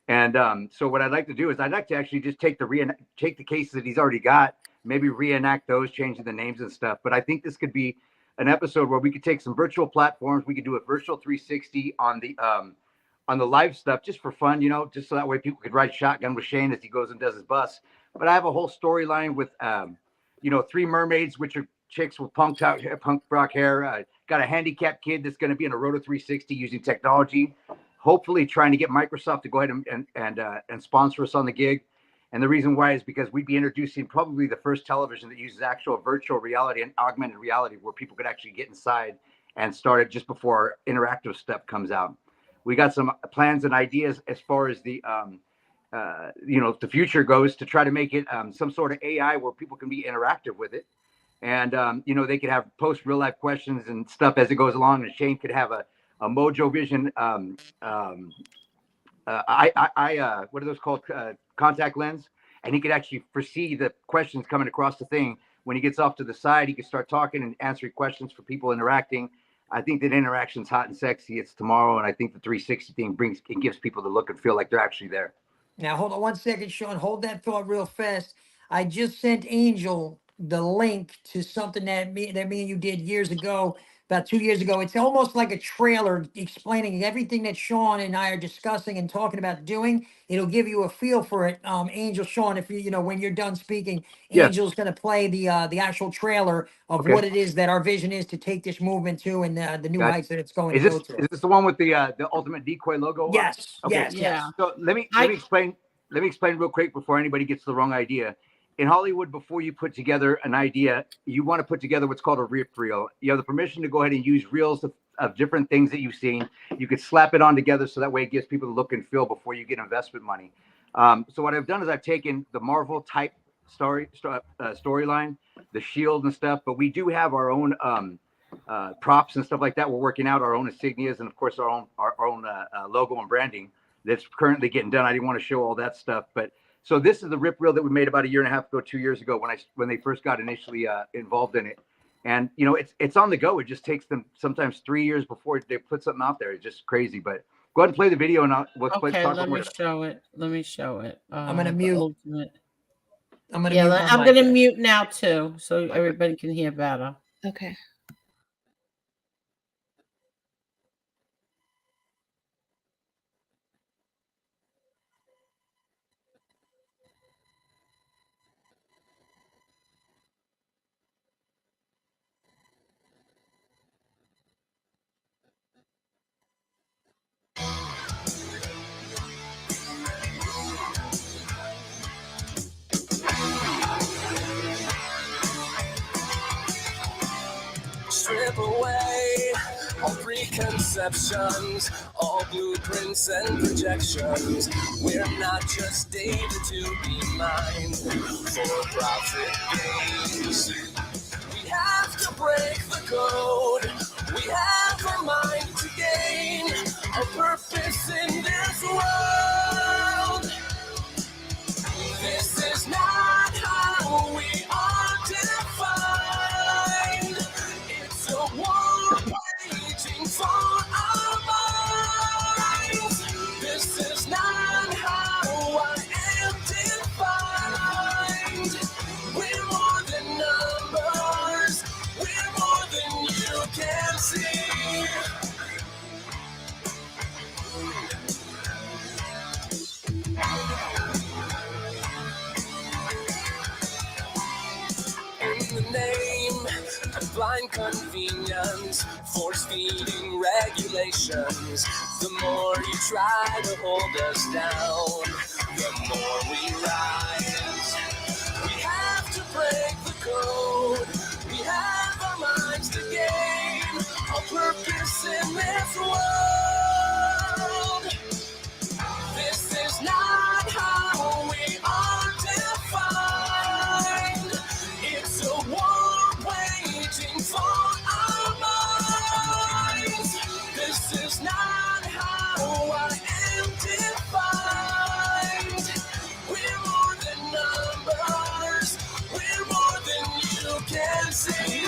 And so what I'd like to do is I'd like to actually just take the cases that he's already got, maybe reenact those, changing the names and stuff. But I think this could be an episode where we could take some virtual platforms. We could do a virtual 360 on the live stuff just for fun, just so that way people could ride shotgun with Shane as he goes and does his bus. But I have a whole storyline with, 3 mermaids, which are chicks with punk rock hair. Got a handicapped kid that's going to be in a Roto 360 using technology, hopefully trying to get Microsoft to go ahead and sponsor us on the gig. And the reason why is because we'd be introducing probably the first television that uses actual virtual reality and augmented reality where people could actually get inside and start it just before our interactive stuff comes out. We got some plans and ideas as far as the future goes to try to make it some sort of AI where people can be interactive with it. And, they could have post real life questions and stuff as it goes along. And Shane could have a Mojo Vision, what are those called? Contact lens. And he could actually foresee the questions coming across the thing. When he gets off to the side, he could start talking and answering questions for people interacting. I think that interaction's hot and sexy. It's tomorrow. And I think the 360 thing gives people the look and feel like they're actually there. Now, hold on one second, Sean. Hold that thought real fast. I just sent Angel the link to something that me and you did years ago, about 2 years ago. It's almost like a trailer explaining everything that Sean and I are discussing and talking about doing. It'll give you a feel for it. Angel, Sean, if you know when you're done speaking, Yes. Angel's going to play the actual trailer of Okay. what it is that our vision is to take this movement to, and the new Gotcha. heights that it's going Is to this go to. is this the one with the ultimate decoy logo? on it? Yes. Okay. Yes. Yeah. Yes. So let me explain. Let me explain real quick before anybody gets the wrong idea. In Hollywood, before you put together an idea, you want to put together what's called a rip reel. You have the permission to go ahead and use reels of different things that you've seen. You could slap it on together so that way it gives people the look and feel before you get investment money. So what I've done is I've taken the Marvel type storyline, the shield and stuff, but we do have our own props and stuff like that. We're working out our own insignias and of course our own logo and branding that's currently getting done. I didn't want to show all that stuff, but so this is the rip reel that we made about 1.5 years ago, 2 years ago when they first got initially involved in it. And you know, it's on the go. It just takes them sometimes 3 years before they put something out there. It's just crazy. But go ahead and play the video and let's Okay, talk let me about it. show it. Let me show it. I'm going to The mute. ultimate. I'm going to Yeah, mute my I'm mic going to there. mute now too, so everybody can hear better. Okay. Strip away all preconceptions, all blueprints and projections. We're not just data to be mined for profit gains. We have to break the code. We have a mind to gain a purpose in this world. This is not how we are defined. It's a war waging for our minds. This is not how I am defined. We're more than numbers. We're more than you can see. In the name of blind convenience, force-feeding regulations, the more you try to hold us down, the more we rise. We have to break the code. We have our minds to gain a purpose in this world. This is not how we are defined. It's a war waging for our minds. This is not how I am defined. We're more than numbers. We're more than you can see.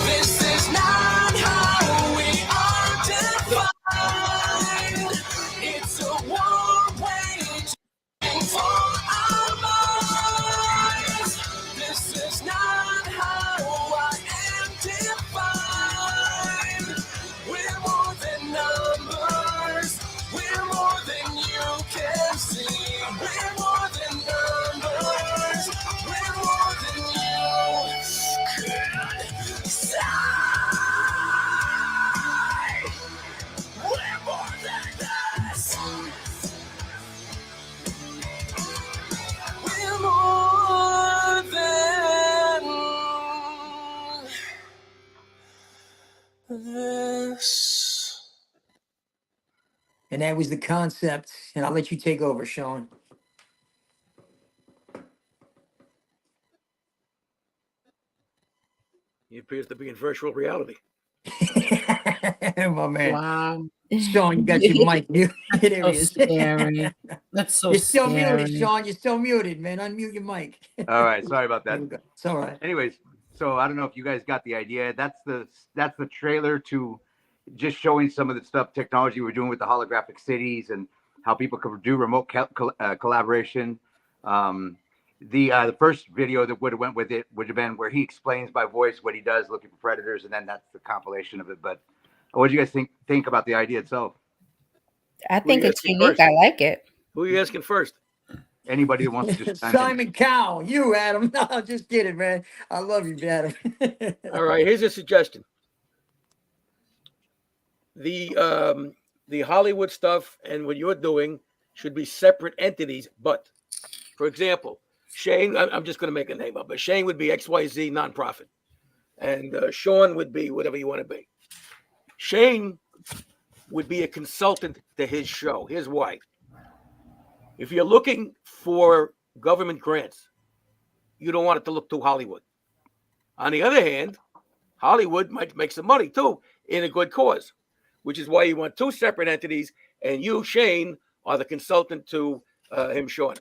This is not how we are defined. It's a war waging for our minds. This is not how I am defined. We're more than numbers. We're more than you can see. We're more than numbers. We're more than you can sigh. We're more than this. We're more than this. And that was the concept. And I'll let you take over, Sean. He appears to be in virtual reality. My man. Wow. Sean, you got your mic muted. There So he is. scary. That's so You're still muted, scary. Sean. You're still muted, man. Unmute your mic. All right, sorry about that. It's all right. Anyways, so I don't know if you guys got the idea. That's the trailer to just showing some of the stuff technology we're doing with the holographic cities and how people can do remote collaboration. The first video that would have went with it would have been where he explains by voice what he does looking for predators, and then that's the compilation of it. But what do you guys think about the idea itself? I think it's unique. I like it. Who are you asking first? Anybody that wants to just Simon Cowell, you, Adam. No, just kidding, man. I love you, Adam. All right, here's a suggestion. The Hollywood stuff and what you're doing should be separate entities. But, for example, Shane, I'm just going to make a name up, but Shane would be XYZ nonprofit, and Sean would be whatever you want to be. Shane would be a consultant to his show. Here's why. If you're looking for government grants, you don't want it to look too Hollywood. On the other hand, Hollywood might make some money too in a good cause, which is why you want two separate entities, and you, Shane, are the consultant to him, Sean.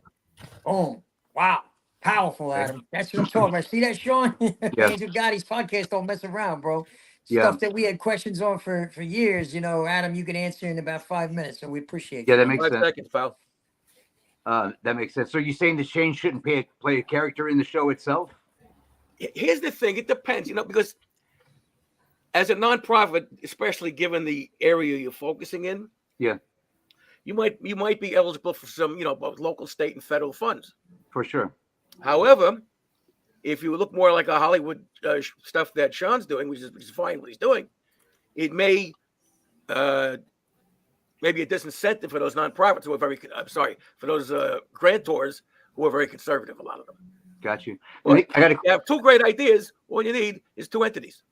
Oh, wow. Powerful, Adam. That's what I'm talking about. See that, Sean? Yeah. Angel Gotti's podcast don't mess around, bro. Yeah. Stuff that we had questions on for years, Adam, you can answer in about 5 minutes, so we appreciate Yeah, you. that makes 5 sense. seconds, pal. That makes sense. So you're saying that Shane shouldn't play a character in the show itself? Here's the thing. It depends, because as a nonprofit, especially given the area you're focusing in, Yeah, you might be eligible for some, both local, state, and federal funds. for sure. However, if you look more like a Hollywood stuff that Sean's doing, which is fine what he's doing, it may maybe a disincentive for those nonprofits who are for those grantors who are very conservative, a lot of them. Got you. But I got you have two great ideas. All you need is two entities.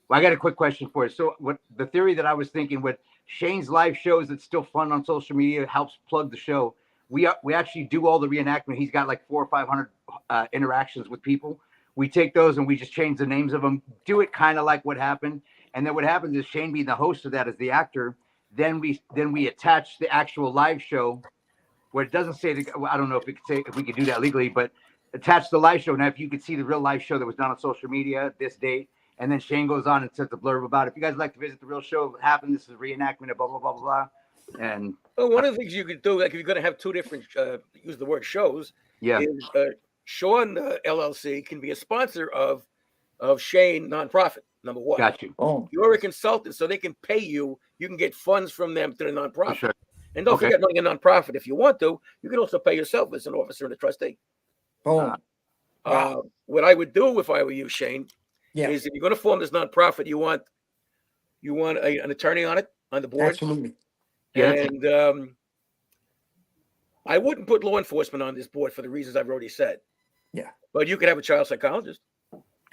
Well, I got a quick question for you. So, what the theory that I was thinking with Shane's live shows that's still fun on social media helps plug the show. We actually do all the reenactment. He's got like 400 or 500 interactions with people. We take those and we just change the names of them. Do it kind of like what happened, and then what happens is Shane being the host of that as the actor. Then we attach the actual live show where it doesn't say I don't know if we could do that legally, but attach the live show. Now, if you could see the real live show that was done on social media this date. And then Shane goes on and says the blurb about it. If you guys like to visit the real show, what happened, this is a reenactment of blah, blah, blah, blah, blah. And well, one of the things you could do, like if you're going to have two different, use the word shows, yeah, is Sean LLC can be a sponsor of Shane nonprofit, number one. Got you. Oh. You're a consultant, so they can pay you. You can get funds from them to the nonprofit. Sure. And don't Okay. forget, running a nonprofit, if you want to, you can also pay yourself as an officer and a trustee. Boom. What I would do if I were you, Shane, Yeah. is if you're going to form this nonprofit, you want an attorney on it, on the board. Absolutely. Yeah. And I wouldn't put law enforcement on this board for the reasons I've already said. Yeah. But you could have a child psychologist.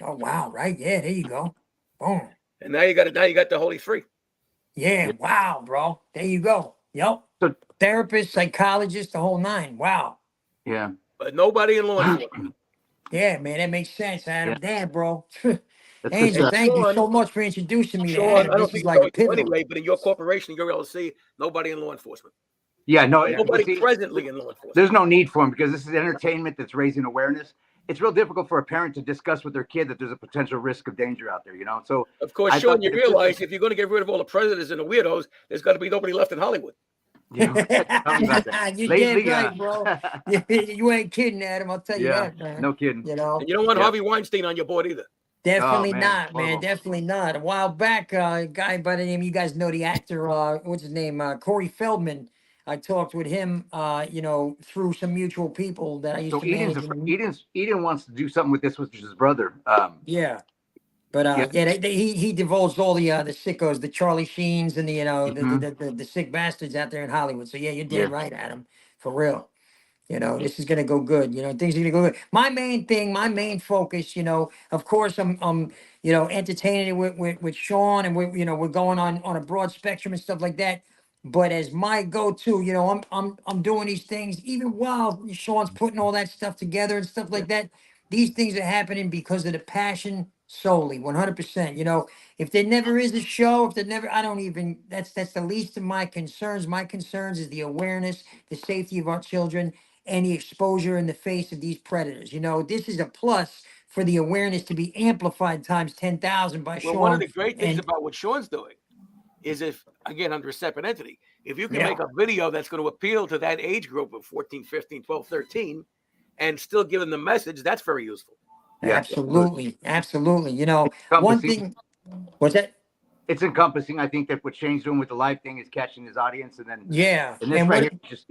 Oh, wow. Right. Yeah. There you go. Boom. And now you got the Holy Three. Yeah. Wow, bro. There you go. Yep. So, therapist, psychologist, the whole nine. Wow. Yeah. But nobody in law enforcement. Yeah, man. That makes sense, Adam. Yeah. Damn, bro. That's Angel, good thank you Sean- so much for introducing me to Sean, Adam. I don't This is think like a so pivotal. anyway, but in your corporation, your LLC, nobody in law enforcement. Yeah, no, Nobody see, presently in law enforcement. there's no need for him because this is entertainment that's raising awareness. It's real difficult for a parent to discuss with their kid that there's a potential risk of danger out there, So Of course, I Sean, thought you that if this- realize if you're going to get rid of all the predators and the weirdos, there's got to be nobody left in Hollywood. Tell me about that. You're Lately, damn right, bro. You ain't kidding, Adam. I'll tell you yeah, that, man. no kidding. You know, And you don't want Yeah. Harvey Weinstein on your board either. definitely man, not, man. horrible. Definitely not. A while back, a guy by the name, you guys know the actor, what's his name? Corey Feldman. I talked with him, through some mutual people that I used So to manage. Eden wants to do something with this with his brother. Yeah. But Yeah. he divulged all the sickos, the Charlie Sheens and the Mhm. the sick bastards out there in Hollywood. So yeah, you're Yeah. dead right, Adam, for real. This is gonna go good. Things are gonna go good. My main focus, of course, I'm entertaining it with Sean, and we're going on a broad spectrum and stuff like that. But as my go-to, I'm doing these things even while Sean's putting all that stuff together and stuff like that. These things are happening because of the passion solely 100%. You know, if there never is a show, if there never, I don't even, that's the least of my concerns. My concerns is the awareness, the safety of our children, and the exposure in the face of these predators. You know, this is a plus for the awareness to be amplified times 10,000 by Well, one of Sean. the great things And about what Sean's doing is, if, again, under a separate entity, if you can Yeah. make a video that's going to appeal to that age group of 14, 15, 12, 13, and still give them the message, that's very useful. absolutely, absolutely. You know, one thing, what's that? It's encompassing. I think that what Shane's doing with the live thing is catching his audience, and then Yeah, and this and right what here, just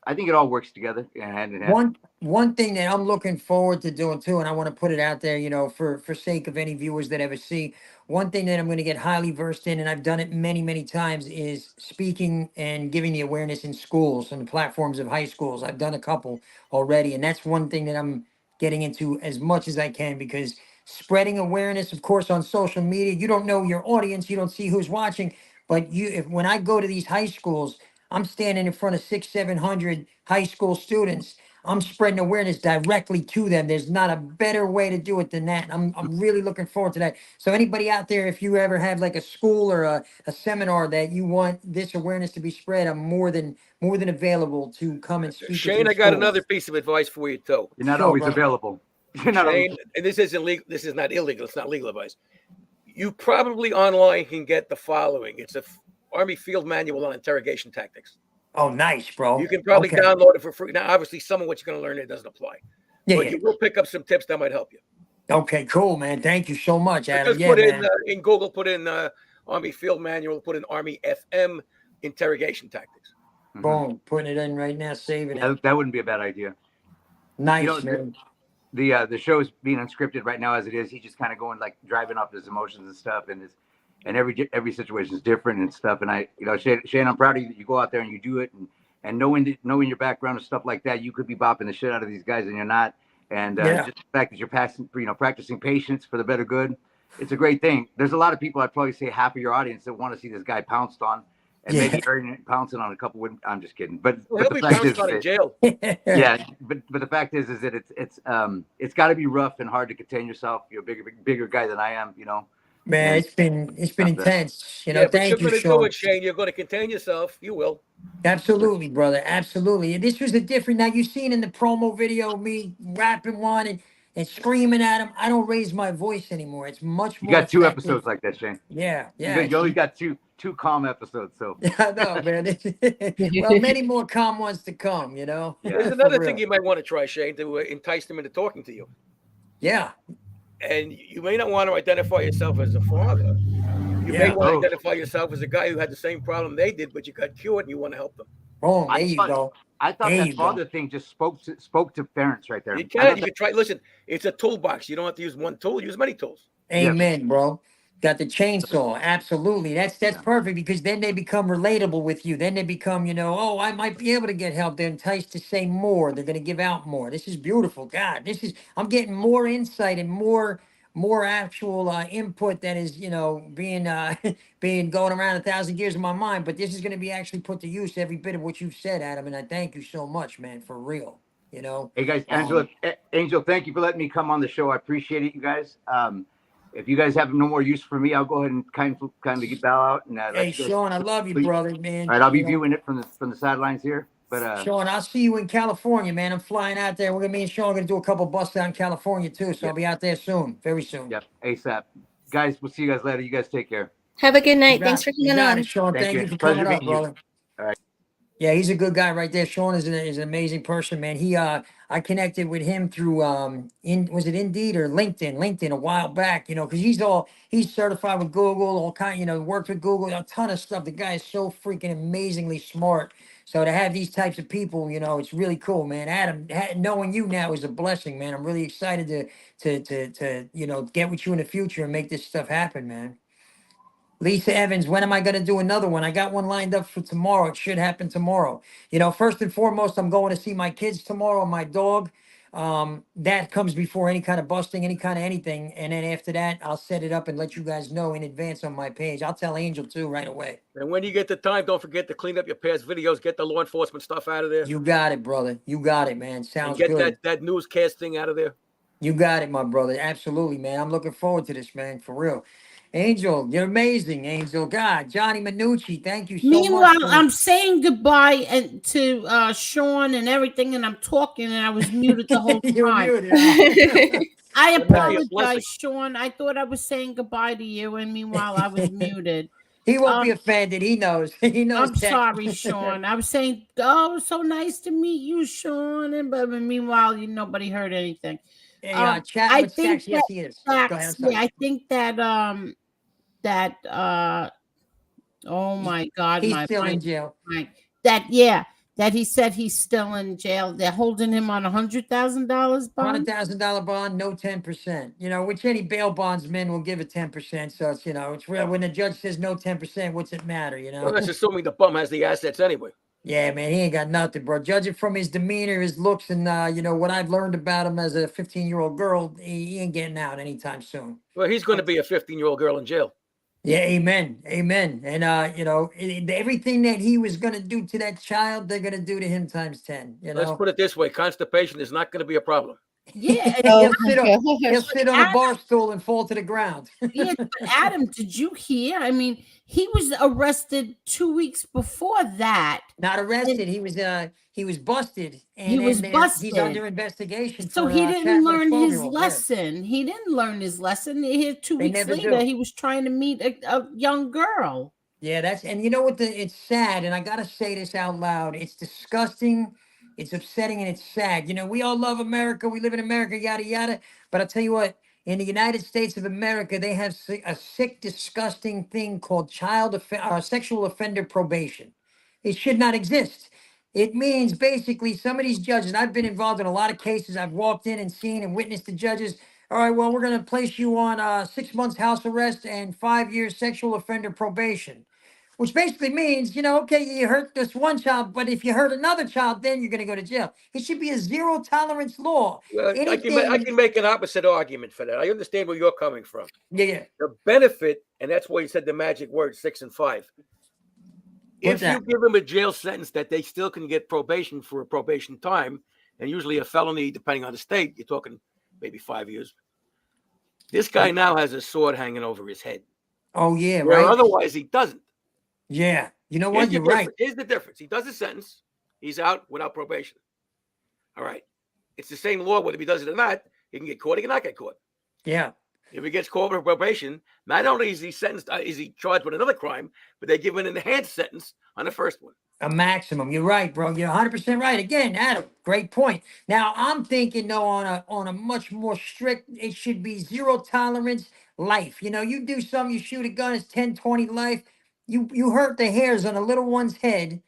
I think it all works together hand in hand. one thing that I'm looking forward to doing too, and I want to put it out there, you know, for sake of any viewers that ever see, one thing that I'm going to get highly versed in, and I've done it many times, is speaking and giving the awareness in schools and the platforms of high schools. I've done a couple already, and that's one thing that I'm getting into as much as I can, because spreading awareness, of course, on social media, you don't know your audience, you don't see who's watching, but when I go to these high schools, I'm standing in front of 600-700 high school students. I'm spreading awareness directly to them. There's not a better way to do it than that. I'm really looking forward to that. So anybody out there, if you ever have like a school or a seminar that you want this awareness to be spread, I'm more than available to come and speak at Shane, your I got schools. another piece of advice for you too. You're not Sure, always brother. available. You're not Shane, always. and this isn't legal. This is not illegal. It's not legal advice. You probably online can get the following. It's a Army field manual on interrogation tactics. Oh, nice, bro. You can probably Okay. download it for free. Now, obviously, some of what you're going to learn, it doesn't apply. Yeah, But yeah. you will pick up some tips that might help you. Okay, cool, man. Thank you so much, Adam. Just Yeah, put man. in Google, put in Army field manual, put in Army FM interrogation tactics. Boom. Putting it in right now, saving Yeah, it. that wouldn't be a bad idea. Nice, man. The show's being unscripted right now as it is. He's just kind of going like driving off his emotions and stuff, and every situation is different and stuff. And Shane, I'm proud of you that you go out there and you do it, and knowing your background and stuff like that, you could be bopping the shit out of these guys and you're not. And Yeah. just the fact that you're practicing patience for the better good, it's a great thing. There's a lot of people, I'd probably say half of your audience, that want to see this guy pounced on, and maybe pouncing on a couple. I'm just kidding, but He'll the be fact is pounced on in that- jail. yeah, but the fact is that it's got to be rough and hard to contain yourself. You're a bigger guy than I am, Man, And it's been intense. You know, Yeah, but thank you're you, going to do Sean. it, Shane. You're going to contain yourself. You will. Absolutely, brother. Absolutely. And this was a different. Now you've seen in the promo video me rapping one and screaming at him. I don't raise my voice anymore. It's much You more. got two effective. episodes like that, Shane. Yeah, You yeah. only got two calm episodes, so I know, man. Well, many more calm ones to come. You know. There's For another real. thing you might want to try, Shane, to entice them into talking to you. Yeah. And you may not want to identify yourself as a father. You may Yeah. want to Oh. identify yourself as a guy who had the same problem they did, but you got cured and you want to help them. Boom. There I you thought- go. I thought There that you go. father thing just spoke to parents right there. You I can. thought You can try. Listen, it's a toolbox. You don't have to use one tool. Use many tools. Amen, bro. Got the chainsaw. Absolutely. That's perfect, because then they become relatable with you. Then they become, oh, I might be able to get help. They're enticed to say more. They're going to give out more. This is beautiful. God, I'm getting more insight and more actual input that is, being going around 1,000 years in my mind. But this is going to be actually put to use, every bit of what you've said, Adam. And I thank you so much, man, for real. Hey guys, Angel, thank you for letting me come on the show. I appreciate it, you guys. If you guys have no more use for me, I'll go ahead and kind of bow out. And let Hey, you guys Sean, I love you, sleep. brother, man. All right, I'll be You know, viewing it from the sidelines here. But Sean, I'll see you in California, man. I'm flying out there. Me and Sean are gonna do a couple busts out in California too. So I'll be out there soon, very soon. Yep, ASAP. Guys, we'll see you guys later. You guys take care. Have a good night. You got- Thanks for you coming got on. it, Sean. Thank you for Pleasure coming up, meeting you. brother. All right. Yeah, he's a good guy right there. Sean is an amazing person, man. I connected with him through was it Indeed or LinkedIn a while back, because he's certified with Google, all kind, worked with Google, a ton of stuff. The guy is so freaking amazingly smart. So to have these types of people, it's really cool, man. Adam, knowing you now is a blessing, man. I'm really excited to get with you in the future and make this stuff happen, man. Lisa Evans, when am I going to do another one? I got one lined up for tomorrow. It should happen tomorrow. First and foremost, I'm going to see my kids tomorrow, my dog. That comes before any kind of busting, any kind of anything. And then after that, I'll set it up and let you guys know in advance on my page. I'll tell Angel too right away. And when you get the time, don't forget to clean up your past videos. Get the law enforcement stuff out of there. You got it, brother. You got it, man. And Sounds get good. that newscast thing out of there. You got it, my brother. Absolutely, man. I'm looking forward to this, man, for real. Angel, you're amazing, Angel. God, Johnny Manucci, thank you so much Meanwhile, for I'm saying goodbye and to Sean and everything, and I'm talking, and I was muted the whole you were time. muted. Huh? I That must be a blessing. apologize, Sean. I thought I was saying goodbye to you, and meanwhile, I was muted. He won't be offended. He knows. He knows I'm that. sorry, Sean. I was saying, oh, it's so nice to meet you, Sean. And but meanwhile, nobody heard anything. Hey, chatting I with think Sax. Yes, that he is. Go ahead. I'm Sax, sorry. yeah, I think that oh my God, He's still in jail. that he said he's still in jail. They're holding him on $100,000 bond. $100,000 bond, no 10%. Which any bail bondsman will give a 10%. So it's it's real. When the judge says no 10%, what's it matter? Well, that's assuming the bum has the assets anyway. Yeah, man, he ain't got nothing, bro. Judging from his demeanor, his looks, and what I've learned about him as a 15-year-old girl, he ain't getting out anytime soon. Well, he's going to be a 15-year-old girl in jail. Yeah, amen, amen. And everything that he was gonna do to that child, they're gonna do to him times 10. Let's put it this way: constipation is not going to be a problem. Yeah, he'll sit on a bar stool and fall to the ground. Yeah, but Adam, did you hear? I mean, he was arrested 2 weeks before that. Not arrested. He was busted. And He was busted. He's under investigation. So for, he didn't chatting with a learn his 12-year-old. lesson. He didn't learn his lesson. Here, 2 They weeks never later, do. he was trying to meet a young girl. Yeah, and you know what? It's sad, and I gotta say this out loud. It's disgusting, it's upsetting, and it's sad. We all love America. We live in America, yada yada. But I'll tell you what, in the United States of America, they have a sick, disgusting thing called sexual offender probation. It should not exist. It means basically some of these judges, and I've been involved in a lot of cases. I've walked in and seen and witnessed the judges. All right, well, we're going to place you on 6 months house arrest and 5 years sexual offender probation, which basically means, okay, you hurt this one child, but if you hurt another child, then you're going to go to jail. It should be a zero tolerance law. Well, I can make an opposite argument for that. I understand where you're coming from. Yeah. The benefit, and that's why you said the magic word 6 and 5. If you give them a jail sentence that they still can get probation for a probation time, and usually a felony, depending on the state, you're talking maybe 5 years. This guy now has a sword hanging over his head. Oh, yeah, where right? otherwise he doesn't. Yeah. You know what? You're right. Here's the difference. He does a sentence. He's out without probation. All right. It's the same law whether he does it or not. He can get caught. He can not get caught. Yeah. If he gets caught with probation, not only is he sentenced, is he charged with another crime, but they give him an enhanced sentence on the first one. A maximum. You're right, bro. You're 100% right. Again, Adam, great point. Now, I'm thinking, though, on a much more strict, it should be zero tolerance life. You do something, you shoot a gun, it's 10, 20 life. You hurt the hairs on a little one's head,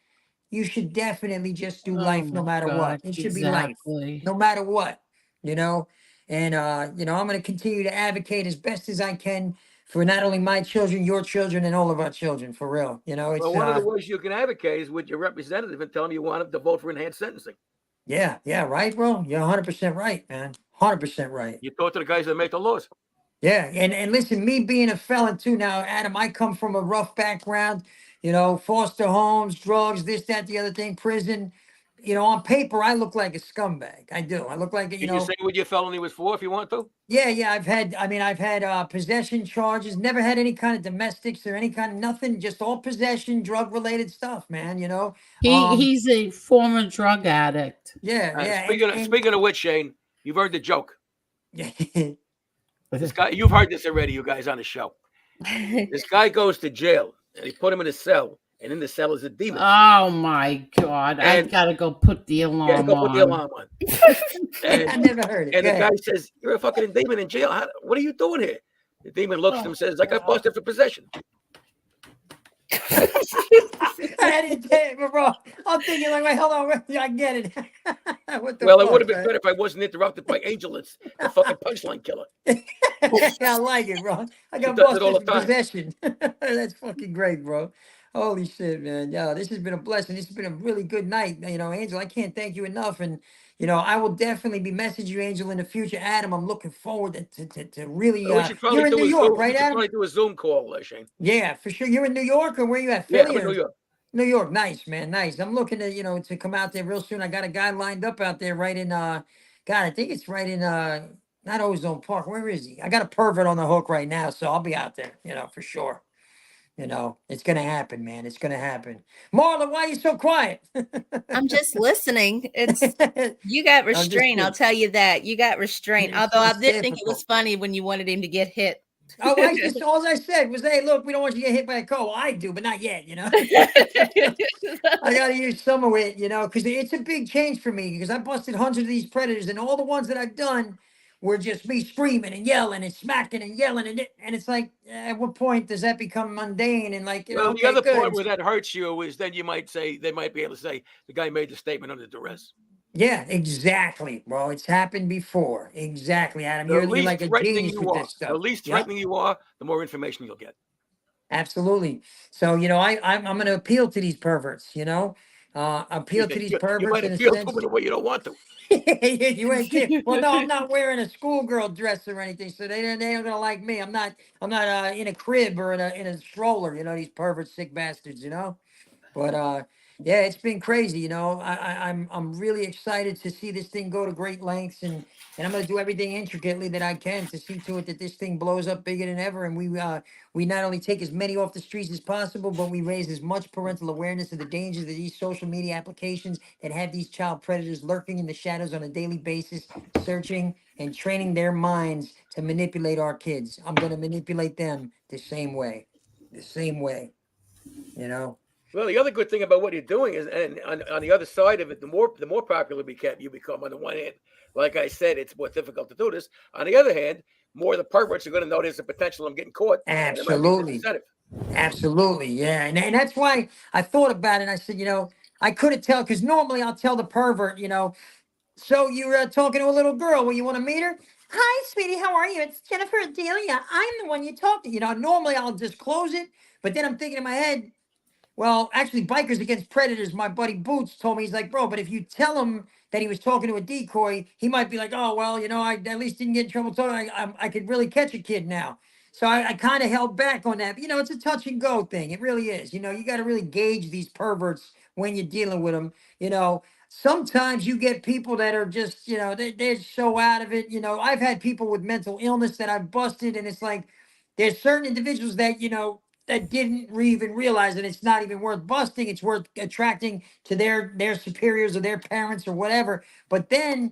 you should definitely just do life no matter what. It should be life, no matter what, And, I'm going to continue to advocate as best as I can for not only my children, your children, and all of our children, for real. It's Well, one of the ways you can advocate is with your representative and tell them you want them to vote for enhanced sentencing. Yeah, right, bro. You're 100% right, man. 100% right. You talk to the guys that make the laws. Yeah, and listen, me being a felon too now, Adam, I come from a rough background, foster homes, drugs, this, that, the other thing, prison. On paper, I look like a scumbag. I do. I look like, Can you say what your felony was for if you want to? Yeah, I've had possession charges, never had any kind of domestics or any kind of nothing, just all possession, drug-related stuff, man, He's a former drug addict. Yeah. Speaking of which, Shane, you've heard the joke. This guy, you've heard this already, you guys on the show. This guy goes to jail, and they put him in a cell, and in the cell is a demon. Oh my God! I gotta go put the alarm on. Put the alarm on. I never heard it. And the guy says, "You're a fucking demon in jail. What are you doing here?" The demon looks at him and says, "I got busted for possession." I didn't get it, bro. I'm thinking like, wait, hold on, I get it. Well, it would have been better if I wasn't interrupted by Angel, the fucking punchline killer. I like it, bro. I got He does it all busted the for time. possession. That's fucking great, bro. Holy shit, man. Yeah, this has been a blessing. This has been a really good night. Angel, I can't thank you enough. And, I will definitely be messaging you, Angel, in the future. Adam, I'm looking forward to really. We should probably You're in do New a York, Zoom, right, we should Adam? probably do a Zoom call, Shane. Yeah, for sure. You're in New York, or where you at? Yeah, Philly? I'm in or- New York. New York, nice, man, nice. I'm looking to come out there real soon. I got a guy lined up out there right in God, I think it's right in Not Ozone Park. Where is he? I got a pervert on the hook right now, so I'll be out there, for sure. It's gonna happen, man. It's gonna happen. Marla, why are you so quiet? I'm just listening. You got I'm just restraint. I'll kidding. tell you that. You got restraint. Although I It's did think it was difficult. funny when you wanted him to get hit. Oh, all I said was, hey, look, we don't want you to get hit by a car. Well, I do, but not yet, I got to use some of it, because it's a big change for me because I busted hundreds of these predators, and all the ones that I've done were just me screaming and yelling and smacking and yelling. And it's like, at what point does that become mundane and like, Well, the okay, other part good. where that hurts you is then you might say they might be able to say the guy made the statement under duress. Yeah, exactly, bro. It's happened before. Exactly, Adam. The You're least like a threatening genius you with are, this stuff. the least Yep. threatening you are, the more information you'll get. Absolutely. So, I'm going to appeal to these perverts, appeal to these You perverts might in a appeal to sense. them in a way you don't want to. You ain't kidding. Well, no, I'm not wearing a schoolgirl dress or anything, so they ain't gonna like me. I'm not in a crib or in a stroller. These pervert sick bastards. But yeah, it's been crazy. I'm really excited to see this thing go to great lengths, and I'm gonna do everything intricately that I can to see to it that this thing blows up bigger than ever, and we not only take as many off the streets as possible, but we raise as much parental awareness of the dangers of these social media applications that have these child predators lurking in the shadows on a daily basis, searching and training their minds to manipulate our kids. I'm gonna manipulate them the same way, the same way. Well, the other good thing about what you're doing is, and on the other side of it, the more popular you become. On the one hand, like I said, it's more difficult to do this. On the other hand, more the perverts are going to know there's a potential of getting caught. And it might be a Absolutely. disincentive. Absolutely. Yeah. And that's why I thought about it. I said, I couldn't tell because normally I'll tell the pervert, so you're talking to a little girl. Well, you want to meet her? Hi, sweetie. How are you? It's Jennifer Adelia. I'm the one you talk to. Normally I'll just close it. But then I'm thinking in my head, well, actually, Bikers Against Predators, my buddy Boots told me, he's like, bro, but if you tell him that he was talking to a decoy, he might be like, oh, well, I at least didn't get in trouble talking. I could really catch a kid now. So I kind of held back on that. But, it's a touch and go thing. It really is. You got to really gauge these perverts when you're dealing with them. Sometimes you get people that are just, they're so out of it. I've had people with mental illness that I've busted, and it's like, there's certain individuals that, that didn't even realize that it's not even worth busting. It's worth attracting to their superiors or their parents or whatever. But then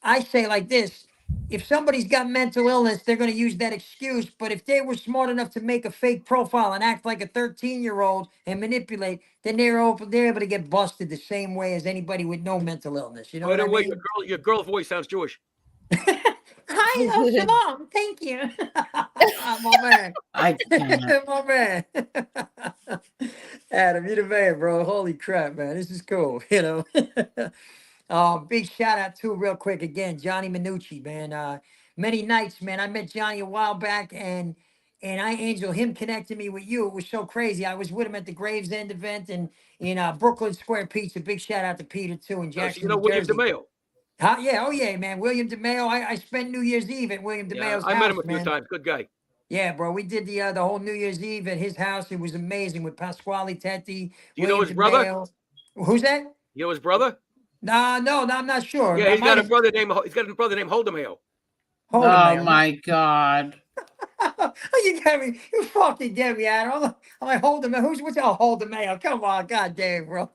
I say like this: if somebody's got mental illness, they're going to use that excuse. But if they were smart enough to make a fake profile and act like a 13-year-old and manipulate, then they're able to get busted the same way as anybody with no mental illness. You know By what the I way, mean? your girl voice sounds Jewish. Hi, oh, shalom. Thank you. My man. I can't. My man. Adam, you're the man, bro. Holy crap, man. This is cool, big shout out to real quick again, Johnny Minucci, man. Many nights, man. I met Johnny a while back and Angel, him connected me with you. It was so crazy. I was with him at the Gravesend event and in Brooklyn Square Pizza. Big shout out to Peter too in Oh, so Jackson, you know New William Jersey. DeMeo? Huh? Yeah, oh yeah, man. William DeMeo. I spent New Year's Eve at William Yeah, DeMeo's I met house, him a few man. times. Good guy. Yeah, bro. We did the whole New Year's Eve at his house. It was amazing with Pasquale Tetti, Do you William know his brother? DeMeo. Who's that? You know his brother? No, I'm not sure. Yeah, he's got a brother named Holdemale. Oh my God. You get me. You fucking get me, Adam. I'm like, what's Holdemale? Come on, goddamn, bro.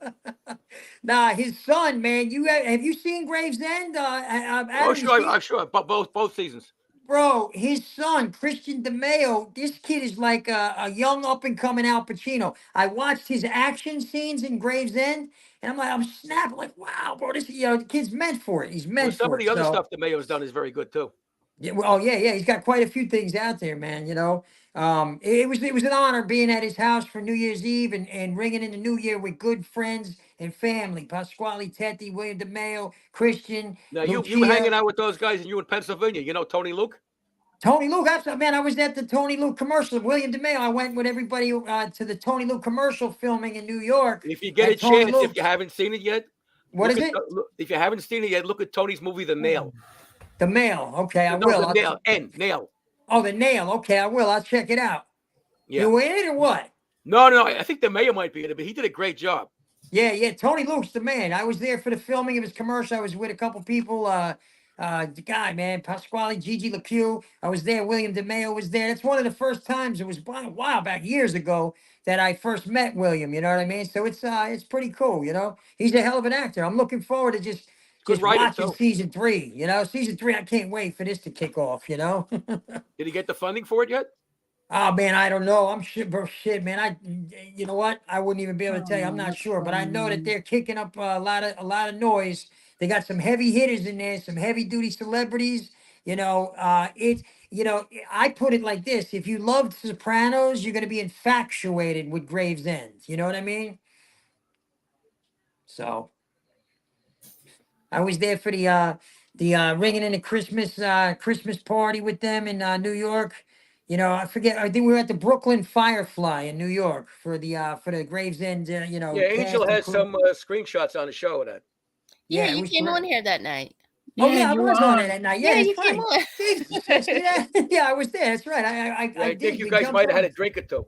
Nah, his son, man. Have you seen Gravesend? Adam, Oh, you sure, seen- I'm sure. But both seasons. Bro, his son, Christian DeMeo, this kid is like a young up and coming Al Pacino. I watched his action scenes in Gravesend, and I'm snapping, like, wow, bro, this the kid's meant for it. He's Well, meant some for of it. the other So stuff DeMeo's done is very good too. yeah, well, oh yeah, he's got quite a few things out there, man. It was an honor being at his house for New Year's Eve and ringing in the new year with good friends and family. Pasquale Tetti, William DeMeo, Christian, Now you were Lucia. hanging out with those guys, and you in Pennsylvania. You know Tony Luke? Tony Luke, man, I was at the Tony Luke commercial. William DeMeo, I went with everybody to the Tony Luke commercial filming in New York. If you get a at Tony chance, if Luke's. you haven't seen it yet, What is it? If you haven't seen it yet, look at Tony's movie, The Nail. The Mail. Okay, I No, will. The Nail. Nail. Oh, The Nail. Okay, I will. I'll check it out. Yeah. You in it or what? No. I think DeMeo might be in it, but he did a great job. Yeah. Tony Luke's the man. I was there for the filming of his commercial. I was with a couple people. the guy, man, Pasquale, Gigi LePew. I was there. William DeMeo was there. That's one of the first times. It was a while back, years ago, that I first met William. You know what I mean? So it's pretty cool. You know, he's a hell of an actor. I'm looking forward to Good just writer watching too. season 3. You know, season 3. I can't wait for this to kick off. You know. Did he get the funding for it yet? Oh man, I don't know. I'm shit, bro. Shit, man. You know what? I wouldn't even be able to tell you. I'm not sure, but I know that they're kicking up a lot of noise. They got some heavy hitters in there, some heavy duty celebrities. You know, I put it like this: if you loved Sopranos, you're gonna be infatuated with Gravesend. You know what I mean? So I was there for the ringing in the Christmas party with them in New York. You know, I forget. I think we were at the Brooklyn Firefly in New York for the Gravesend. Yeah, Angel cast and has crew. some screenshots on the show of that. Yeah, Yeah, it you was came on great. here that night. Oh yeah, I you was on are. it that night. Yeah, Yeah, that's you came right. on. Jesus, yeah, I was there. That's right. I Yeah, I did. think you We guys jumped might have had on. a drink or two.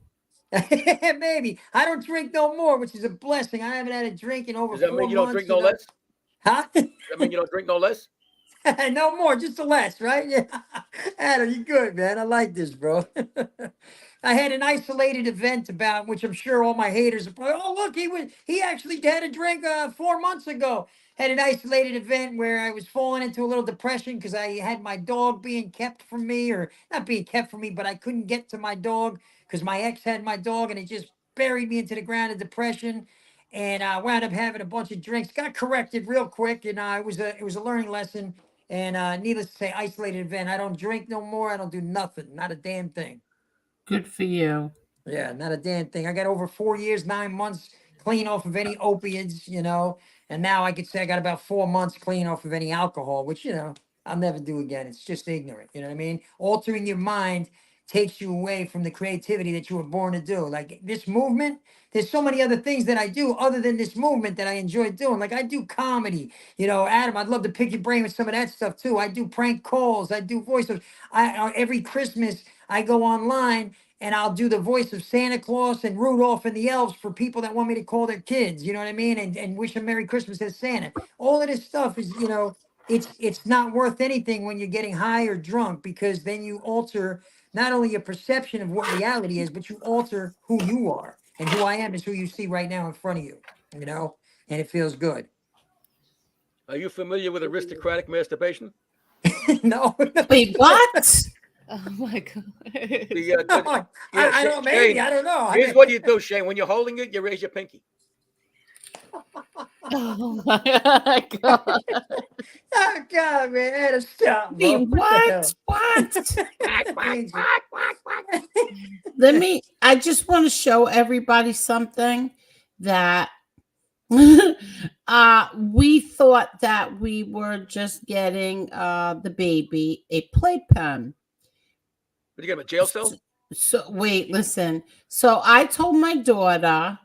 Maybe I don't drink no more, which is a blessing. I haven't had a drink in over Does that 4 mean you don't months. drink You no know, less? huh? Does that mean you don't drink no less? No more, just the less, right? Yeah. Adam, you good, man. I like this, bro. I had an isolated event about which I'm sure all my haters are probably, oh look, he actually had a drink 4 months ago. Had an isolated event where I was falling into a little depression because I had my dog being kept from me, or not being kept from me, but I couldn't get to my dog because my ex had my dog and it just buried me into the ground of depression. And I wound up having a bunch of drinks, got corrected real quick, and it was a learning lesson. And needless to say, isolated event. I don't drink no more. I don't do nothing. Not a damn thing. Good for you. Yeah, not a damn thing. I got over 4 years, 9 months clean off of any opiates, you know. And now I could say I got about 4 months clean off of any alcohol, which, I'll never do again. It's just ignorant. You know what I mean? Altering your mind takes you away from the creativity that you were born to do. Like this movement, there's so many other things that I do other than this movement that I enjoy doing. Like I do comedy, Adam, I'd love to pick your brain with some of that stuff too. I do prank calls. I do voiceovers. Every Christmas I go online and I'll do the voice of Santa Claus and Rudolph and the elves for people that want me to call their kids, you know what I mean? And wish them Merry Christmas as Santa. All of this stuff is, it's not worth anything when you're getting high or drunk, because then you alter not only your perception of what reality is, but you alter who you are. And who I am is who you see right now in front of you, and it feels good. Are you familiar with aristocratic masturbation? No. Wait, what? Oh my god. I don't, maybe, I don't know. Here's what you do, Shane. When you're holding it, you raise your pinky. Oh my god. Oh God, man, Adam, stop, bro. Wait, What? I just want to show everybody something that we thought that we were just getting the baby a playpen. Did you get him a jail cell? So wait, listen. So I told my daughter,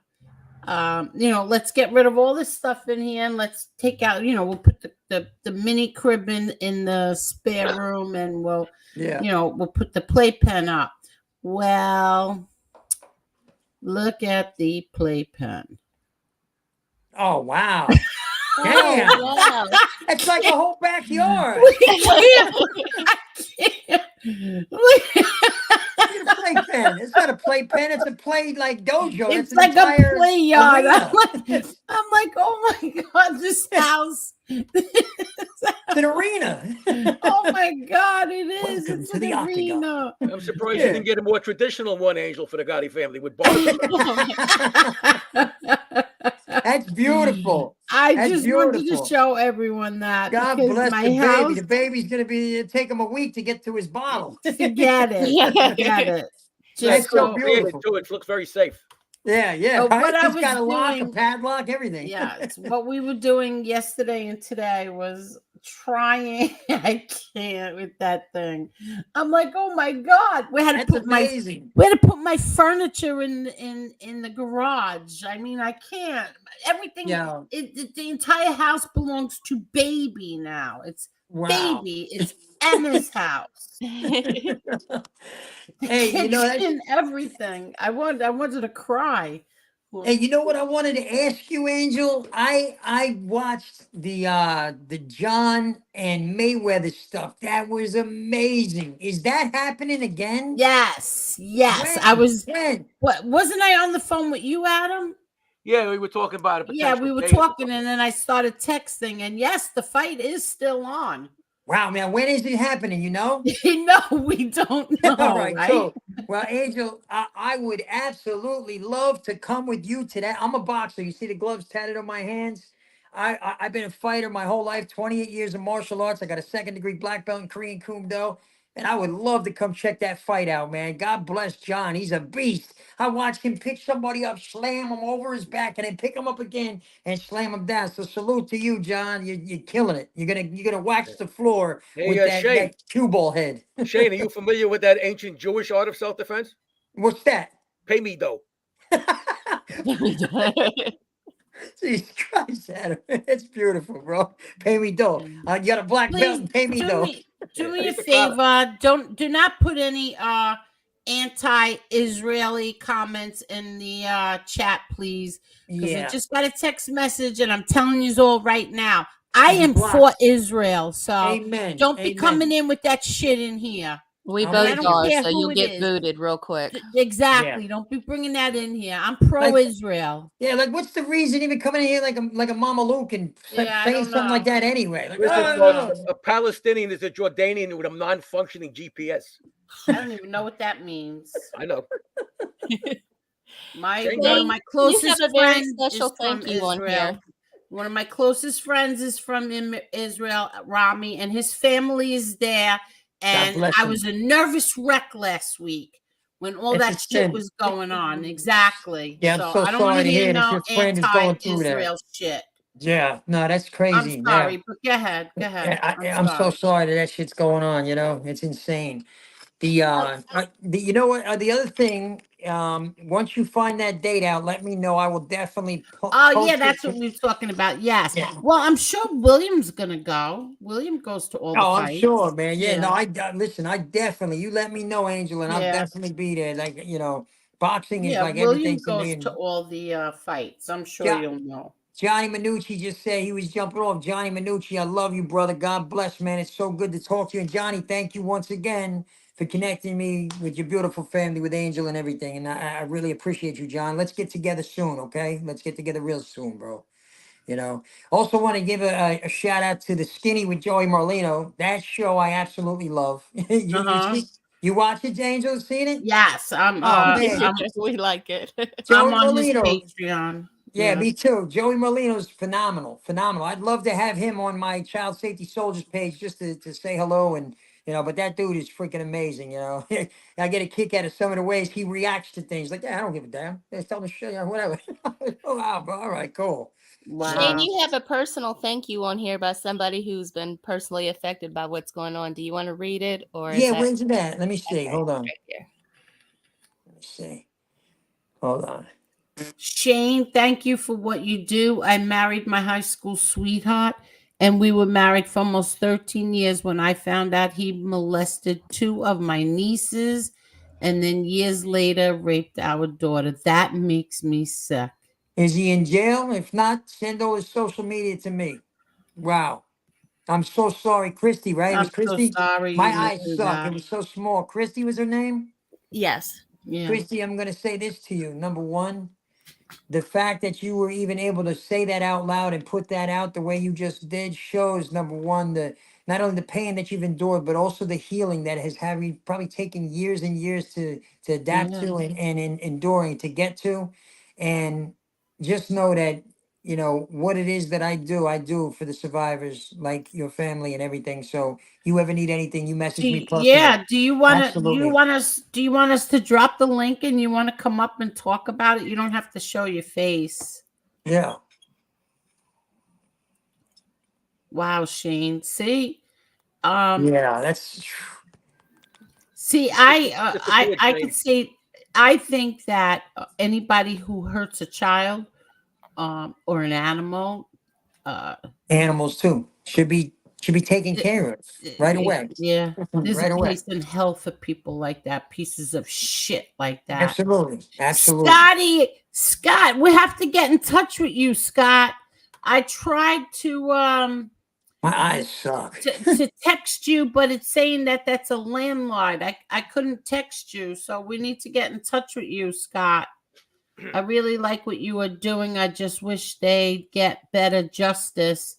let's get rid of all this stuff in here and let's take out, we'll put the mini crib in the spare room, and we'll put the playpen up. Well, look at the playpen. Oh wow. Damn. Oh, wow. It's like a whole backyard. It's a playpen. It's not a playpen. It's a play like dojo. It's like a play yard. arena. I'm like, oh my God, this house. It's an arena. Oh my God, it is. Welcome It's to an the octagon. arena. I'm surprised you didn't get a more traditional one, Angel, for the Gotti family with bars. That's beautiful. I That's just wanted to beautiful. show everyone that. God because bless my the baby. house, The baby's gonna take him a week to get to his bottle. forget it. Forget it. That's Just so so, beautiful. Too. It looks very safe. Yeah, yeah. But Right? what I It's got a was lock, a doing- padlock, everything. yeah, it's what we were doing yesterday and today was trying. I can't with that thing. I'm like, oh my God, we had to That's put amazing. we had to put my furniture in the garage. I mean, I can't. Everything. Yeah. The entire house belongs to baby now. It's Wow. baby. It's Emma's house. The Hey, kitchen, that's everything. I wanted to cry. Hey, you know what I wanted to ask you, Angel? I watched the John and Mayweather stuff. That was amazing. Is that happening again? Yes. I When? was. When? What wasn't I on the phone with you, Adam? Yeah, we were talking about a Yeah, potential we were date or talking, something. and then I started texting, and yes, the fight is still on. Wow, man, when is it happening? You know? No, we don't know, All right, right? cool. Well, Angel, I would absolutely love to come with you to that. I'm a boxer. You see the gloves tatted on my hands? I've been a fighter my whole life, 28 years of martial arts. I got a second-degree black belt in Korean Kumdo. And I would love to come check that fight out, man. God bless John. He's a beast. I watched him pick somebody up, slam him over his back, and then pick him up again and slam him down. So salute to you, John. You're killing it. You're gonna wax the floor with Hey, Shane. that cue ball head. Shane, are you familiar with that ancient Jewish art of self-defense? What's that? Pay me dough. Jesus Christ, Adam. It's beautiful, bro. Pay me dough. You got a black belt Please and pay me do dough. me a favor. Do not put any anti-Israeli comments in the chat, please. Because I Yeah. just got a text message, and I'm telling you all right now, I You am blocked. for Israel. So Amen. don't be Amen. coming in with that shit in here. We I'm both I don't are, care so who you'll it get is. booted real quick. Exactly. Don't be bringing that in here. I'm pro-Israel. Yeah, like what's the reason even coming in here like a Mama Luke and Yeah, I saying don't something like know. that anyway? Like, Listen, oh, folks, no. a Palestinian is a Jordanian with a non-functioning GPS. I don't even know what that means. I know. One of Shane, my you closest have a very friends special is from thank you on Israel. here. One of my closest friends is from Israel, Rami, and his family is there. And bless I him. was a nervous wreck last week when all It's a that shit sin. was going on. Exactly. Yeah, I'm so I don't want sorry to to hear hear that no your friend is going through that. anti-Israel shit. Yeah, no, that's I'm crazy. Yeah. sorry, but go ahead. Go ahead. I'm so sorry that shit's going on, it's insane. You know what? The other thing, once you find that date out, let me know. I will definitely Oh, yeah, post that's it. what we were talking about. Yes. Yeah. Well, I'm sure William's going to go. William goes to all the Oh, I'm fights. sure, man. Yeah, no, Yeah. listen, I definitely, you let me know, Angel, and I'll Yeah. definitely be there. Like, boxing is Yeah, like William everything to goes me. to all the fights. I'm sure Jo- you'll know. Johnny Manucci just said he was jumping off. Johnny Manucci, I love you, brother. God bless, man. It's so good to talk to you. And Johnny, thank you once again for connecting me with your beautiful family, with Angel and everything. And I really appreciate you, John. Let's get together soon, okay? Let's get together real soon, bro. Also want to give a shout out to the Skinny with Joey Marlino. That show I absolutely love. You watch it, Angel? Seen it? Yes, Oh man, We like it. I'm Joey on his Molino. Patreon. Yeah, me too. Joey Molino's phenomenal, phenomenal. I'd love to have him on my Child Safety Soldiers page just to say hello and but that dude is freaking amazing. I get a kick out of some of the ways he reacts to things. Like, yeah, I don't give a damn. Just tell me shit, whatever. Oh wow, bro. All right, cool. Shane, you have a personal thank you on here by somebody who's been personally affected by what's going on. Do you want to read it, or is Yeah, that when's that? Let me see. okay, Hold on. right here. Let me see. Hold on. Shane, thank you for what you do. I married my high school sweetheart, and we were married for almost 13 years when I found out he molested 2 of my nieces and then years later raped our daughter. That makes me sick. Is he in jail? If not, send all his social media to me. Wow. I'm so sorry, Christy, right? It was I'm so Christy. sorry My you went eyes through suck. that. It was so small. Christy was her name? Yes. Yeah. Christy, I'm going to say this to you. Number one, the fact that you were even able to say that out loud and put that out the way you just did shows, number one, not only the pain that you've endured, but also the healing that has probably taken years and years to adapt Yeah. to and enduring to get to. And just know that, what it is that I do for the survivors, like your family and everything. So you ever need anything, you message me personally. Do you want to Absolutely. do you want us to drop the link and you want to come up and talk about it? You don't have to show your face. Yeah. Wow, Shane. See? Yeah, that's See, I could say I think that anybody who hurts a child or an animal animals too should be should be taken care of right away. Yeah, there's Right a away. place in hell for people like that, pieces of shit like that. Absolutely. Absolutely. Scott, we have to get in touch with you, Scott. I tried to My eyes suck. to text you, but it's saying that that's a landline. I couldn't text you, so we need to get in touch with you, Scott. I really like what you are doing. I just wish they'd get better justice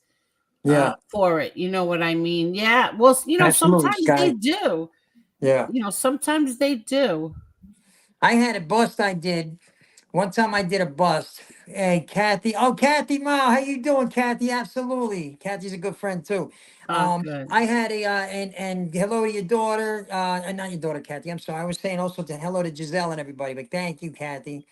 for it. You know what I mean? Yeah. Well, Absolutely, sometimes they Scotty. do. Yeah. Sometimes they do. I had a bust I did. One time I did a bust. Hey, Kathy. Oh, Kathy Mao. How you doing, Kathy? Absolutely. Kathy's a good friend too. Good. I had a and hello to your daughter. Not your daughter, Kathy. I'm sorry. I was saying also to hello to Giselle and everybody, but thank you, Kathy.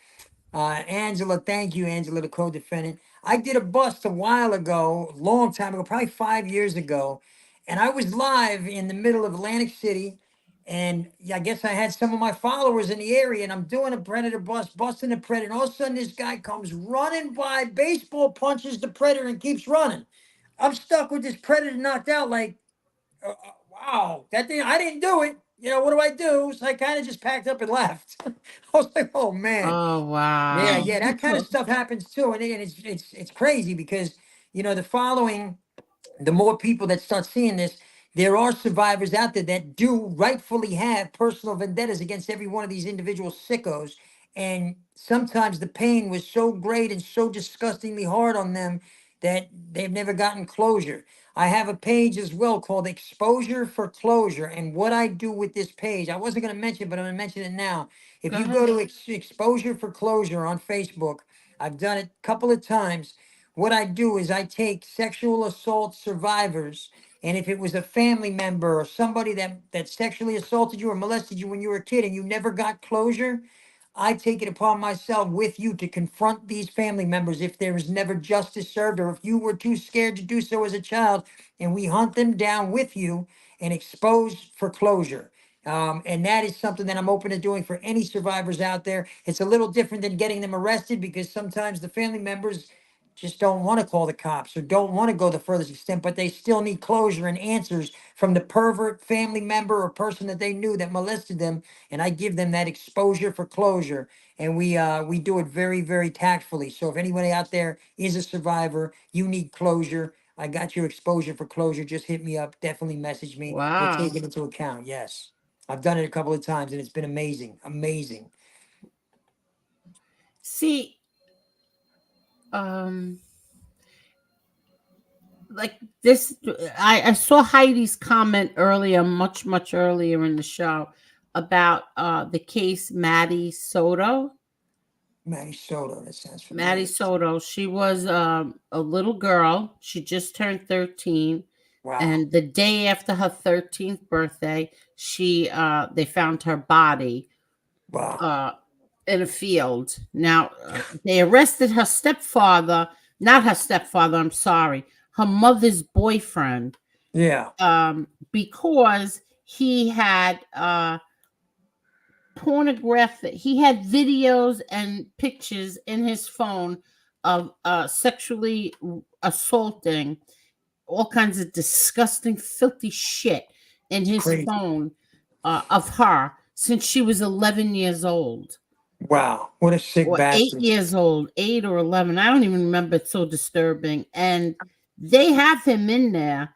Angela, thank you, Angela, the co-defendant. I did a bust a while ago, long time ago, probably 5 years ago, and I was live in the middle of Atlantic City, and I guess I had some of my followers in the area, and I'm doing a predator bust, busting the predator, and all of a sudden this guy comes running by, baseball punches the predator and keeps running. I'm stuck with this predator knocked out, like, wow, that thing, I didn't do it. What do I do? So I kind of just packed up and left. I was like, oh man. Oh wow. Yeah, that kind of stuff happens too, and it's crazy because the following, the more people that start seeing this, there are survivors out there that do rightfully have personal vendettas against every one of these individual sickos, and sometimes the pain was so great and so disgustingly hard on them that they've never gotten closure. I have a page as well called Exposure for Closure, and what I do with this page, I wasn't going to mention, but I'm going to mention it now. If Go you ahead. go to Exposure for Closure on Facebook, I've done it a couple of times. What I do is I take sexual assault survivors, and if it was a family member or somebody that sexually assaulted you or molested you when you were a kid and you never got closure, I take it upon myself with you to confront these family members if there is never justice served, or if you were too scared to do so as a child, and we hunt them down with you and expose for closure. And that is something that I'm open to doing for any survivors out there. It's a little different than getting them arrested because sometimes the family members just don't want to call the cops or don't want to go the furthest extent, but they still need closure and answers from the pervert family member or person that they knew that molested them. And I give them that exposure for closure. And we do it very, very tactfully. So if anybody out there is a survivor, you need closure, I got your exposure for closure. Just hit me up. Definitely message me. We'll Wow. take it into account. Yes. I've done it a couple of times and it's been amazing. Amazing. See, like this, I saw Heidi's comment earlier, much earlier in the show about the case Maddie Soto. Maddie Soto, that sounds familiar. Maddie Soto. She was a little girl. She just turned 13. Wow. And the day after her 13th birthday, they found her body. Wow. In a field. Now, they arrested her stepfather, not her stepfather, I'm sorry, her mother's boyfriend. Yeah. Because he had he had videos and pictures in his phone of sexually assaulting, all kinds of disgusting, filthy shit in his phone of her since she was 11 years old. Wow, what a sick Or bastard. 8 years old, 8 or 11. I don't even remember. It's so disturbing. And they have him in there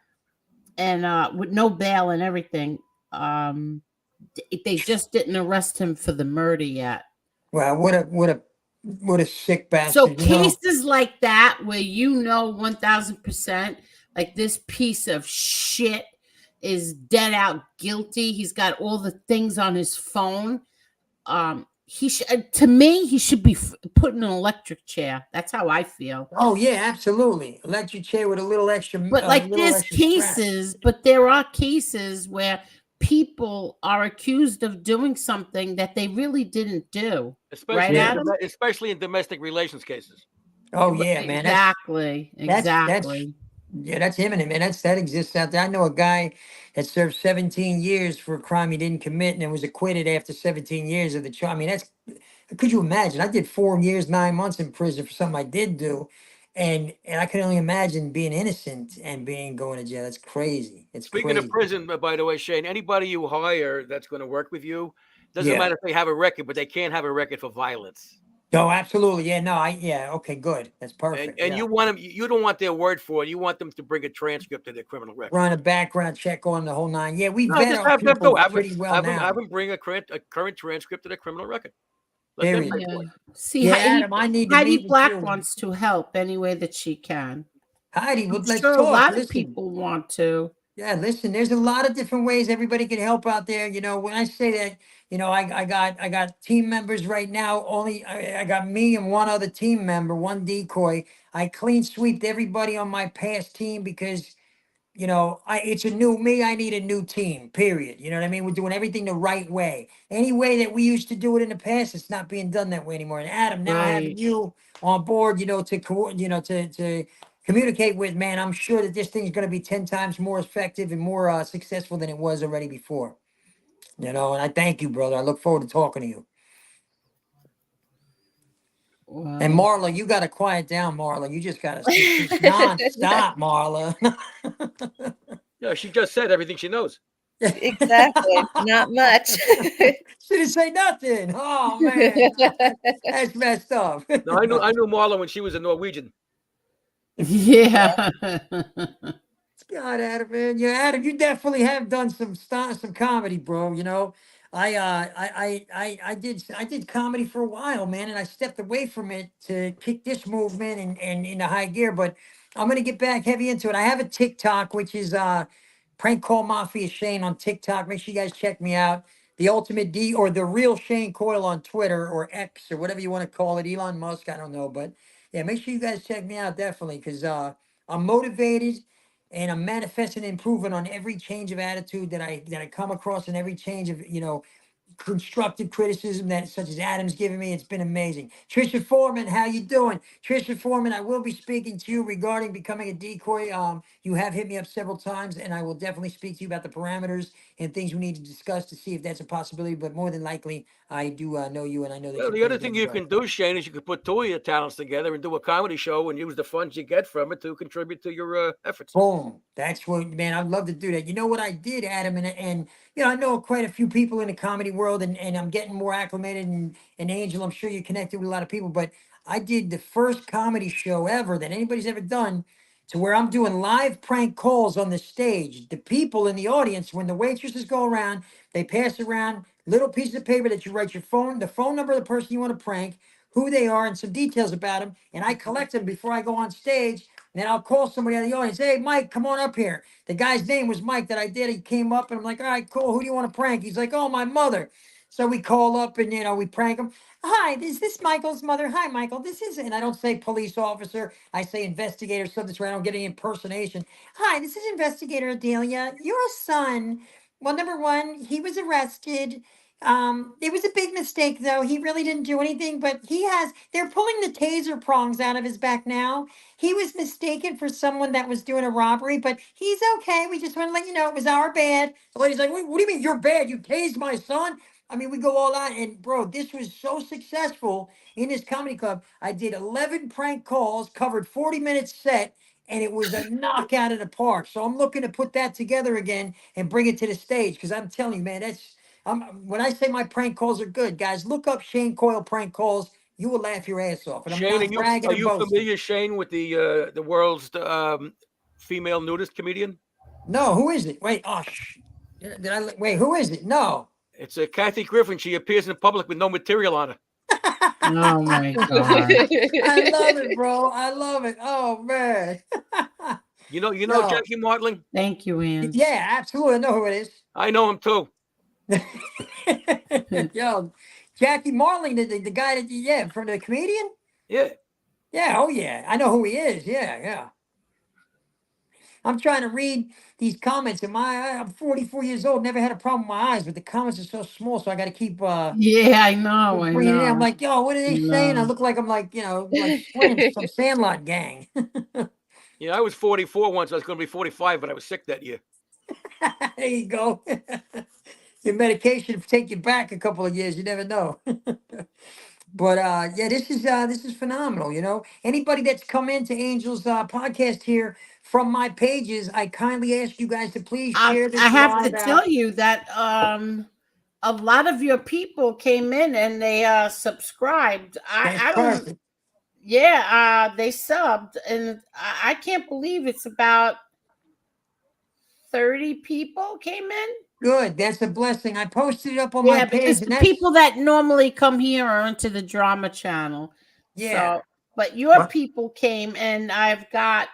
and with no bail and everything. They just didn't arrest him for the murder yet. Wow, what a sick bastard. So cases like that where 1000%, like this piece of shit is dead out guilty. He's got all the things on his phone. He should be put in an electric chair. That's how I feel. Oh yeah, absolutely. Electric chair with a little extra. But there's cases, but there are cases where people are accused of doing something that they really didn't do. Especially in domestic relations cases. Oh yeah, man. Exactly. That's imminent, man. That exists out there. I know a guy that served 17 years for a crime he didn't commit and was acquitted after 17 years of the trial. I mean, could you imagine? I did 4 years, 9 months in prison for something I did do. And I can only imagine being innocent and going to jail. That's crazy. It's Speaking of crazy. prison, by the way, Shane, anybody you hire that's going to work with you, doesn't Yeah. matter if they have a record, but they can't have a record for violence. No, absolutely. Yeah, no, okay, good. That's And perfect. and Yeah. you want them, you don't want their word for it. You want them to bring a transcript of their criminal record. Run a background check on the whole nine. Yeah, we No, vet just our have them people go. Have pretty well have now. them bring a current transcript of their criminal record. Let them Period. pay for it. See, Yeah, Heidi, Adam, I need to Heidi meet with Black you. wants to help any way that she can. Heidi, well, I'm let's sure a talk. lot of Listen. people want to. Yeah, listen, there's a lot of different ways everybody can help out there. You know, when I say that, you know, I got team members right now. Only I got me and one other team member, one decoy. I clean sweeped everybody on my past team because, you know, it's a new me. I need a new team, period. You know what I mean? We're doing everything the right way. Any way that we used to do it in the past, it's not being done that way anymore. And Adam, now having Right. you on board, you know, to communicate with, man, I'm sure that this thing's going to be 10 times more effective and more successful than it was already before. You know, and I thank you, brother. I look forward to talking to you. And Wow. Marla, you got to quiet down, Marla. You just got to just non-stop, Marla. Yeah, she just said everything she knows. Exactly. Not much. She didn't say nothing. Oh man, that's messed up. No, I knew Marla when she was a Norwegian. Yeah. God, Adam, man. Yeah, Adam, you definitely have done some comedy, bro. You know, I did comedy for a while, man, and I stepped away from it to kick this movement and into high gear. But I'm gonna get back heavy into it. I have a TikTok, which is Prank Call Mafia Shane on TikTok. Make sure you guys check me out. The Ultimate D or the Real Shane Coyle on Twitter or X or whatever you want to call it. Elon Musk, I don't know, but yeah, make sure you guys check me out definitely because I'm motivated and I'm manifesting improvement on every change of attitude that I come across and every change of constructive criticism that such as Adam's giving me. It's been amazing. Trisha Foreman, how you doing? Trisha Foreman, I will be speaking to you regarding becoming a decoy. You have hit me up several times, and I will definitely speak to you about the parameters and things we need to discuss to see if that's a possibility. But more than likely, I do know you, and I know that Well, you're the pretty other thing good to you go. can do, Shane, is you could put two of your talents together and do a comedy show and use the funds you get from it to contribute to your efforts. Boom. That's what, man, I'd love to do that. You know what I did, Adam, and you know, I know quite a few people in the comedy world and I'm getting more acclimated and Angel, I'm sure you connected with a lot of people, but I did the first comedy show ever that anybody's ever done to where I'm doing live prank calls on the stage. The people in the audience, when the waitresses go around, they pass around little pieces of paper that you write the phone number of the person you want to prank, who they are, and some details about them. And I collect them before I go on stage. And then I'll call somebody out of the audience. Hey, Mike, come on up here. The guy's name was Mike that I did. He came up and I'm like, all right, cool. Who do you want to prank? He's like, oh, my mother. So we call up and, you know, we prank him. Hi, is this Michael's mother? Hi, Michael. This is, and I don't say police officer. I say investigator, something so I don't get any impersonation. Hi, this is Investigator Adelia. Your son, well, number one, he was arrested. It was a big mistake, though. He really didn't do anything, but they're pulling the taser prongs out of his back now. He was mistaken for someone that was doing a robbery, but he's okay. We just want to let you know it was our bad. The lady's like, what do you mean you're bad? You tased my son? I mean, we go all out. And bro, this was so successful in this comedy club. I did 11 prank calls, covered 40 minutes set, and it was a knockout of the park. So I'm looking to put that together again and bring it to the stage because I'm telling you, man, when I say my prank calls are good, guys, look up Shane Coyle prank calls. You will laugh your ass off. And I'm Shane, not bragging are or you boasting. familiar, Shane, with the world's female nudist comedian? No, who is it? Wait, wait, who is it? No. It's Kathy Griffin. She appears in public with no material on her. Oh my God. I love it, bro. I love it. Oh man. You know Yo. Jackie Martling? Thank you, Ian. Yeah, absolutely. I know who it is. I know him too. Yo, Jackie Marling, the guy that, from the comedian? Yeah. Yeah, oh yeah. I know who he is. Yeah. I'm trying to read these comments and I'm 44 years old, never had a problem with my eyes, but the comments are so small, so I gotta keep Yeah, I know. bringing it in. I'm like, yo, what are they saying? I No. look like I'm like, like some Sandlot gang. Yeah, I was 44 once. I was going to be 45, but I was sick that year. There you go. Your medication will take you back a couple of years. You never know. But yeah, this is phenomenal. You know, anybody that's come into Angel's podcast here from my pages, I kindly ask you guys to please share I this have to live out. tell you that a lot of your people came in and they subscribed. That's I don't. perfect. Yeah, they subbed, and I can't believe it's about 30 people came in. Good. That's a blessing. I posted it up on my Yeah, because page, and the that's people that normally come here are into the drama channel. yeah. So, but your What? people came, and I've got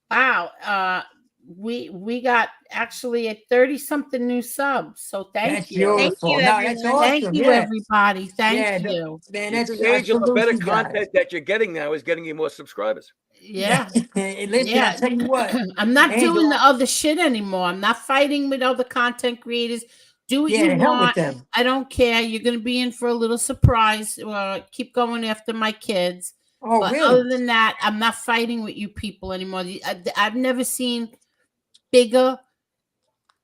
wow, we got actually a 30 something new subs. So That's thank you. beautiful. No, that's Thank awesome. you, Yeah. everybody. Thank Yeah. you. Man, You that's see, I Angel, the salute better you guys. content that you're getting now is getting you more subscribers. Yeah. Hey, listen, Yeah. I'll tell you what, I'm not doing the Angel. other shit anymore. I'm not fighting with other content creators. Do what Yeah, you to hell with want. them. I don't care. You're going to be in for a little surprise. Keep going after my kids. Oh, But really? other than that, I'm not fighting with you people anymore. I've never seen bigger.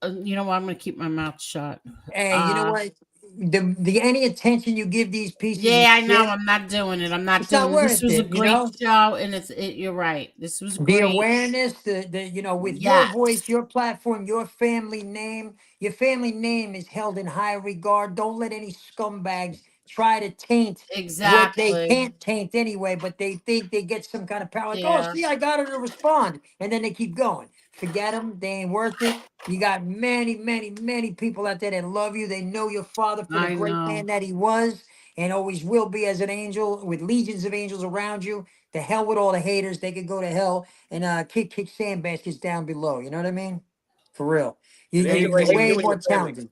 You know what? I'm going to keep my mouth shut. Hey, you know what? The any attention you give these pieces of Yeah, I know. shit, I'm not doing it. I'm not it's not doing it. This worth was a it. You great know, show, and you're right. This was the great. awareness, the you know, with your Yes, voice, your platform, your family name is held in high regard. Don't let any scumbags try to taint what they exactly. can't taint anyway, but they think they get some kind of power. Like, oh, Yeah, see, I got her to respond, and then they keep going. Forget them. They ain't worth it. You got many, many, many people out there that love you. They know your father for the I great man know. that he was and always will be as an angel with legions of angels around you. The hell with all the haters. They could go to hell and kick sandbaskets down below. You know what I mean? For real. And Angel, I You're hate way you and more your family. talented.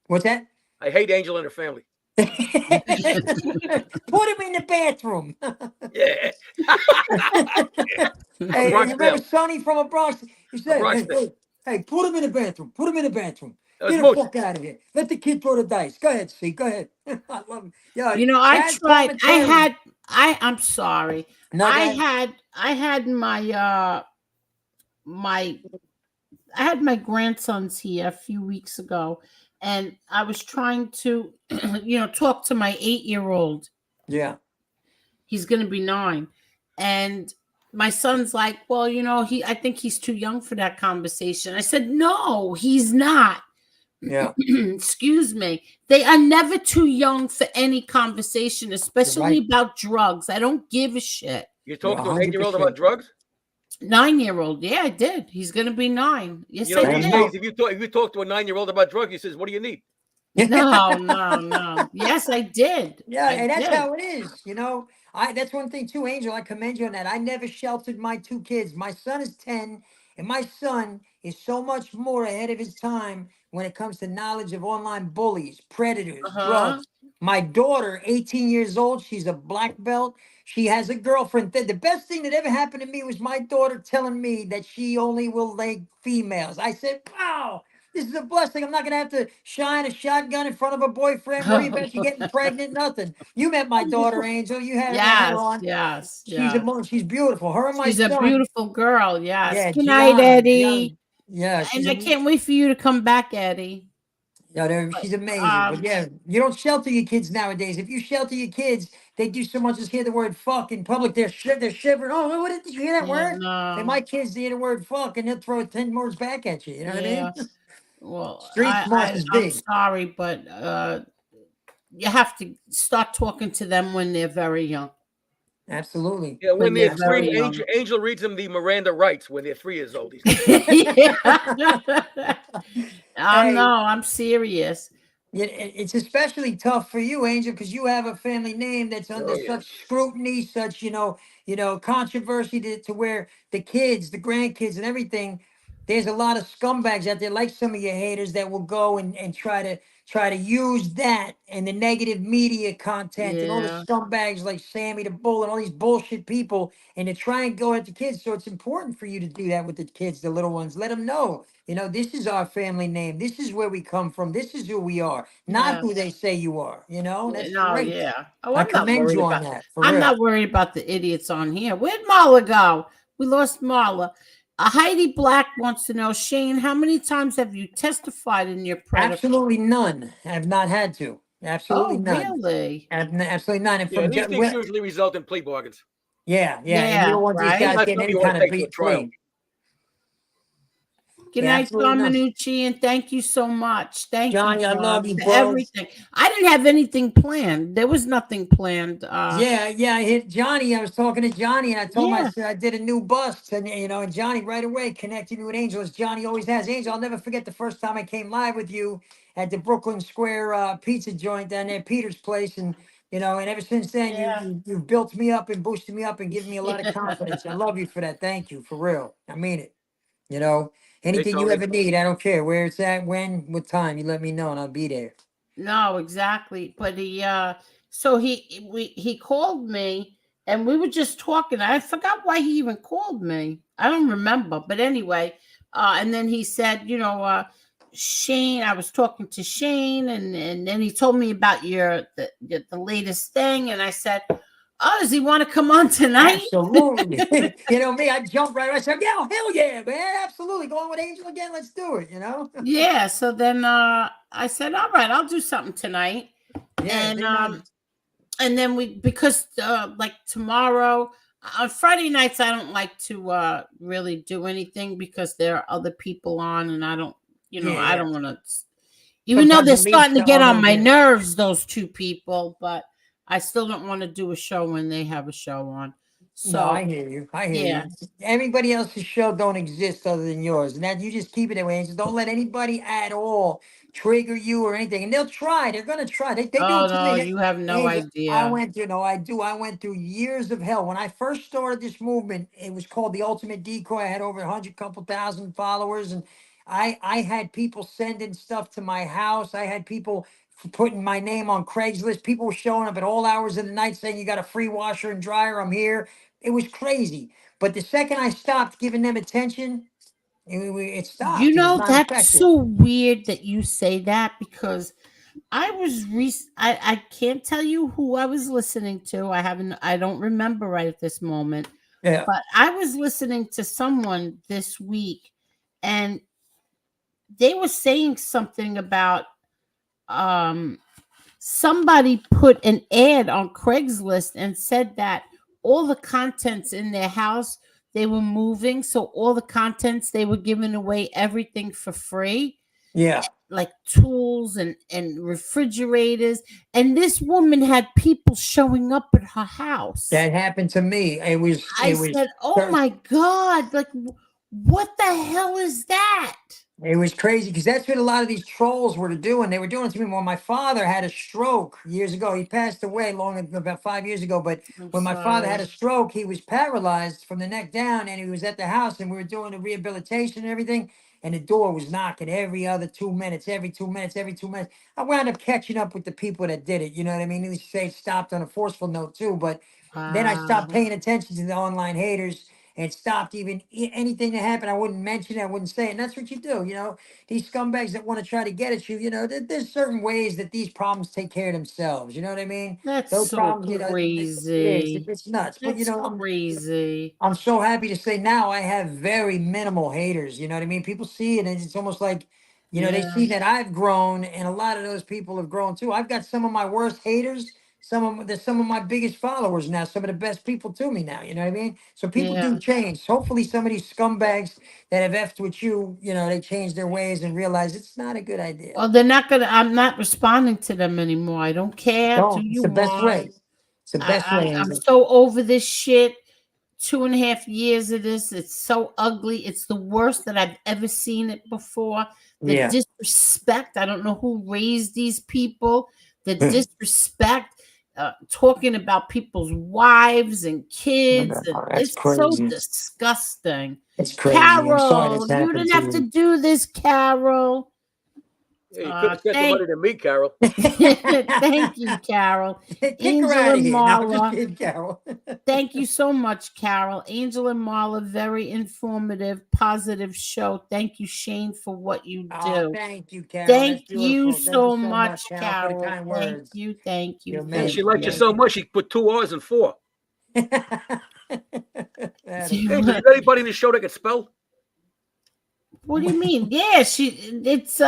What's that? I hate Angel and her family. Put him in the bathroom. Yeah. A Hey, Bronx you remember male. Sonny from a Bronx? He A said, Bronx hey, male. hey, put him in the bathroom. Put him in the bathroom. That was Get the Mooch. fuck out of here. Let the kid throw the dice. Go ahead, see. Go ahead. I love him. Yo, You know, I Chad's tried. commentary. I'm sorry. No, guys. I had my I had my grandsons here a few weeks ago, and I was trying to, talk to my 8-year-old. Yeah. He's going to be 9, and my son's like, well, I think he's too young for that conversation. I said, no, he's not. Yeah. Excuse me. They are never too young for any conversation, especially Right. about drugs. I don't give a shit. You You're talked to an 8-year-old about 100%. drugs? 9-year-old. Yeah, I did. He's going to be 9. Yes, You know, I these did. days, if you talk to a 9-year-old about drugs, he says, "What do you need?" No. Yes, I did. Yeah, I and that's did. how it is. You know, that's one thing too, Angel. I commend you on that. I never sheltered my 2 kids. My son is 10, and my son is so much more ahead of his time when it comes to knowledge of online bullies, predators, Uh-huh. drugs. My daughter, 18 years old, she's a black belt. She has a girlfriend. The best thing that ever happened to me was my daughter telling me that she only will like females. I said, wow. This is a blessing. I'm not gonna have to shine a shotgun in front of a boyfriend, worry about you getting pregnant, nothing. You met my daughter, Angel. You had her Yes, on. yes, She's yes. she's beautiful. Her and my She's a son. beautiful girl. Yes. Yeah, Good night, Eddie. Yeah, And she's I a can't wait for you to come back, Eddie. yeah, she's amazing. But yeah, you don't shelter your kids nowadays. If you shelter your kids, they do so much as hear the word fuck in public. They're shivering. Oh, did you hear that Yeah, word? And no. my kids hear the word fuck and they'll throw 10 words back at you. You know what I mean? Yeah. Well, Street smart is I'm big. sorry, but you have to start talking to them when they're very young. Absolutely. Yeah, when When they're they're very 3, young. Angel reads them the Miranda rights when they're 3 years old. No, I'm serious. It's especially tough for you, Angel, because you have a family name that's under Oh yeah. such scrutiny, such controversy to where the kids, the grandkids, and everything. There's a lot of scumbags out there, like some of your haters, that will go and try to use that and the negative media content and all the Yeah. scumbags like Sammy the Bull and all these bullshit people, and to try and go at the kids. So it's important for you to do that with the kids, the little ones. Let them know. This is our family name. This is where we come from. This is who we are, not Yeah. who they say you are. That's No, great. yeah. Oh, I commend you on that, for I'm real. not worried about the idiots on here. Where'd Marla go? We lost Marla. Heidi Black wants to know, Shane, how many times have you testified in your predator? Absolutely none. Have not had to. Absolutely Oh, none. really? Absolutely none. And Yeah, from these things usually result in plea bargains. yeah, and you Yeah, don't want these right. guys Unless getting somebody any want kind to of take to a beat trial. plea. Good Yeah, night, absolutely none. Dominucci, and thank you so much. Thank Johnny, you, I love you, for bro. everything. I didn't have anything planned. There was nothing planned. Yeah, I hit Johnny. I was talking to Johnny, and I told him Yeah. I did a new bust, and and Johnny right away connected me with Angel, as Johnny always has. Angel, I'll never forget the first time I came live with you at the Brooklyn Square pizza joint down there, Peter's place, and and ever since then you've built me up and boosted me up and given me a lot of confidence. I love you for that. Thank you, for real. I mean it. Anything you Tony. ever need, I don't care where it's at, when, what time, you let me know, and I'll be there. No, exactly. But so he called me and we were just talking. I forgot why he even called me. I don't remember. But anyway, and then he said, Shane, I was talking to Shane, and then he told me about the latest thing, and I said, oh, does he want to come on tonight? Absolutely. Me, I jumped right. I said, yeah, hell yeah, man. Absolutely. Going with Angel again. Let's do it, Yeah. So then I said, all right, I'll do something tonight. Yeah. And then because like tomorrow on Friday nights, I don't like to really do anything because there are other people on, and I don't, I don't want to. Even though they're starting to get on my nerves, those two people, but I still don't want to do a show when they have a show on. So No, I hear you. I hear you. Everybody else's show don't exist other than yours, and that you just keep it that way. And just don't let anybody at all trigger you or anything. And they'll try. They're gonna try. They do Oh it to no, me. you have no Angel, I idea. went through. No, I do. I went through years of hell when I first started this movement. It was called the Ultimate Decoy. I had over 100 couple thousand followers, and I had people sending stuff to my house. I had people putting my name on Craigslist. People were showing up at all hours of the night saying, you got a free washer and dryer, I'm here. It was crazy. But the second I stopped giving them attention, it stopped. It was not That's effective. so weird that you say that, because I was I can't tell you who I was listening to. I don't remember right at this moment. Yeah. But I was listening to someone this week, and they were saying something about somebody put an ad on Craigslist and said that all the contents in their house, they were moving, so all the contents, they were giving away everything for free. Yeah. Like tools and refrigerators. And this woman had people showing up at her house. That happened to me. I said, oh my God, like what the hell is that? It was crazy because that's what a lot of these trolls were doing. They were doing it to me when my father had a stroke years ago. He passed away about 5 years ago. But when my father had a stroke, he was paralyzed from the neck down, and he was at the house, and we were doing the rehabilitation and everything. And the door was knocking every other 2 minutes, every 2 minutes, every 2 minutes. I wound up catching up with the people that did it. You know what I mean? They say it stopped on a forceful note too, but then I stopped paying attention to the online haters and stopped even anything that happened. I wouldn't mention it. I wouldn't say it. And that's what you do. These scumbags that want to try to get at you, there's certain ways that these problems take care of themselves. You know what I mean? That's Those so problems, crazy. it's nuts. But That's crazy. I'm so happy to say now I have very minimal haters. You know what I mean? People see it, and it's almost like, they see that I've grown, and a lot of those people have grown too. I've got some of my worst haters. They're some of my biggest followers now. Some of the best people to me now. You know what I mean? So people do change. Hopefully, some of these scumbags that have effed with you, they change their ways and realize it's not a good idea. Well, I'm not responding to them anymore. I don't care. Don't. It's the best way. It's the best way. I'm so over this shit. 2.5 years of this. It's so ugly. It's the worst that I've ever seen it before. The disrespect. I don't know who raised these people. The disrespect. Talking about people's wives and kids. It's so disgusting. It's crazy. Carol, you didn't have to do this, Carol. Yeah, you could have spent the money to me, Carol. Thank you, Carol. Angel and Marla. Carol. Thank you so much, Carol. Angel and Marla, very informative, positive show. Thank you, Shane, for what you do. Thank you, Carol. Thank you so much, Carol. For the kind Thank words. you. Thank you. And she liked you so much, she put 2 R's and 4. Hey, is there anybody in the show that can spell? What do you mean? Yeah, it's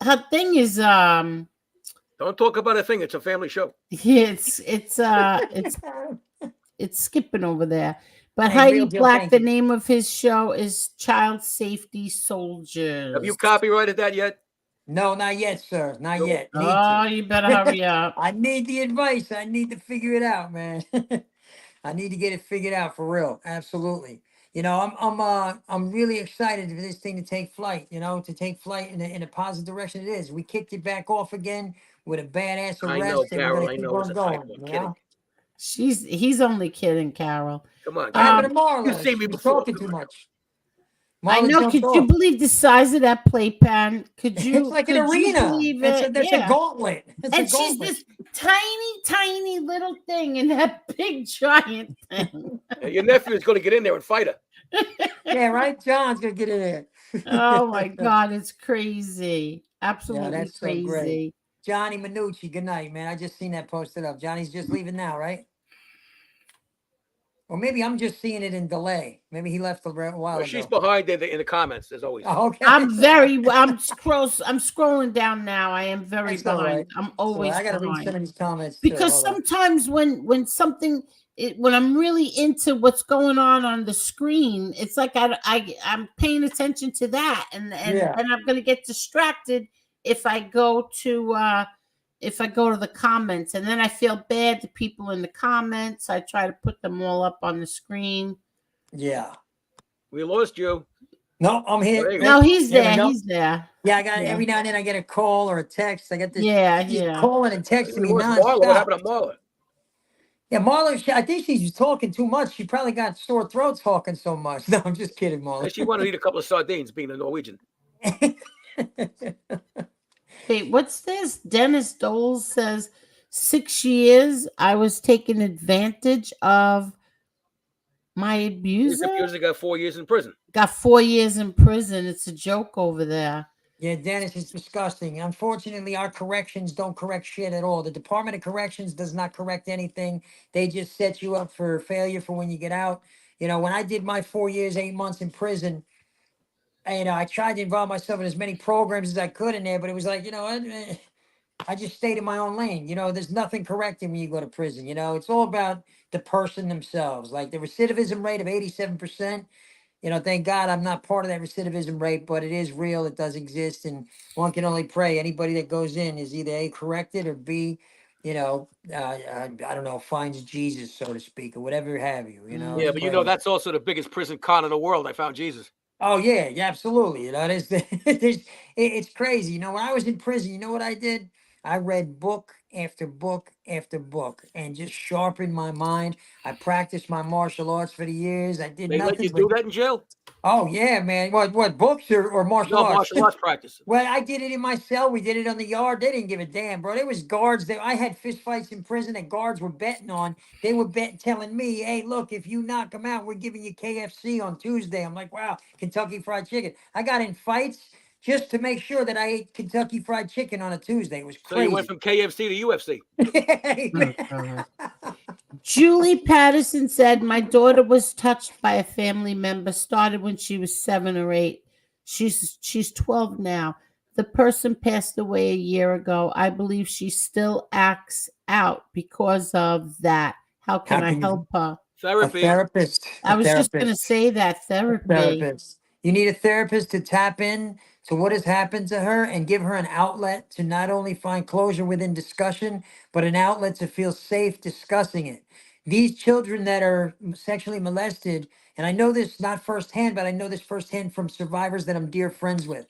her thing is Don't Don't talk about a thing. It's a family show. Yeah, it's skipping over there. But Hey, real Heidi deal, Black, thank the you. name of his show is Child Safety Soldiers. Have you copyrighted that yet? No, not yet, sir. Not No. yet. Need Oh, to. you better hurry up. I need the advice. I need to figure it out, man. I need to get it figured out for real. Absolutely. I'm really excited for this thing to take flight. To take flight in a positive direction. It is. We kicked it back off again with a badass I know, arrest, and we're Carol. gonna I keep know. It's on a going. typo. I'm You kidding. know. He's only kidding, Carol. Come on. What happened to Carol. Marla? You've seen me She was before. talking too much. I Marla know. jumped Could you off. believe the size of that playpen? Could It's you? like an Could you arena. believe That's it? a gauntlet. It's a And she's gauntlet. this tiny, tiny little thing in that big giant thing. Your nephew is going to get in there and fight her. Yeah, right. John's gonna get in there. Oh my God, it's crazy. Yeah, Absolutely that's so crazy. great. Johnny Manucci, good night, man. I just seen that posted up. Johnny's just leaving now, right? Or maybe I'm just seeing it in delay. Maybe he left a while Well, ago. she's behind in the comments, as always. Oh, okay. I'm scrolling down now. I am very That's all behind. right. I'm So always I gotta read behind. some of these comments too. Because Hold on. sometimes when something when I'm really into what's going on the screen, it's like I'm paying attention to that, and Yeah. then I'm going to get distracted if I go to the comments, and then I feel bad to people in the comments. I try to put them all up on the screen. Yeah. We lost you. No, I'm here. There you go. No, he's There we there. go. He's there. Yeah, I got Yeah. every now and then I get a call or a text. I got this. Yeah, she's yeah. calling and texting We me lost Marla. What nonstop. happened to Marla? Yeah, Marla. I think she's talking too much. She probably got sore throat talking so much. No, I'm just kidding, Marla. She wanted to eat a couple of sardines, being a Norwegian. Wait, what's this? Dennis Doles says 6 years I was taken advantage of my His abuser. abuser got 4 years in prison. Got 4 years in prison. It's a joke over there. Yeah, Dennis, it's disgusting. Unfortunately, our corrections don't correct shit at all. The Department of Corrections does not correct anything. They just set you up for failure for when you get out. When I did my 4 years, 8 months in prison, I tried to involve myself in as many programs as I could in there, but it was like, I just stayed in my own lane. There's nothing correcting when you go to prison. It's all about the person themselves. Like the recidivism rate of 87%. Thank God I'm not part of that recidivism rate, but it is real. It does exist. And one can only pray anybody that goes in is either A, corrected, or B, I don't know, finds Jesus, so to speak, or whatever have you. Yeah, but that's also the biggest prison con in the world. I found Jesus. Oh yeah, absolutely. It's crazy. When I was in prison, you know what I did? I read book after book after book and just sharpened my mind. I practiced my martial arts for the years. I did They let nothing you do that in jail? Oh yeah, man. What books or martial No, arts? martial arts practice. Well, I did it in my cell. We did it on the yard. They didn't give a damn, bro. There was guards that I had fist fights in prison that guards were betting on. They were telling me, "Hey, look, if you knock them out, we're giving you KFC on Tuesday." I'm like, "Wow, Kentucky Fried Chicken." I got in fights just to make sure that I ate Kentucky Fried Chicken on a Tuesday. It was So crazy. you went from KFC to UFC. Julie Patterson said, "My daughter was touched by a family member. Started when she was 7 or 8. She's 12 now. The person passed away a year ago. I believe she still acts out because of that. How can I help her?" Therapy. A therapist. I was just therapist. going to say that therapy. Therapist. You need a therapist to tap in to what has happened to her and give her an outlet to not only find closure within discussion, but an outlet to feel safe discussing it. These children that are sexually molested, and I know this not firsthand, but I know this firsthand from survivors that I'm dear friends with.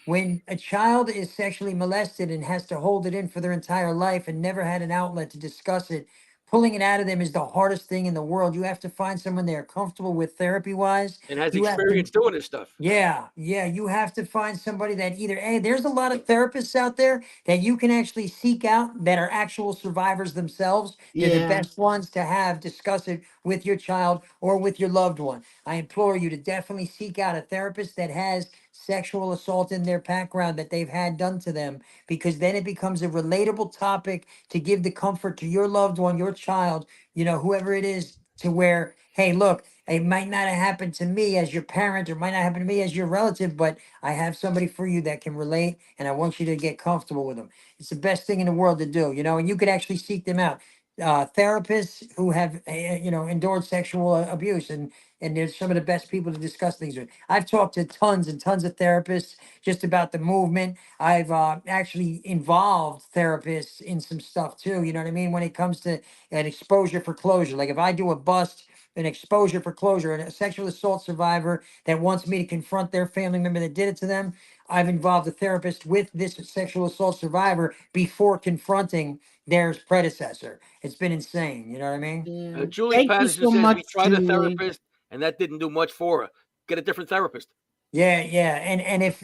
When a child is sexually molested and has to hold it in for their entire life and never had an outlet to discuss it, pulling it out of them is the hardest thing in the world. You have to find someone they're comfortable with therapy wise. And has You have to- experience doing this stuff. Yeah, you have to find somebody that either there's a lot of therapists out there that you can actually seek out that are actual survivors themselves. They're the Yeah. best ones to have discuss it with your child or with your loved one. I implore you to definitely seek out a therapist that has sexual assault in their background that they've had done to them, because then it becomes a relatable topic to give the comfort to your loved one, your child, whoever it is, to where hey, look, it might not have happened to me as your parent or might not happen to me as your relative, but I have somebody for you that can relate and I want you to get comfortable with them. It's the best thing in the world to do, you know, and you could actually seek them out. Therapists who have, endured sexual abuse, and they're some of the best people to discuss things with. I've talked to tons and tons of therapists just about the movement. I've actually involved therapists in some stuff too. You know what I mean? When it comes to an exposure for closure, like if I do a bust, an exposure for closure, and a sexual assault survivor that wants me to confront their family member that did it to them, I've involved a therapist with this sexual assault survivor before confronting their predecessor. It's been insane. You know what I mean? Yeah. Julie Thank you Patterson so says much, we tried a Julie. therapist and that didn't do much for her. Get a different therapist. Yeah, yeah. And if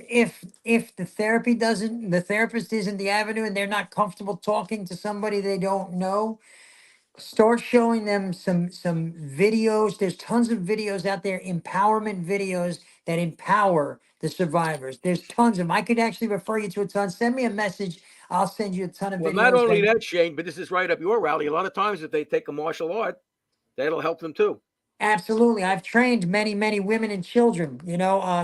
the therapist isn't the avenue and they're not comfortable talking to somebody they don't know, start showing them some videos. There's tons of videos out there, empowerment videos that empower the survivors. There's tons of them. I could actually refer you to a ton. Send me a message. I'll send you a ton of Well, not videos. only that, Shane, but this is right up your alley. A lot of times, if they take a martial art, that'll help them too. Absolutely. I've trained many, many women and children,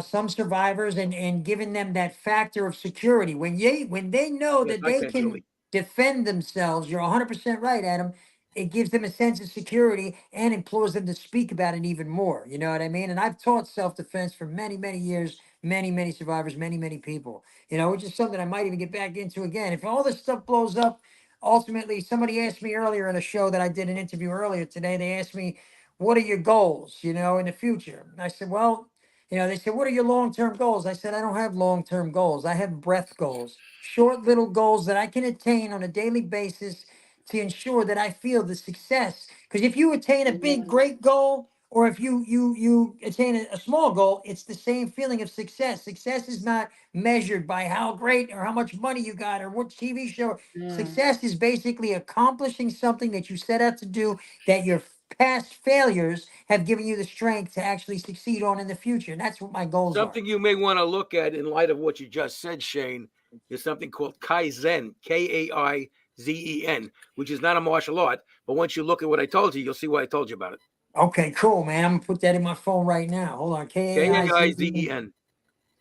some survivors and given them that factor of security. When they know Yes, that I they can, can Julie. defend themselves, you're 100% right, Adam. It gives them a sense of security and implores them to speak about it even more. You know what I mean? And I've taught self-defense for many, many years, many, many survivors, many, many people, which is something I might even get back into again. If all this stuff blows up, ultimately, somebody asked me earlier in a show that I did an interview earlier today, they asked me, what are your goals, in the future? And I said, well, they said, what are your long-term goals? I said, I don't have long-term goals. I have breath goals, short little goals that I can attain on a daily basis to ensure that I feel the success. Because if you attain a big, great goal, or if you attain a small goal, it's the same feeling of success. Success is not measured by how great or how much money you got or what TV show. Success is basically accomplishing something that you set out to do that your past failures have given you the strength to actually succeed on in the future. And that's what my goals are. Something you may want to look at in light of what you just said, Shane, is something called Kaizen, Kaizen, which is not a martial art. But once you look at what I told you, you'll see why I told you about it. Okay, cool, man. I'm gonna put that in my phone right now. Hold on. Kaizen.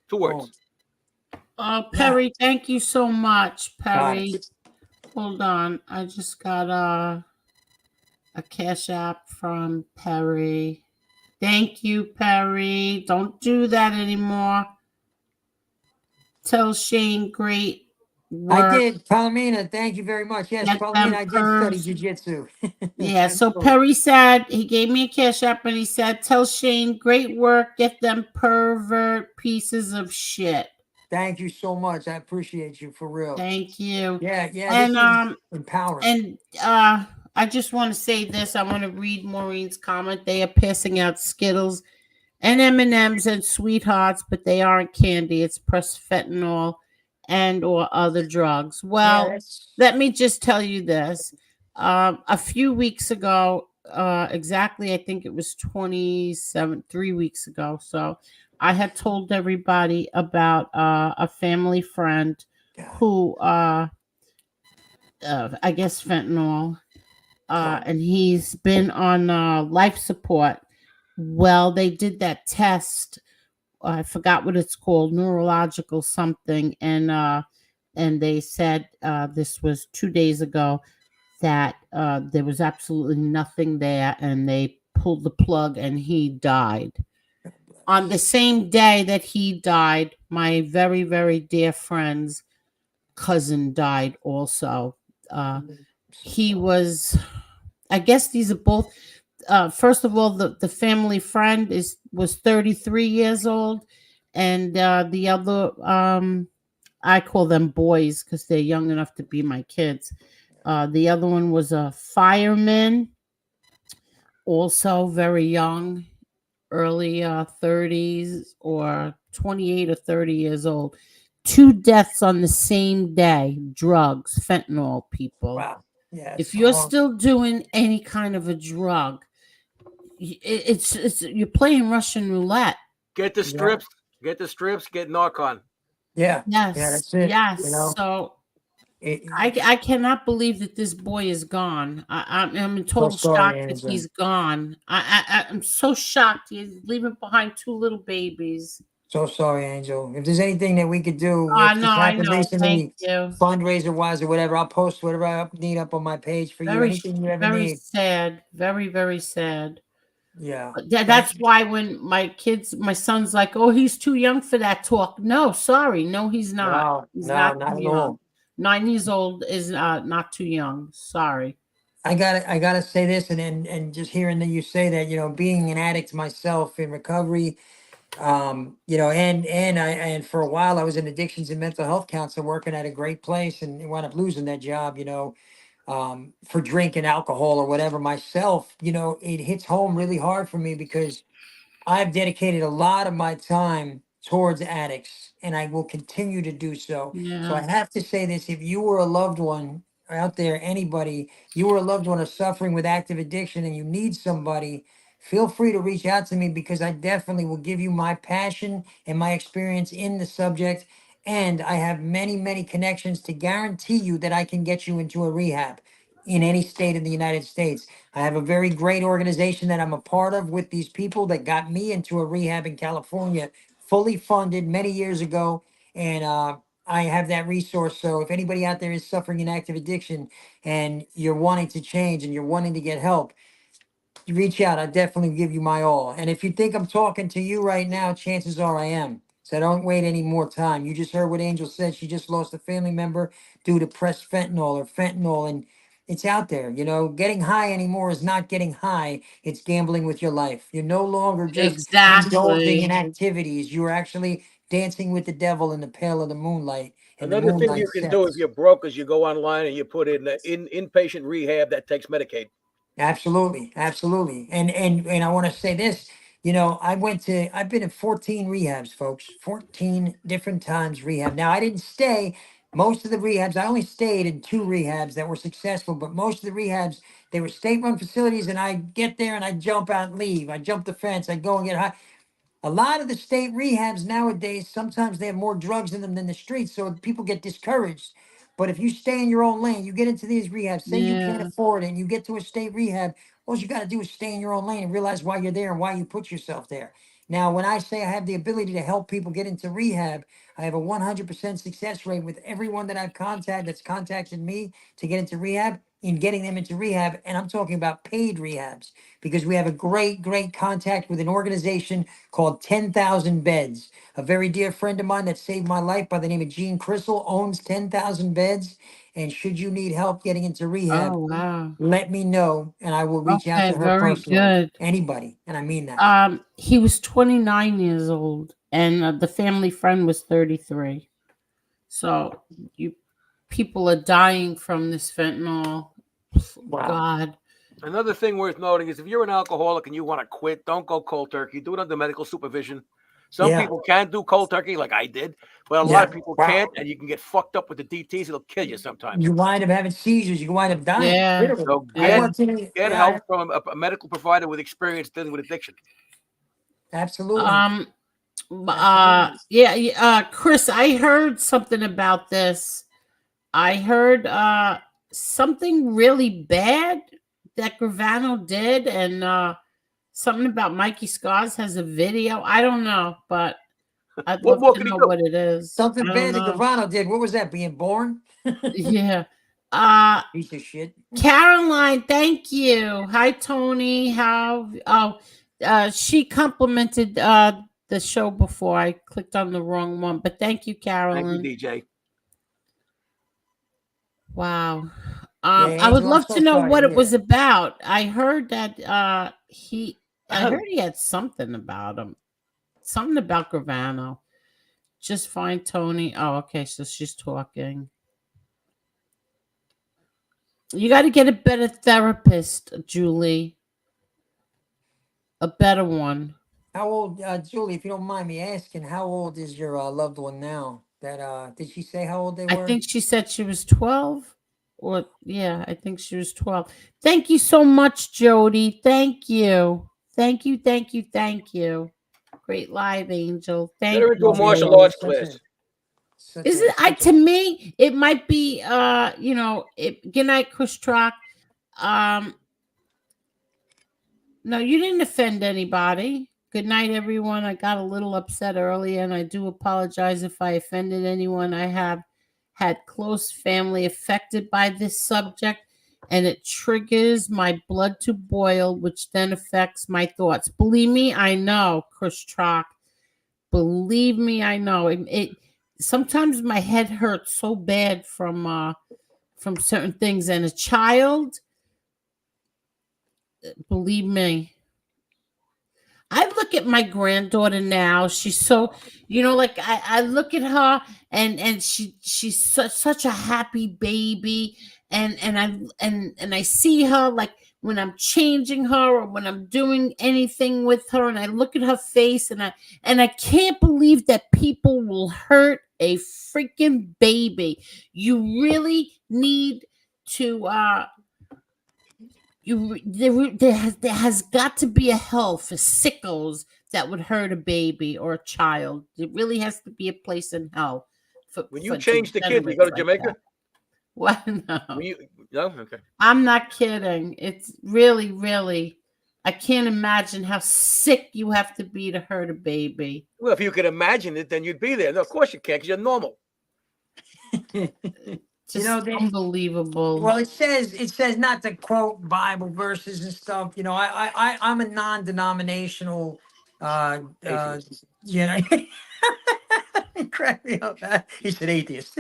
2 words. Perry, thank you so much, Got Perry. it. Hold on. I just got a cash app from Perry. Thank you, Perry. Don't do that anymore. Tell Shane great work. I did. Palomina, thank you very much. Yes, Get Palomina, them I did study pervs. jujitsu. Yeah, so Absolutely. Perry said, he gave me a cash app and he said, tell Shane great work. Get them pervert pieces of shit. Thank you so much. I appreciate you for real. Thank you. Yeah, And this is empowering. And I just want to say this. I want to read Maureen's comment. They are passing out Skittles and M&Ms and sweethearts, but they aren't candy. It's pressed fentanyl and or other drugs. Well, let me just tell you this. A few weeks ago, exactly, I think it was 3 weeks ago. So I had told everybody about a family friend who I guess fentanyl, and he's been on life support. Well, they did that test. I forgot what it's called, neurological something, and they said this was 2 days ago that there was absolutely nothing there, and they pulled the plug, and he died. On the same day that he died, my very, very dear friend's cousin died also. He was, I guess these are both, first of all, the family friend was 33 years old, and the other, I call them boys because they're young enough to be my kids. The other one was a fireman, also very young, early 30s or 28 or 30 years old. 2 deaths on the same day. Drugs, fentanyl, people. Wow. Yeah. If you're still doing any kind of a drug, it's you're playing Russian roulette. Get the strips. Get Narcon. Yeah. Yes. Yeah, that's it. Yes. So I cannot believe that this boy is gone. I'm in So total shock sorry, that Angel. he's gone. I'm so shocked. He's leaving behind 2 little babies. So sorry, Angel. If there's anything that we could do, Oh, if no, this I happens know. Thank recently, you. fundraiser wise or whatever, I'll post whatever I need up on my page for you. Anything you ever Very need. sad. Very, very sad. Yeah. That's why when my son's like, "Oh, he's too young for that talk." No, sorry, no, he's not. No, He's no, not not too at young. all. 9 years old is not too young. Sorry. I gotta say this, and just hearing that you say that, being an addict myself in recovery, and for a while I was an addictions and mental health counselor working at a great place and wound up losing that job, for drinking alcohol or whatever myself, it hits home really hard for me because I've dedicated a lot of my time towards addicts and I will continue to do so. So I Yeah. have to say this, if you were a loved one out there, anybody, you were a loved one of suffering with active addiction and you need somebody, feel free to reach out to me because I definitely will give you my passion and my experience in the subject. And I have many, many connections to guarantee you that I can get you into a rehab in any state in the United States. I have a very great organization that I'm a part of with these people that got me into a rehab in California, fully funded many years ago. And I have that resource. So if anybody out there is suffering an active addiction and you're wanting to change and you're wanting to get help, you reach out. I definitely give you my all. And if you think I'm talking to you right now, chances are I am. So don't wait any more time. You just heard what Angel said. She just lost a family member due to pressed fentanyl, and it's out there. Getting high anymore is not getting high. It's gambling with your life. You're no longer just indulging in Exactly. activities. You're actually dancing with the devil in the pale of the moonlight. And the Another thing moonlight you can do if sets. you're broke is you go online and you put in inpatient rehab that takes Medicaid. Absolutely, absolutely. And I want to say this, I've been in 14 rehabs, folks. 14 different times rehab. Now I didn't stay most of the rehabs. I only stayed in 2 rehabs that were successful, but most of the rehabs, they were state-run facilities and I get there and I jump out and leave. I jump the fence, I go and get high. A lot of the state rehabs nowadays, sometimes they have more drugs in them than the streets, so people get discouraged. But if you stay in your own lane, you get into these rehabs, say you can't Yeah. afford it, and you get to a state rehab, all you got to do is stay in your own lane and realize why you're there and why you put yourself there. Now, when I say I have the ability to help people get into rehab, I have a 100% success rate with everyone that I've contacted that's contacted me to get into rehab in getting them into rehab. And I'm talking about paid rehabs because we have a great, great contact with an organization called 10,000 Beds. A very dear friend of mine that saved my life by the name of Gene Crystal owns 10,000 Beds. And should you need help getting into rehab, Oh, wow. let me know and I will reach out Okay, to her very personally. good. Anybody. And I mean that. He was 29 years old and the family friend was 33. So you people are dying from this fentanyl. Wow. God. Another thing worth noting is if you're an alcoholic and you want to quit, don't go cold turkey. Do it under medical supervision. Some Yeah. people can do cold turkey, like I did, but a lot of people can't, and you can get fucked up with the DTs. It'll kill you sometimes. You wind up having seizures. You wind up dying. Yeah. Literally. So I worked in get help from a medical provider with experience dealing with addiction. Absolutely. Chris, I heard something about this. I heard something really bad that Gravano did, and something about Mikey Scars has a video. I don't know, but I'd What love more to could he know do? what it is. Something I bad don't that know. Gravano did. What was that? Being born? Yeah. Piece of shit. Caroline, thank you. Hi, Tony. She complimented the show before. I clicked on the wrong one, but thank you, Thank Caroline. you, DJ. Wow. Yeah, I would Angel, I'm love so to know sorry what to it hear was that. about. I heard that I heard he had something about him. Something about Gravano. Just find Tony. Oh, okay, so she's talking. You got to get a better therapist, Julie. A better one. How old, Julie, if you don't mind me asking, how old is your loved one now? Did she say how old they I were? think she said she was 12. Or yeah, I think she was 12. Thank you so much, Jody. Thank you. Thank you, thank you, thank you. Great live, Angel. Get Thank her into a you, martial Jody. arts class. Is it? To me, it might be. Good night, Chris Trock. No, you didn't offend anybody. Good night, everyone. I got a little upset earlier, and I do apologize if I offended anyone. I have had close family affected by this subject, and it triggers my blood to boil, which then affects my thoughts. Believe me, I know, Chris Trock. Believe me, I know. It sometimes my head hurts so bad from certain things, and a child. Believe me. I look at my granddaughter now. She's so, like I look at her and she's such a happy baby, and I see her like when I'm changing her or when I'm doing anything with her, and I look at her face and I can't believe that people will hurt a freaking baby. You really need to there has got to be a hell for sickos that would hurt a baby or a child. There really has to be a place in hell for when you change the kid, you go to Jamaica. What? No. No, okay. I'm not kidding. It's really, really. I can't imagine how sick you have to be to hurt a baby. Well, if you could imagine it, then you'd be there. No, of course you can't, because you're normal. Just unbelievable. Well, it says not to quote Bible verses and stuff. I'm a non-denominational. Crack me up. He said atheist.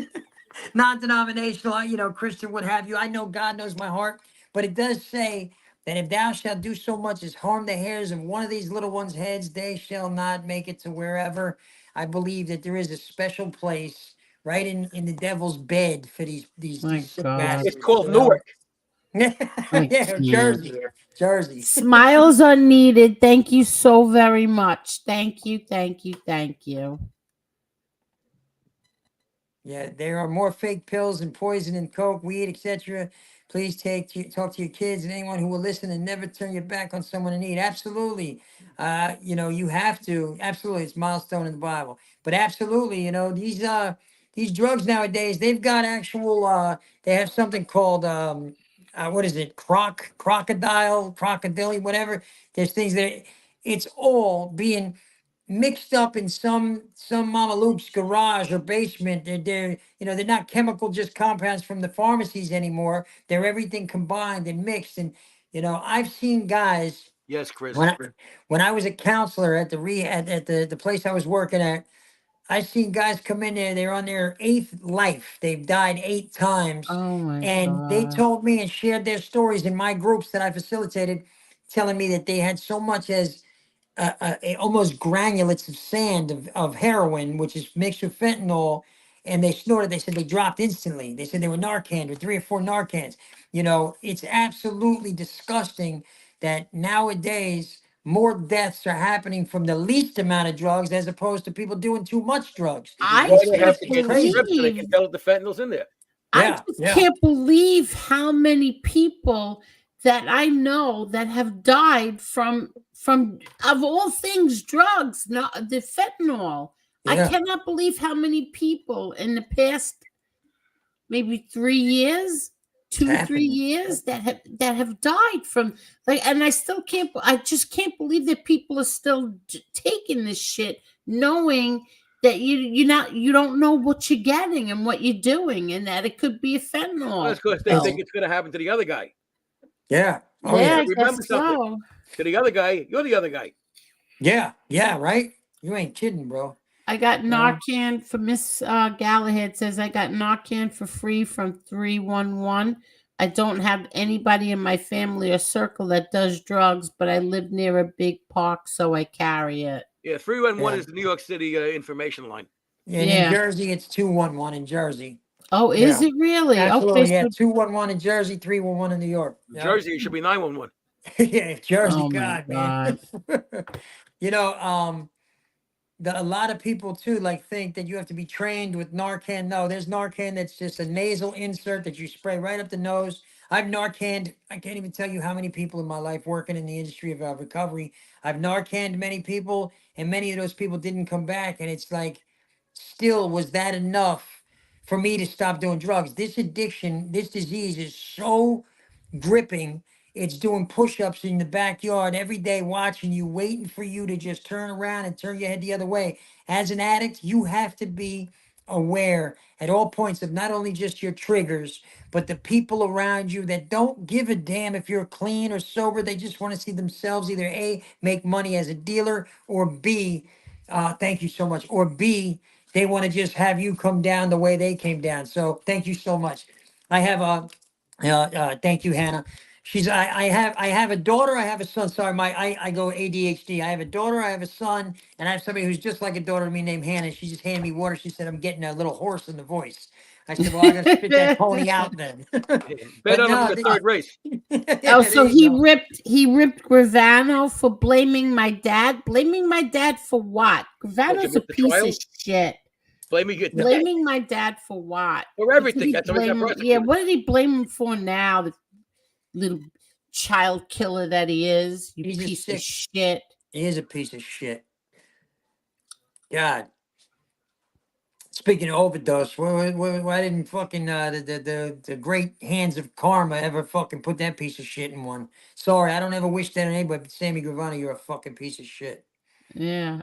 Non-denominational, Christian, what have you. I know God knows my heart, but it does say that if thou shalt do so much as harm the hairs of one of these little ones' heads, they shall not make it to wherever. I believe that there is a special place right in the devil's bed for these sick bastards. It's called Newark. Yeah, Jersey. Smiles are needed. Thank you so very much. Thank you. Yeah, there are more fake pills and poison and coke, weed, etc. Please talk to your kids and anyone who will listen, and never turn your back on someone in need. Absolutely. You have to. Absolutely. It's a milestone in the Bible. But absolutely, these drugs nowadays, they've got actual they have something called what is it? Crocodile, whatever. There's things that it's all being mixed up in some Mama Luke's garage or basement. They're not chemical just compounds from the pharmacies anymore. They're everything combined and mixed. And I've seen guys. Yes, Chris. When I was a counselor at the at the place I was working at, I seen guys come in there. They're on their 8th life. They've died 8 times. Oh my and they God. told me and shared their stories in my groups that I facilitated, telling me that they had so much as almost granulates of sand of heroin, which is mixed with fentanyl, and they snorted. They said they dropped instantly. They said they were Narcan or 3 or 4 Narcans. It's absolutely disgusting that nowadays more deaths are happening from the least amount of drugs as opposed to people doing too much drugs. I Why they have can't to get the strips so they can tell if the fentanyl's in there. I just can't believe how many people that I know that have died from of all things drugs, not the fentanyl. I Yeah. cannot believe how many people in the past maybe 3 years, 2-3 years that have died from and I just can't believe that people are still taking this shit knowing that you don't know what you're getting and what you're doing, and that it could be a fentanyl. Well, that's because they think it's going to happen to the other guy. Yeah. Oh, yeah, I Remember guess something. To the other guy, you're the other guy. Yeah, right? You ain't kidding, bro. I got Narcan for Miss Galahad says I got Narcan for free from 311. I don't have anybody in my family or circle that does drugs, but I live near a big park, so I carry it. Yeah, 311 is the New York City information line. Yeah, and in Jersey, it's 211 in Jersey. Oh, is it really? Absolutely, Okay, yeah. so 211 in Jersey, 311 in New York. Yeah. Jersey, it should be 911. Yeah, Jersey, Oh, my God, man. A lot of people too think that you have to be trained with Narcan. No, there's Narcan that's just a nasal insert that you spray right up the nose. I've Narcaned, I can't even tell you how many people in my life working in the industry of recovery. I've Narcaned many people, and many of those people didn't come back. And it's still was that enough for me to stop doing drugs. This addiction, this disease is so gripping. It's doing push-ups in the backyard every day, watching you, waiting for you to just turn around and turn your head the other way. As an addict, you have to be aware at all points of not only just your triggers, but the people around you that don't give a damn if you're clean or sober. They just want to see themselves either A, make money as a dealer, or B, thank you so much, or B, they want to just have you come down the way they came down. So thank you so much. I have a thank you, Hannah. I have a daughter, I have a son. Sorry, I go ADHD. I have a daughter, I have a son, and I have somebody who's just like a daughter to me named Hannah. She just handed me water. She said, I'm getting a little hoarse in the voice. I said, well, I gotta spit that pony out then. Bet on him for the third race. Oh, so he ripped Gravano for blaming my dad. Blaming my dad for what? Gravano's a piece of shit. Blaming my dad for what? For everything. What did he That's why he got blame him- prosecuted. Yeah, what did he blame him for now? The little child killer that he is. You He's a piece of sick- shit. He is a piece of shit. God. Speaking of overdose, why didn't fucking the great hands of karma ever fucking put that piece of shit in one? Sorry, I don't ever wish that on anybody, but Sammy Gravano, you're a fucking piece of shit. Yeah.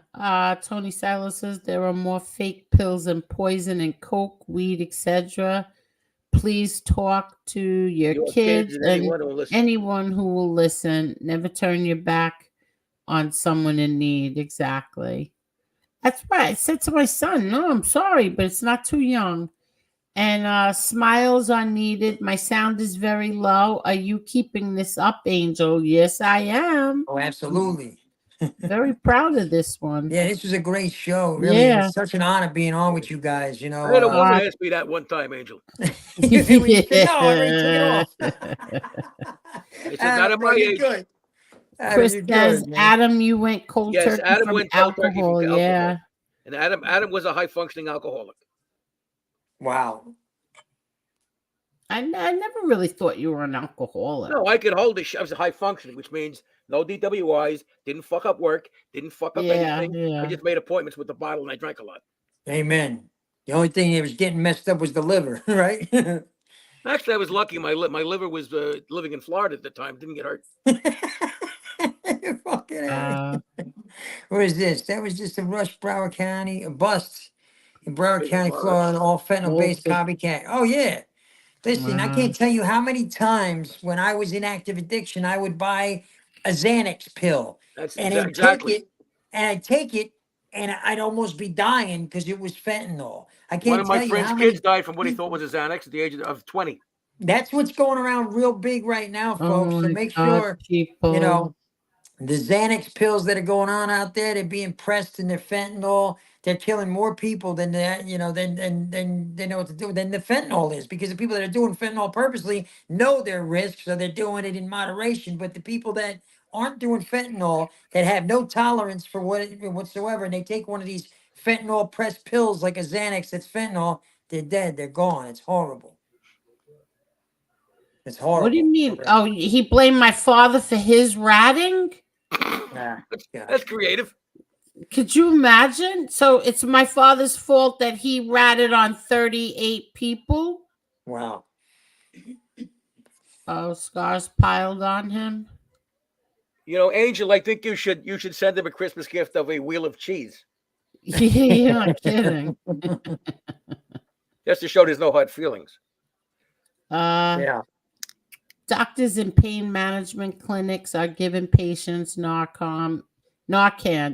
Tony Silas says there are more fake pills and poison and coke, weed, etc. Please talk to your kids and and anyone who will listen. anyone who will listen. Never turn your back on someone in need. Exactly. That's right. I said to my son, no, I'm sorry, but it's not too young. And smiles are needed. My sound is very low. Are you keeping this up, Angel? Yes, I am. Oh, absolutely. Very proud of this one. Yeah, this was a great show. Really, it was such an honor being on with you guys. You know, I had a woman ask me that one time, Angel. you said, no, I already took it off. I said, not at my you're age. good. Chris you're says, good, man. Adam, you went cold Yes, turkey Adam from went cold turkey from alcohol. alcohol. Yeah. And Adam was a high functioning alcoholic. Wow. I never really thought you were an alcoholic. No, I could hold I was a high functioning, which means no DWIs, didn't fuck up work, didn't fuck up anything. Yeah. I just made appointments with the bottle and I drank a lot. Amen. The only thing that was getting messed up was the liver, right? Actually, I was lucky. My liver was living in Florida at the time. Didn't get hurt. What is this? That was just a Rush, Broward County, a bust in Broward County, Florida, all fentanyl-based copycat. Oh, yeah. Listen, I can't tell you how many times when I was in active addiction, I would buy a Xanax pill. And I'd take it, and I'd almost be dying because it was fentanyl. I One can't of my tell you friend's how many. kids died from what he thought was a Xanax at the age of 20. That's what's going around real big right now, folks. Oh So my make God, sure, people. you know, the Xanax pills that are going on out there, they're being pressed in their fentanyl. They're killing more people than that, you know, than they know what to do than the fentanyl is, because the people that are doing fentanyl purposely know their risk, so they're doing it in moderation. But the people that aren't doing fentanyl, that have no tolerance for whatsoever, and they take one of these fentanyl pressed pills like a Xanax that's fentanyl, they're dead. They're gone. It's horrible. It's horrible. What do you mean? Oh, he blamed my father for his ratting? That's creative. Could you imagine? So it's my father's fault that he ratted on 38 people? Wow. Oh, scars piled on him. You know, Angel, I think you should send him a Christmas gift of a wheel of cheese. You're not kidding. Just to show there's no hard feelings. Yeah. Doctors in pain management clinics are giving patients Narcan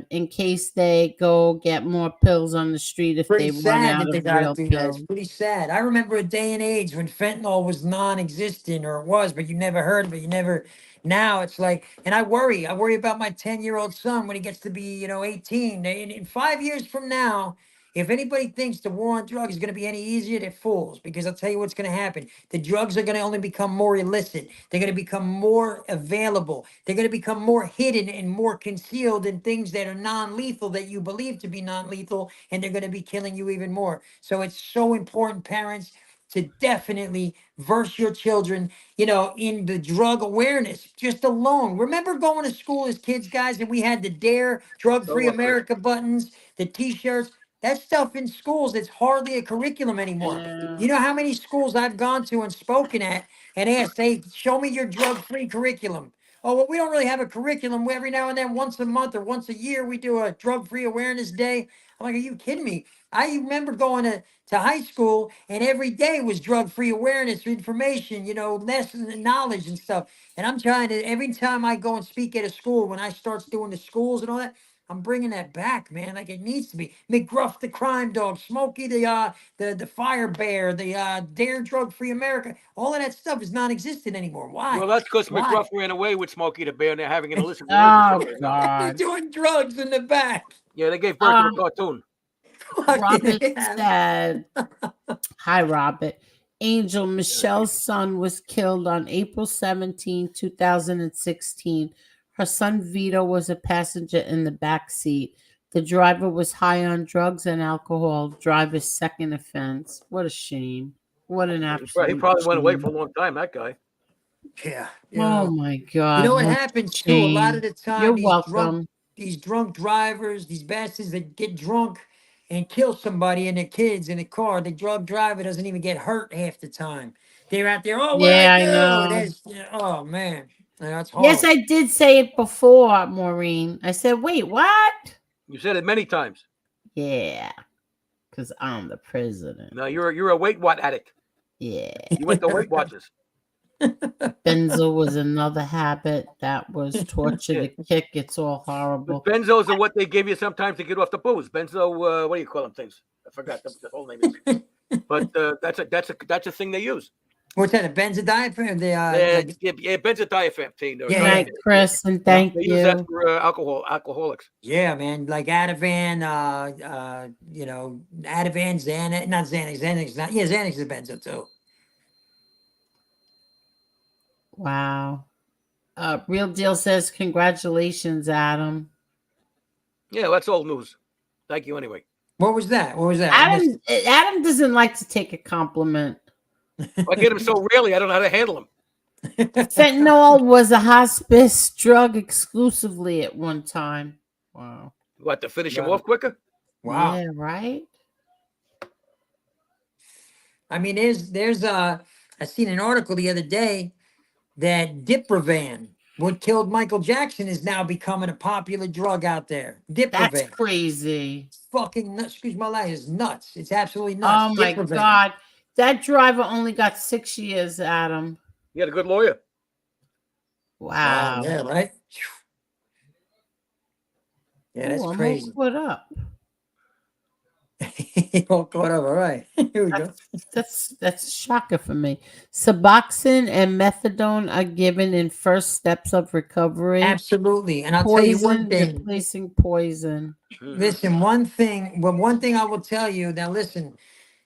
in case they go get more pills on the street if Pretty they run sad out that they of gotta real do that. pills. It's pretty sad. I remember a day and age when fentanyl was non-existent, or it was, but you never heard of it. You never. Now it's like, and I worry about my 10-year-old son when he gets to be, 18. In 5 years from now, if anybody thinks the war on drugs is going to be any easier, they're fools. Because I'll tell you what's going to happen. The drugs are going to only become more illicit. They're going to become more available. They're going to become more hidden and more concealed in things that are non-lethal, that you believe to be non-lethal, and they're going to be killing you even more. So it's so important, parents, to definitely verse your children, in the drug awareness, just alone. Remember going to school as kids, guys, and we had the Dare Drug-Free America buttons, the t-shirts. That stuff in schools, it's hardly a curriculum anymore. You know how many schools I've gone to and spoken at and asked, hey, show me your drug-free curriculum. Oh, well, we don't really have a curriculum. Every now and then, once a month or once a year, we do a drug-free awareness day. I'm like, are you kidding me? I remember going to high school and every day was drug-free awareness information, lessons and knowledge and stuff. And I'm trying to, every time I go and speak at a school, when I start doing the schools and all that, I'm bringing that back, man, like it needs to be. McGruff the crime dog, Smokey the fire bear, the Dare Drug Free America. All of that stuff is non-existent anymore. Why? Well, that's because Why? McGruff ran away with Smokey the Bear, and they're having an illicit Oh relationship. He's God. doing drugs in the back. Yeah, they gave birth to a cartoon. Robert Yeah. said, hi, Robert. Angel, Michelle's son was killed on April 17, 2016. Her son Vito was a passenger in the back seat. The driver was high on drugs and alcohol. Driver's second offense. What a shame. What an absolute He probably went away shame. for a long time, that guy. Yeah. Oh my God. You know what what a happens too? A lot shame. of the time, You're these welcome. drunk drivers, these bastards that get drunk and kill somebody and their kids in a car. The drug driver doesn't even get hurt half the time. They're out there. Oh, what Yeah, I I do? know. Oh man, that's Yes, horrible. I did say it before, Maureen. I said, wait, what? You said it many times. Yeah, because I'm the president. No, you're a Weight Watch addict. Yeah. You went to Weight Watchers. Benzo was another habit that was torture to kick. It's all horrible. But benzos are what they give you sometimes to get off the booze. Benzo, what do you call them things? I forgot the whole name is. But that's a thing they use. What's that? A benzodiazepam? Benzodiazepine. Yeah, Thank Chris and thank They you. use that for alcoholics. Yeah, man, like Ativan, Ativan, Xanax, not Xanax, Xanax, not, yeah, Xanax is a benzo too. Wow. Real Deal says, congratulations, Adam. Yeah, that's old news. Thank you anyway. What was that? What was that? I missed Adam doesn't like to take a compliment. I get him so rarely, I don't know how to handle him. Fentanyl was a hospice drug exclusively at one time. Wow. What, to finish him off quicker? Wow. Yeah, right? I mean, I seen an article the other day that Diprovan, what killed Michael Jackson, is now becoming a popular drug out there. Diprovan. That's crazy. Fucking nuts. Excuse my language. It's nuts. It's absolutely nuts. Oh my Diprovan. God. That driver only got 6 years, Adam. You had a good lawyer. Wow. Yeah, right? Yeah, that's Ooh, I'm crazy. all caught up. All caught up. All right. Here we go. That's a shocker for me. Suboxone and methadone are given in first steps of recovery. Absolutely. And I'll tell you one thing. Replacing poison. Listen, one thing I will tell you now, listen,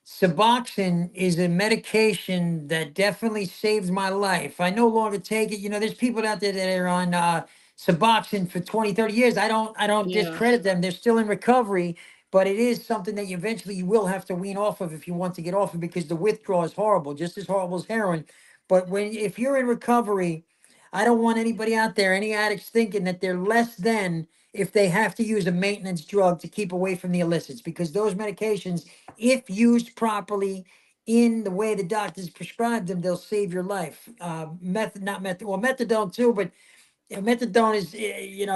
Suboxone is a medication that definitely saved my life. I no longer take it. There's people out there that are on Suboxone for 20, 30 years. I don't Yeah. discredit them. They're still in recovery, but it is something that you will have to wean off of if you want to get off of, because the withdrawal is horrible, just as horrible as heroin. But if you're in recovery, I don't want anybody out there, any addicts, thinking that they're less than if they have to use a maintenance drug to keep away from the illicits, because those medications, if used properly in the way the doctors prescribe them, they'll save your life. Methadone too, but methadone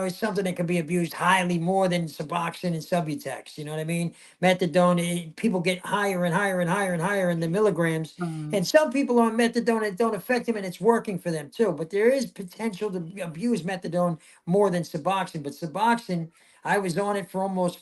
is something that can be abused highly more than Suboxone and Subutex. You know what I mean? Methadone, people get higher and higher and higher and higher in the milligrams. And some people on methadone, it don't affect them and it's working for them too. But there is potential to abuse methadone more than Suboxone. But Suboxone, I was on it for almost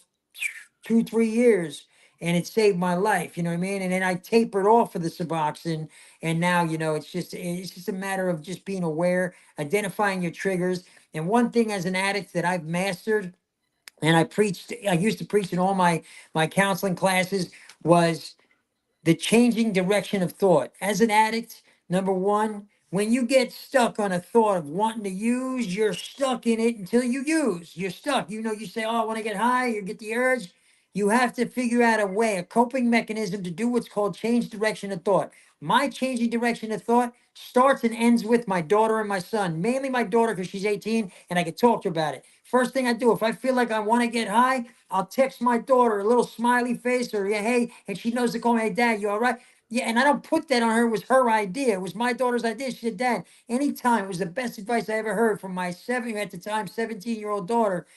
2-3 years and it saved my life. You know what I mean? And then I tapered off of the Suboxone. And now, it's just a matter of just being aware, identifying your triggers. And one thing as an addict that I've mastered, and I used to preach in all my counseling classes, was the changing direction of thought. As an addict, number one, when you get stuck on a thought of wanting to use, you're stuck in it until you use. You're stuck. You say, oh, I want to get high, you get the urge. You have to figure out a way, a coping mechanism to do what's called change direction of thought. My changing direction of thought starts and ends with my daughter and my son. Mainly my daughter because she's 18 and I can talk to her about it. First thing I do, if I feel like I want to get high, I'll text my daughter a little smiley face or yeah, hey, and she knows to call me, hey, Dad, you all right? Yeah, and I don't put that on her. It was her idea. It was my daughter's idea. She said, Dad, anytime. It was the best advice I ever heard from my at the time, 17-year-old daughter.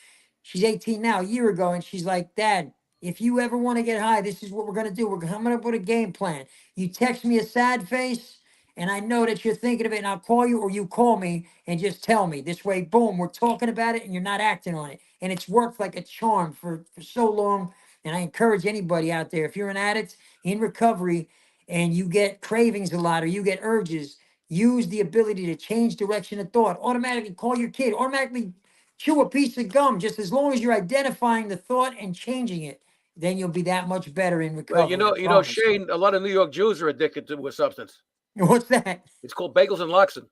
She's 18 now, a year ago, and she's like, Dad, if you ever want to get high, this is what we're gonna do. We're coming up with a game plan. You text me a sad face, and I know that you're thinking of it, and I'll call you or you call me and just tell me. This way, boom, we're talking about it and you're not acting on it. And it's worked like a charm for so long. And I encourage anybody out there, if you're an addict in recovery and you get cravings a lot or you get urges, use the ability to change direction of thought. Automatically call your kid, automatically chew a piece of gum, just as long as you're identifying the thought and changing it, then you'll be that much better in Well, recovery. I you know, promise. Shane, a lot of New York Jews are addicted to a substance. What's that? It's called bagels and loxin.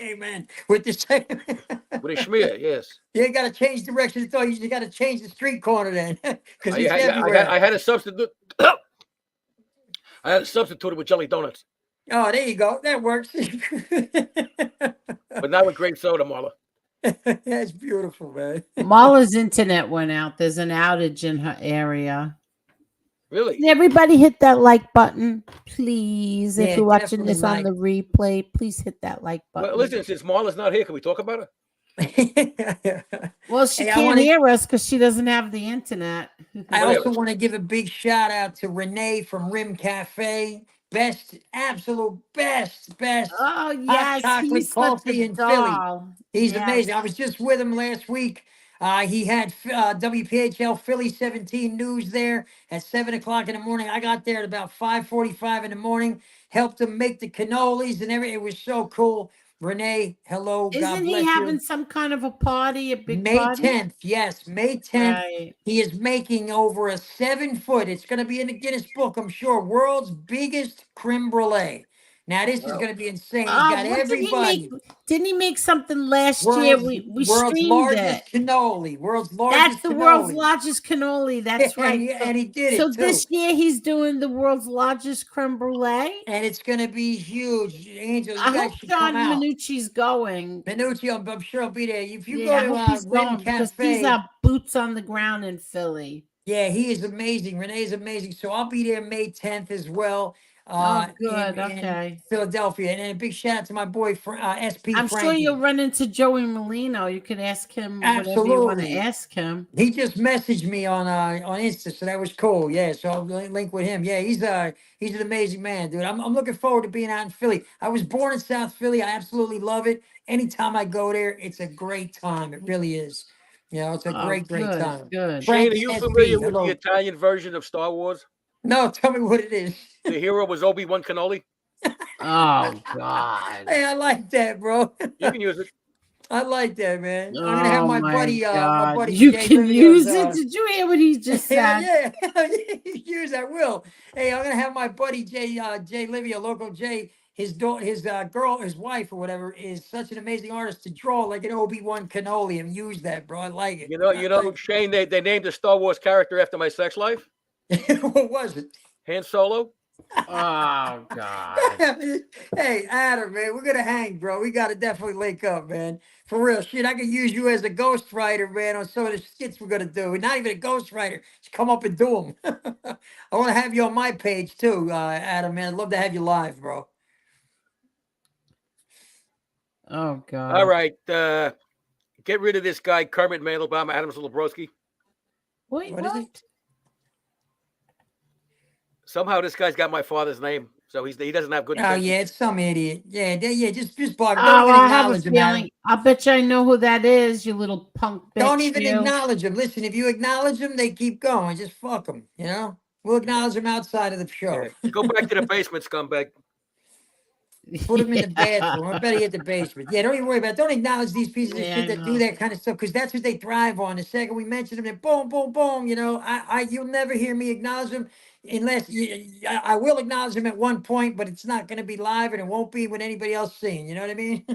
Amen. With the same With a schmear, yes. You got to change direction of thought. You got to change the street corner then, because I, it's I, everywhere. I had a substitute. I had to substitute it with jelly donuts, Oh, there you go. That works. but not with grape soda, Marla. That's beautiful, man. Marla's internet went out. There's an outage in her area. Really? Can everybody hit that like button, please? If Yeah, you're watching this definitely on the replay, please hit that like button. Well, listen, since Marla's not here, can we talk about her? Well, she Hey, I can't wanna- hear us because she doesn't have the internet. I also want to give a big shout out to Renee from Rim Cafe. Best, absolute best. Oh, hot yes, chocolate he's such coffee a in Philly. doll. He's Yes. amazing. I was just with him last week. He had WPHL Philly 17 news there at 7 o'clock in the morning. I got there at about 5:45 in the morning. Helped him make the cannolis and everything. It was so cool. Renee, hello. God Isn't bless he you. having some kind of a party, a big May party? 10th, yes, May 10th. Right. He is making over a 7-foot. It's going to be in the Guinness Book, I'm sure. World's biggest creme brulee. Now this is going to be insane. He's got What did he everybody. make? Didn't he make something last year? We World's streamed largest it. cannoli. World's largest That's the cannoli. world's largest cannoli. That's right. And he did it So too. this year he's doing the world's largest creme brulee. And it's going to be huge. Angel, you I guys hope should John come out. Minucci's going. Minucci, I'm sure I'll be there. If you Yeah, I go hope to he's Rim going because these Cafe, are boots on the ground in Philly. yeah, he is amazing. Renee's amazing. So I'll be there May 10th as well. Good. In Okay. Philadelphia. And then a big shout out to my boy SP I'm Frankie. sure you'll run into Joey Molino. You could ask him whatever you want to Absolutely. ask him. He just messaged me on Insta, so that was cool. Yeah, so I'll link with him. Yeah, he's an amazing man, dude. I'm looking forward to being out in Philly. I was born in South Philly. I absolutely love it. Anytime I go there, it's a great time. It really is. You know, it's a great good, time. good. Shane, are Frankie you SP, familiar with hello. the Italian version of Star Wars? No, tell me what it is. The hero was Obi-Wan Kenobi. Oh God. Hey, I like that, bro. You can use it. I like that, man. I'm gonna have my buddy, my God. buddy. You Jay can Livio's, use it. Did you hear what he just said? Yeah, use I will. Hey, I'm gonna have my buddy Jay Livio, local Jay. His daughter, girl, his wife or whatever, is such an amazing artist to draw like an Obi-Wan Kenobi and use that, bro. I like it. You know, Shane, they named a Star Wars character after my sex life. What was it? Han Solo. Oh God. Hey, Adam, man, we're gonna hang, bro. We gotta definitely link up, man. For real, shit. I could use you as a ghostwriter, man, on some of the skits we're gonna do. We're not even a ghostwriter. Just come up and do them. I want to have you on my page too, Adam, man. I'd love to have you live, bro. Oh God. All right, get rid of this guy, Kermit Mandelbaum, Adam's little broski. Wait, What is it? Somehow this guy's got my father's name, so he doesn't have good. Oh intentions. yeah, it's some idiot. Yeah, just block. Oh, Don't even I have a acknowledge him, Adam. feeling. I bet you I know who that is. You little punk bitch. Don't even you. acknowledge him. Listen, if you acknowledge him, they keep going. Just fuck them. You know, we'll acknowledge him outside of the show. Yeah. Go back to the basement, scumbag. Put him in the bathroom. I bet he hit the basement. Yeah, don't even worry about it. Don't acknowledge these pieces of Yeah, shit I that know. do that kind of stuff because that's what they thrive on. The second we mention them, then boom, boom, boom. You know, you'll never hear me acknowledge them unless I will acknowledge them at one point, but it's not going to be live and it won't be with anybody else seeing. You know what I mean?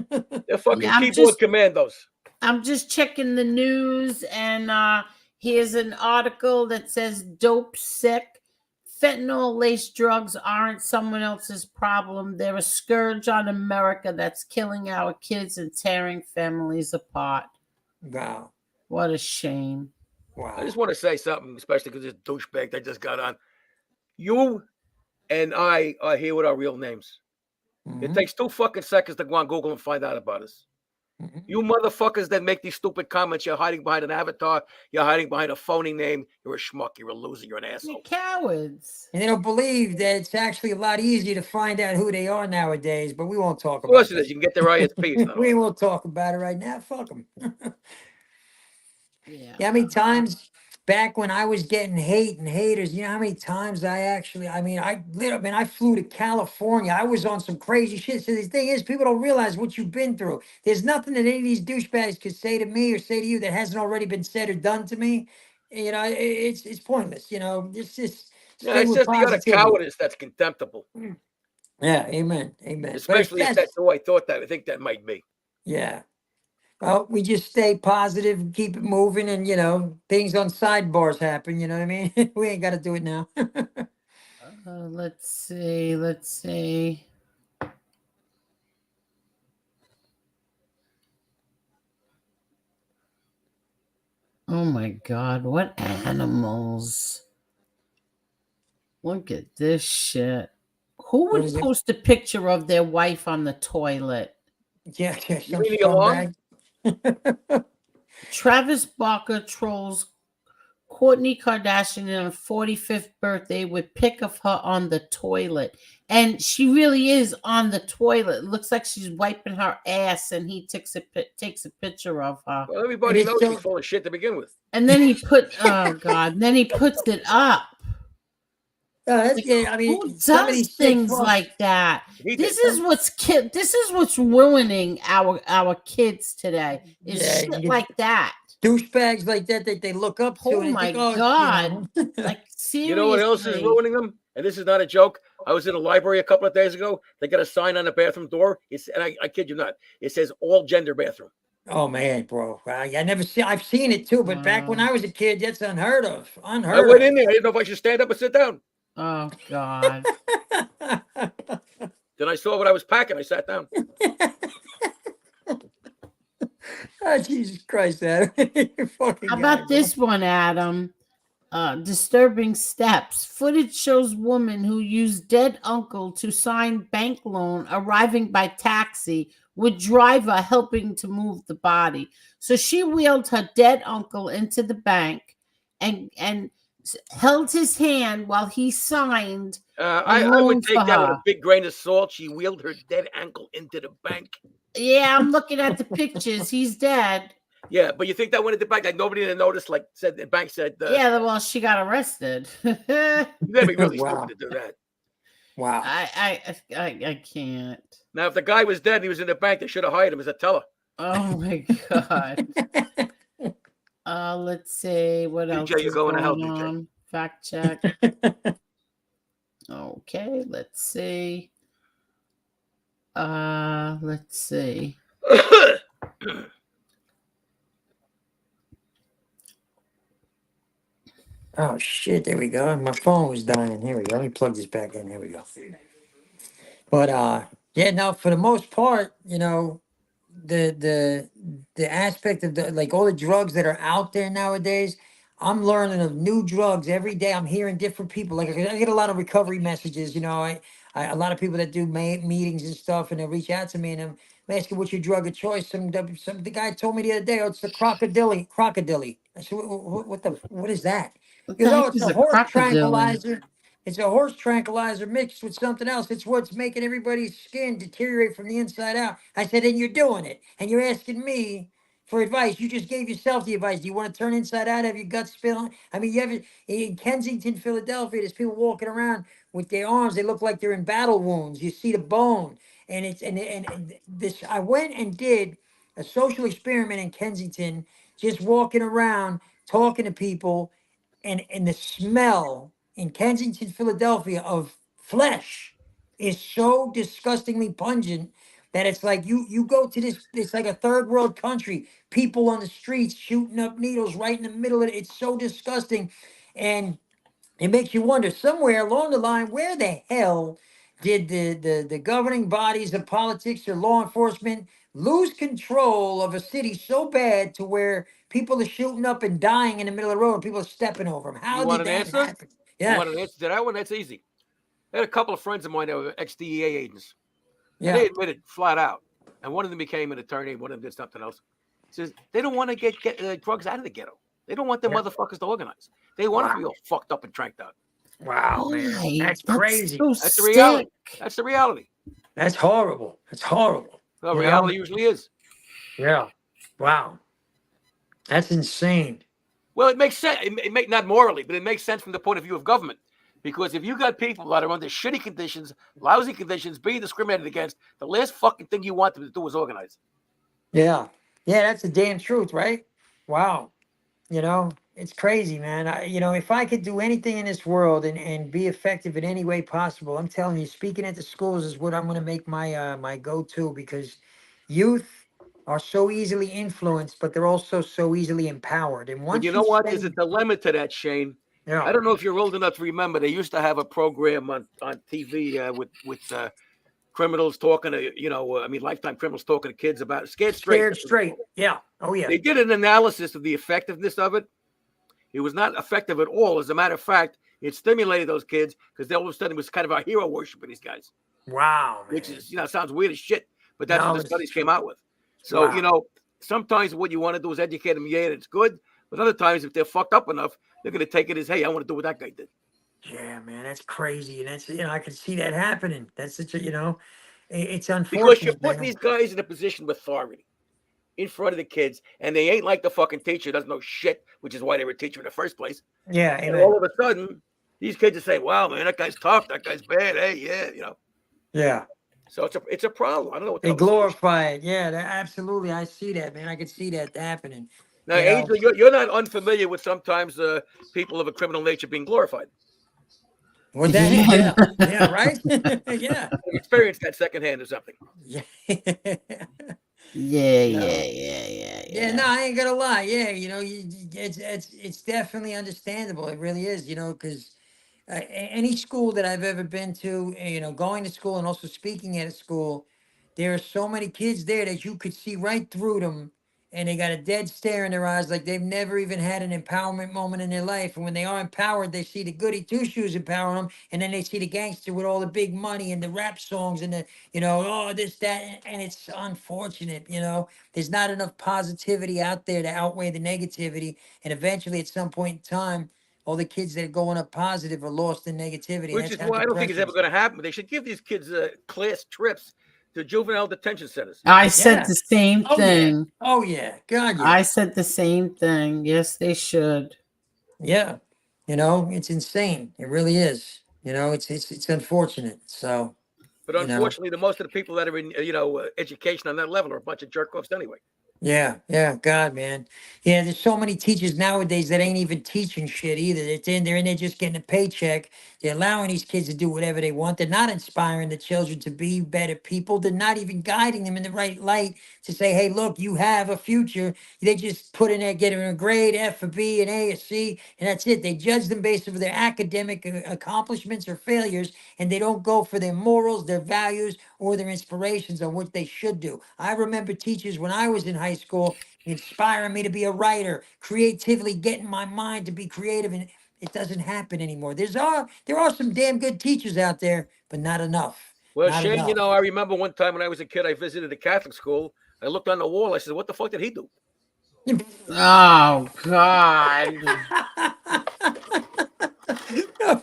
They're fucking Yeah, I'm keyboard just- commandos. I'm just checking the news, and Here's an article that says dope sick. Fentanyl laced drugs aren't someone else's problem. They're a scourge on America that's killing our kids and tearing families apart. Wow. What a shame. Wow. I just want to say something, especially because this douchebag that just got on. You and I are here with our real names. It takes 2 fucking seconds to go on Google and find out about us. You motherfuckers that make these stupid comments, you're hiding behind an avatar, you're hiding behind a phony name, you're a schmuck, you're a loser, you're an asshole. Cowards. And they don't believe that it's actually a lot easier to find out who they are nowadays, but we won't talk Of course about it is. You can get their ISPs. We won't talk about it right now. Fuck them. Yeah. How many times back when I was getting hate and haters, you know how many times I flew to California. I was on some crazy shit. So the thing is, people don't realize what you've been through. There's nothing that any of these douchebags could say to me or say to you that hasn't already been said or done to me. You know, it's pointless. You know, it's just Yeah, stay it's with just you got a positivity. cowardice that's contemptible. Yeah, amen, amen. Especially if that's who I think that might be. Yeah. Well, we just stay positive, keep it moving, and you know, things on sidebars happen. You know what I mean? We ain't got to do it now. Let's see. Oh my God, what animals? Look at this shit. Who What would is it? post a picture of their wife on the toilet? Yeah, You some leave me alone? scumbag. Travis Barker trolls Kourtney Kardashian on her 45th birthday with pic of her on the toilet. And she really is on the toilet. It looks like she's wiping her ass, and he takes a picture of her. Well, everybody knows she's full of shit to begin with. And then he then he puts it up. I mean, Who some of does these sick things fucks- like that? He This did. is what's ruining our kids today. Is Yeah, shit you- like that. douchebags like that they look up to. Oh and they my think, oh, God. You know. Like seriously. You know what else is ruining them? And this is not a joke. I was in a library a couple of days ago. They got a sign on the bathroom door. And I kid you not. It says all gender bathroom. Oh man, bro! I've seen it too, but back when I was a kid, that's unheard of. I Unheard went of. in there. I didn't know if I should stand up or sit down. Oh God. Then I saw what I was packing. I sat down. Oh, Jesus Christ, Adam! You fucking How guy, about bro. this one, Adam? Disturbing steps. Footage shows woman who used dead uncle to sign bank loan arriving by taxi with driver helping to move the body. So she wheeled her dead uncle into the bank and held his hand while he signed I loan would take for that with her. a big grain of salt. She wheeled her dead ankle into the bank. Yeah, I'm looking at the pictures. He's dead. Yeah, but you think that went at the bank? Like nobody didn't notice? Like said the bank said. Yeah, well, she got arrested. You gotta be really Wow. stupid to do that. Wow. I can't. Now, if the guy was dead and he was in the bank, they should have hired him as a teller. Oh my God. Let's see what else DJ, you're is going to hell, going DJ. on. Fact check. Okay, let's see. Let's see. Oh shit! There we go. My phone was dying. Here we go. Let me plug this back in. Here we go. But yeah. Now, for the most part, you know, the aspect of the like all the drugs that are out there nowadays. I'm learning of new drugs every day. I'm hearing different people. Like I get a lot of recovery messages. You know, I a lot of people that do meetings and stuff, and they reach out to me and I'm asking what's your drug of choice. The guy told me the other day, oh, it's the crocodile. I said, what is that? What He the goes, oh, heck it's is a a horse crocodile? tranquilizer. It's a horse tranquilizer mixed with something else. It's what's making everybody's skin deteriorate from the inside out. I said, and you're doing it. And you're asking me for advice. You just gave yourself the advice. Do you want to turn inside out? Have your guts spilling? I mean, you have in Kensington, Philadelphia, there's people walking around with their arms. They look like they're in battle wounds. You see the bone. And it's and this I went and did a social experiment in Kensington, just walking around, talking to people, and the smell in Kensington, Philadelphia of flesh is so disgustingly pungent. that it's like you go to this, it's like a third world country, people on the streets shooting up needles right in the middle of it. It's so disgusting. And it makes you wonder somewhere along the line, where the hell did the governing bodies of politics or law enforcement lose control of a city so bad to where people are shooting up and dying in the middle of the road and people are stepping over them? How You want did an that answer? happen? You Yes. want an answer to that one? That's easy. I had a couple of friends of mine that were ex-DEA agents. And Yeah. they admitted flat out. And one of them became an attorney, one of them did something else. He says they don't want to get drugs out of the ghetto. They don't want them Yeah. motherfuckers to organize. They want it to Wow. be all fucked up and tranked out. Wow, man. Why? That's That's crazy. so That's the reality. sick. That's the reality. That's horrible. That's horrible. Well, You know? reality usually is. Yeah. Wow. That's insane. Well, it makes sense. It may not morally, but it makes sense from the point of view of government. Because if you got people that are under shitty conditions, lousy conditions, being discriminated against, the last fucking thing you want them to do is organize. Yeah. Yeah, that's the damn truth, right? Wow. You know, it's crazy, man. If I could do anything in this world and be effective in any way possible, I'm telling you, speaking at the schools is what I'm going to make my go-to, because youth are so easily influenced, but they're also so easily empowered. And But once you you know what? say, There's a dilemma to that, Shane. yeah, I don't know if you're old enough to remember. They used to have a program on TV with criminals talking to, lifetime criminals talking to kids about Scared Straight. scared That's what it's straight. called. Yeah. Oh yeah. They did an analysis of the effectiveness of it. It was not effective at all. As a matter of fact, it stimulated those kids because all of a sudden it was kind of a hero worship of these guys. Wow, man. Which is, sounds weird as shit, but that's No, what the it's- studies came out with. So, Wow. sometimes what you want to do is educate them. Yeah, it's good. But other times, if they're fucked up enough, they're going to take it as, hey, I want to do what that guy did. Yeah, man, that's crazy. And that's, I can see that happening. That's such a, it's Because you're unfortunate, putting man. these guys in a position of authority in front of the kids, and they ain't like the fucking teacher doesn't know shit, which is why they were a teacher in the first place. Yeah, And amen. all of a sudden, these kids are saying, wow, man, that guy's tough. That guy's bad. Hey, yeah. Yeah. So it's a problem. I don't know what the They hell the solution is. glorify it. Yeah, absolutely. I see that, man. I can see that happening. Now, You know? Angel, you're not unfamiliar with sometimes people of a criminal nature being glorified. With that, yeah, yeah, right? Yeah. I've experienced that secondhand or something. Yeah. Yeah. No, I ain't gonna lie. Yeah, it's definitely understandable. It really is, because any school that I've ever been to, going to school and also speaking at a school, there are so many kids there that you could see right through them, and they got a dead stare in their eyes, like they've never even had an empowerment moment in their life. And when they are empowered, they see the goody two shoes empowering them, and then they see the gangster with all the big money and the rap songs and the, oh, this, that, and it's unfortunate. There's not enough positivity out there to outweigh the negativity, and eventually, at some point in time, all the kids that are going up positive are lost in negativity. Which That's is how why I don't think it's ever depression going to happen. They should give these kids class trips to juvenile detention centers. I said the same Oh, yeah. thing. Oh, yeah. God, yeah. I said the same thing. Yes, they should. Yeah. It's insane. It really is. It's unfortunate. So, But unfortunately, the most of the people that are in education on that level are a bunch of jerk offs anyway. yeah. God, man. Yeah, there's so many teachers nowadays that ain't even teaching shit either. They're in there just getting a paycheck. They're allowing these kids to do whatever they want. They're not inspiring the children to be better people. They're not even guiding them in the right light to say, hey, look, you have a future. They just put in there, getting a grade, F, a B, an A, a C, and that's it. They judge them based on their academic accomplishments or failures, and they don't go for their morals, their values, or their inspirations on what they should do. I remember teachers when I was in high school inspiring me to be a writer, creatively getting my mind to be creative, and it doesn't happen anymore. There are some damn good teachers out there, but not enough. Well, Not Shane, enough. I remember one time when I was a kid, I visited a Catholic school. I looked on the wall. I said, what the fuck did he do? Oh, God.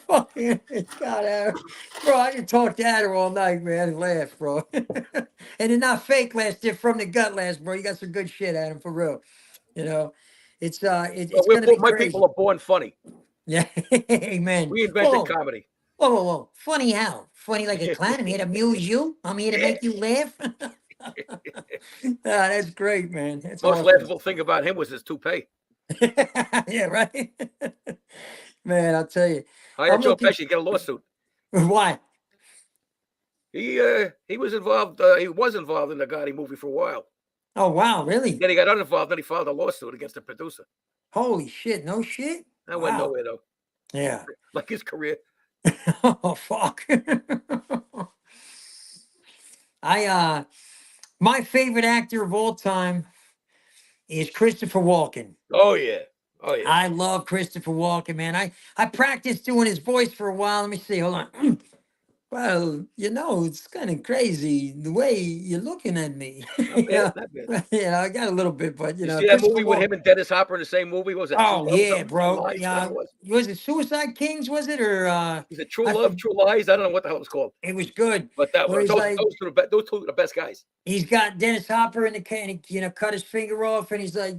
God, bro, I can talk to Adder all night, man, and laugh, bro. And they're not fake laughs; they're from the gut laughs, bro. You got some good shit, Adam, for real. It's gonna be My crazy. people are born funny. Yeah, amen. We invented Whoa. comedy. Whoa. Funny how? Funny like a clown. I'm here to amuse you. I'm here to make you laugh. That's great, man. That's Most awesome. laughable thing about him was his toupee. Yeah, right. Man, I'll tell you. Hire I'm Joe looking- Pesci, get a lawsuit. Why? He was involved. He was involved in the Gotti movie for a while. Oh wow, really? Then he got uninvolved. Then he filed a lawsuit against the producer. Holy shit! No shit. That went nowhere though. Yeah. Like his career. Oh fuck. My favorite actor of all time is Christopher Walken. Oh yeah. Oh yeah. I love Christopher Walken, man. I practiced doing his voice for a while. Let me see. Hold on. Well, it's kind of crazy the way you're looking at me. Not bad. Not bad. Yeah, I got a little bit, but You see that Christopher movie with Walken. him and Dennis Hopper in the same movie? What was it? Oh True Love, yeah, something? bro. True Lies, Yeah, whatever it was it Suicide Kings? Was it or was it True I Love, for- True Lies? I don't know what the hell it was called. It was good. But that Where was he's those, like, those two are the best guys. he's got Dennis Hopper in the can, cut his finger off, and he's like,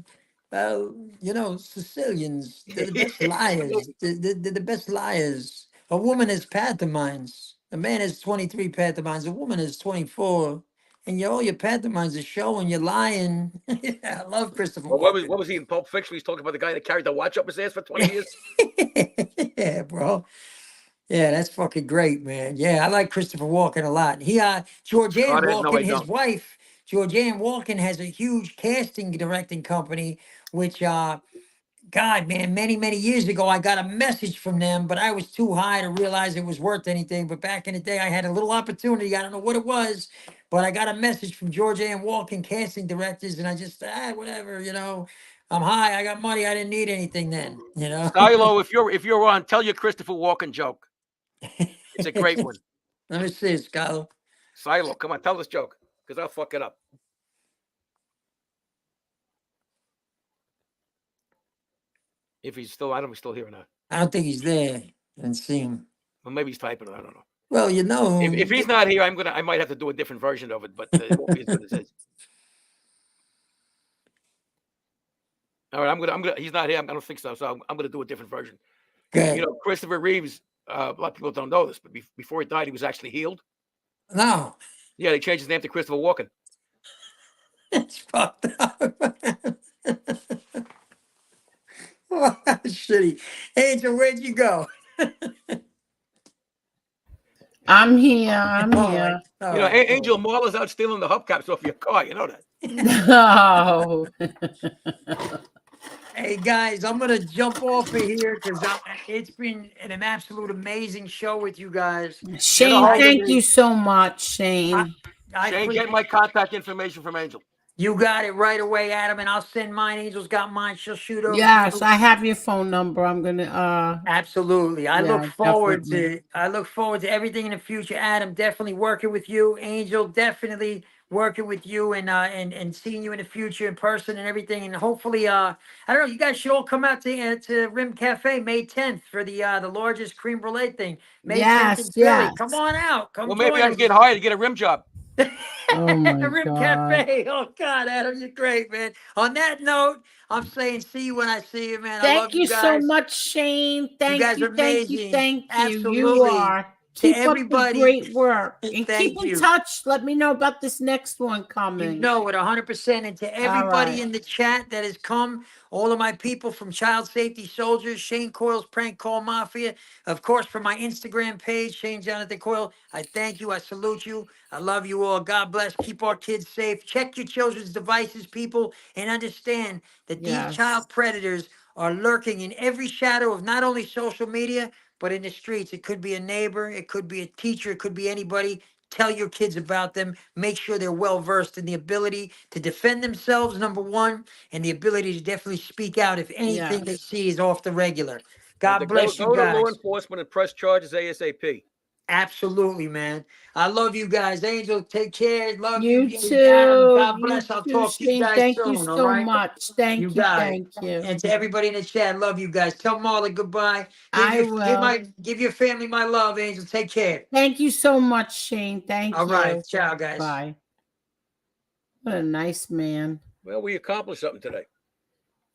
well, Sicilians, they're the best liars. They're the best liars. A woman has pantomimes. A man has 23 pantomimes. A woman has 24. And all your pantomimes are showing you're lying. I love Christopher Well, Walken. what was he in Pulp Fiction? He's talking about the guy that carried the watch up his ass for 20 years. Yeah, bro. Yeah, that's fucking great, man. Yeah, I like Christopher Walken a lot. Georgianne no, I Walken, his don't. wife, Georgianne Walken has a huge casting directing company, which God, man, many, many years ago, I got a message from them, but I was too high to realize it was worth anything. But back in the day, I had a little opportunity. I don't know what it was, but I got a message from Georgianne Walken casting directors, and I just, whatever, I'm high. I got money. I didn't need anything then, Silo, if you're on, tell your Christopher Walken joke. It's a great one. Let me see, Skylo. Silo, come on, tell this joke, because I'll fuck it up. If he's still, I don't know if he's still here or not. I don't think he's there. I didn't see him. Well, maybe he's typing it. I don't know. Well, If he's not here, I might have to do a different version of it, but it won't be as good as his. All right, he's not here. I don't think so. So I'm gonna do a different version. Good. Christopher Reeves. A lot of people don't know this, but before he died, he was actually healed. No. Yeah, they changed his name to Christopher Walken. It's fucked up. Shitty. Angel, where'd you go? I'm here. I'm here. Angel Marla's out stealing the hubcaps off your car. You know that. No. Hey guys, I'm gonna jump off of here because it's been an absolute amazing show with you guys. Shane, thank you so much, Shane. Shane, get my contact information from Angel. You got it right away, Adam, and I'll send mine. Angel's got mine. She'll shoot over. Yes, I have your phone number. I'm gonna absolutely. I yeah, look forward definitely. to everything in the future. Adam, definitely working with you. Angel, definitely working with you and seeing you in the future in person and everything. And hopefully, I don't know, you guys should all come out to Rim Cafe May 10th for the largest creme brulee thing. May 10th in Philly. Come on out. Come Well, maybe join I can us. get hired to get a rim job. Oh my Rim God. Cafe. Oh God, Adam, you're great, man. On that note, I'm saying see you when I see you, man. I love Thank you guys. so much, Shane. Thank guys you, are thank you, amazing. thank you. Absolutely. You are. Keep up everybody, the great work. And thank keep in you. touch. Let me know about this next one coming. You know it 100%. And to everybody right. in the chat that has come, all of my people from Child Safety Soldiers, Shane Coyle's Prank Call Mafia, of course, from my Instagram page, Shane Jonathan Coyle, I thank you. I salute you. I love you all. God bless. Keep our kids safe. Check your children's devices, people, and understand that these child predators are lurking in every shadow of not only social media, but in the streets. It could be a neighbor, it could be a teacher, it could be anybody. Tell your kids about them. Make sure they're well versed in the ability to defend themselves, number one, and the ability to definitely speak out if anything they see is off the regular. God bless you Go to law guys. enforcement and press charges ASAP. Absolutely, man. I love you guys. Angel, take care. Love You you. too. Adam, God You bless. I'll too, talk to you Shane. guys Thank soon, you all so right? much. Thank you. got Thank it. you. And to everybody in the chat, love you guys. Tell Marla goodbye. I will. Give your family my love, Angel. Take care. Thank you so much, Shane. Thank you. All right. Ciao, guys. Bye. What a nice man. Well, we accomplished something today.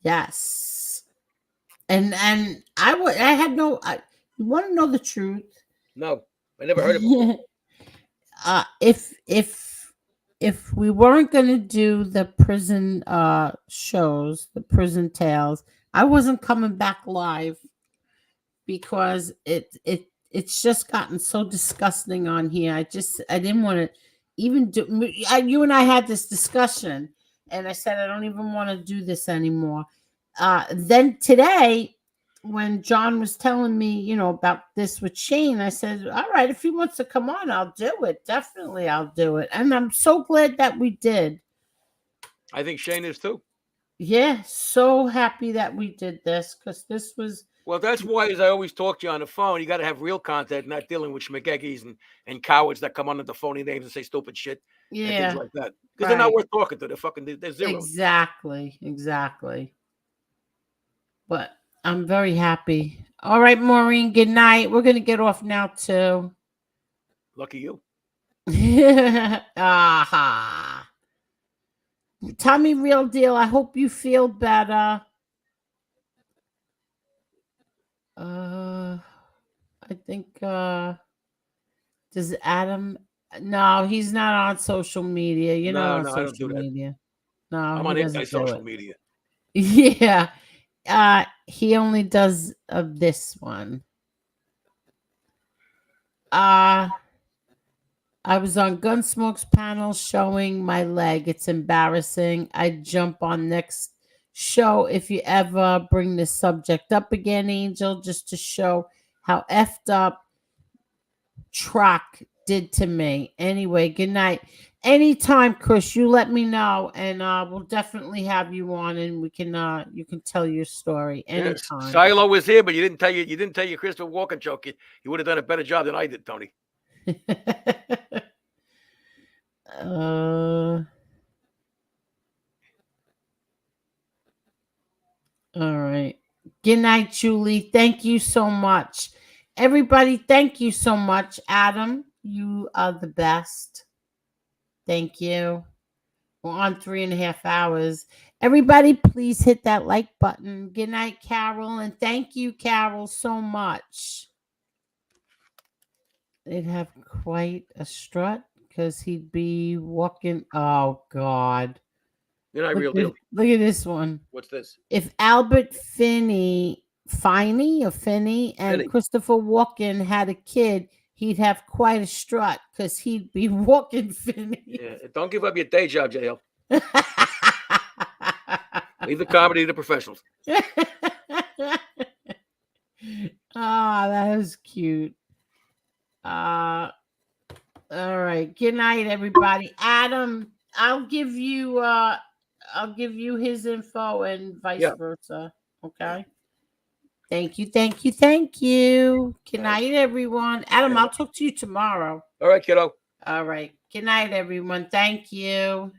Yes. And I had no. You want to know the truth? No, I never heard of it. If we weren't going to do the prison shows, the prison tales, I wasn't coming back live because it it's just gotten so disgusting on here. I didn't want to even do. You and I had this discussion, and I said I don't even want to do this anymore. Then today, when John was telling me, about this with Shane, I said, all right, if he wants to come on, I'll do it. Definitely, I'll do it. And I'm so glad that we did. I think Shane is too. Yeah, so happy that we did this, because this was... Well, that's why, as I always talk to you on the phone, you got to have real content, not dealing with schmageggies and cowards that come under the phony names and say stupid shit and things like that. Because they're not worth talking to. They're zeros. Exactly. But I'm very happy. All right, Maureen, good night. We're going to get off now, too. Lucky you. Aha. Tommy, real deal. I hope you feel better. I think, does Adam... No, he's not on social media. You're not on I don't social do that. media. No, I'm he on doesn't do anti-social it. media. Yeah. He only does this one. I was on Gunsmoke's panel showing my leg. It's embarrassing. I'd jump on next show if you ever bring this subject up again, Angel, just to show how effed up Truck did to me. Anyway, good night. Anytime, Chris, you let me know, and we'll definitely have you on, and we can you can tell your story anytime. Yes. Silo was here, but you didn't tell your Christopher Walken joke. You would have done a better job than I did, Tony. All right. Good night, Julie. Thank you so much. Everybody, thank you so much. Adam, you are the best. Thank you. We're on 3.5 hours. Everybody, please hit that like button. Good night, Carol. And thank you, Carol, so much. They'd have quite a strut because he'd be walking. Oh, God. You're not real deal. Look at this one. What's this? If Albert Finney and Christopher Walken had a kid, he'd have quite a strut because he'd be walking Finney. Yeah, don't give up your day job, JL. Leave the comedy to the professionals. That was cute. All right. Good night, everybody. Adam, I'll give you his info and vice versa. Okay. Thank you. Good night, everyone. Adam, I'll talk to you tomorrow. All right, kiddo. All right. Good night, everyone. Thank you.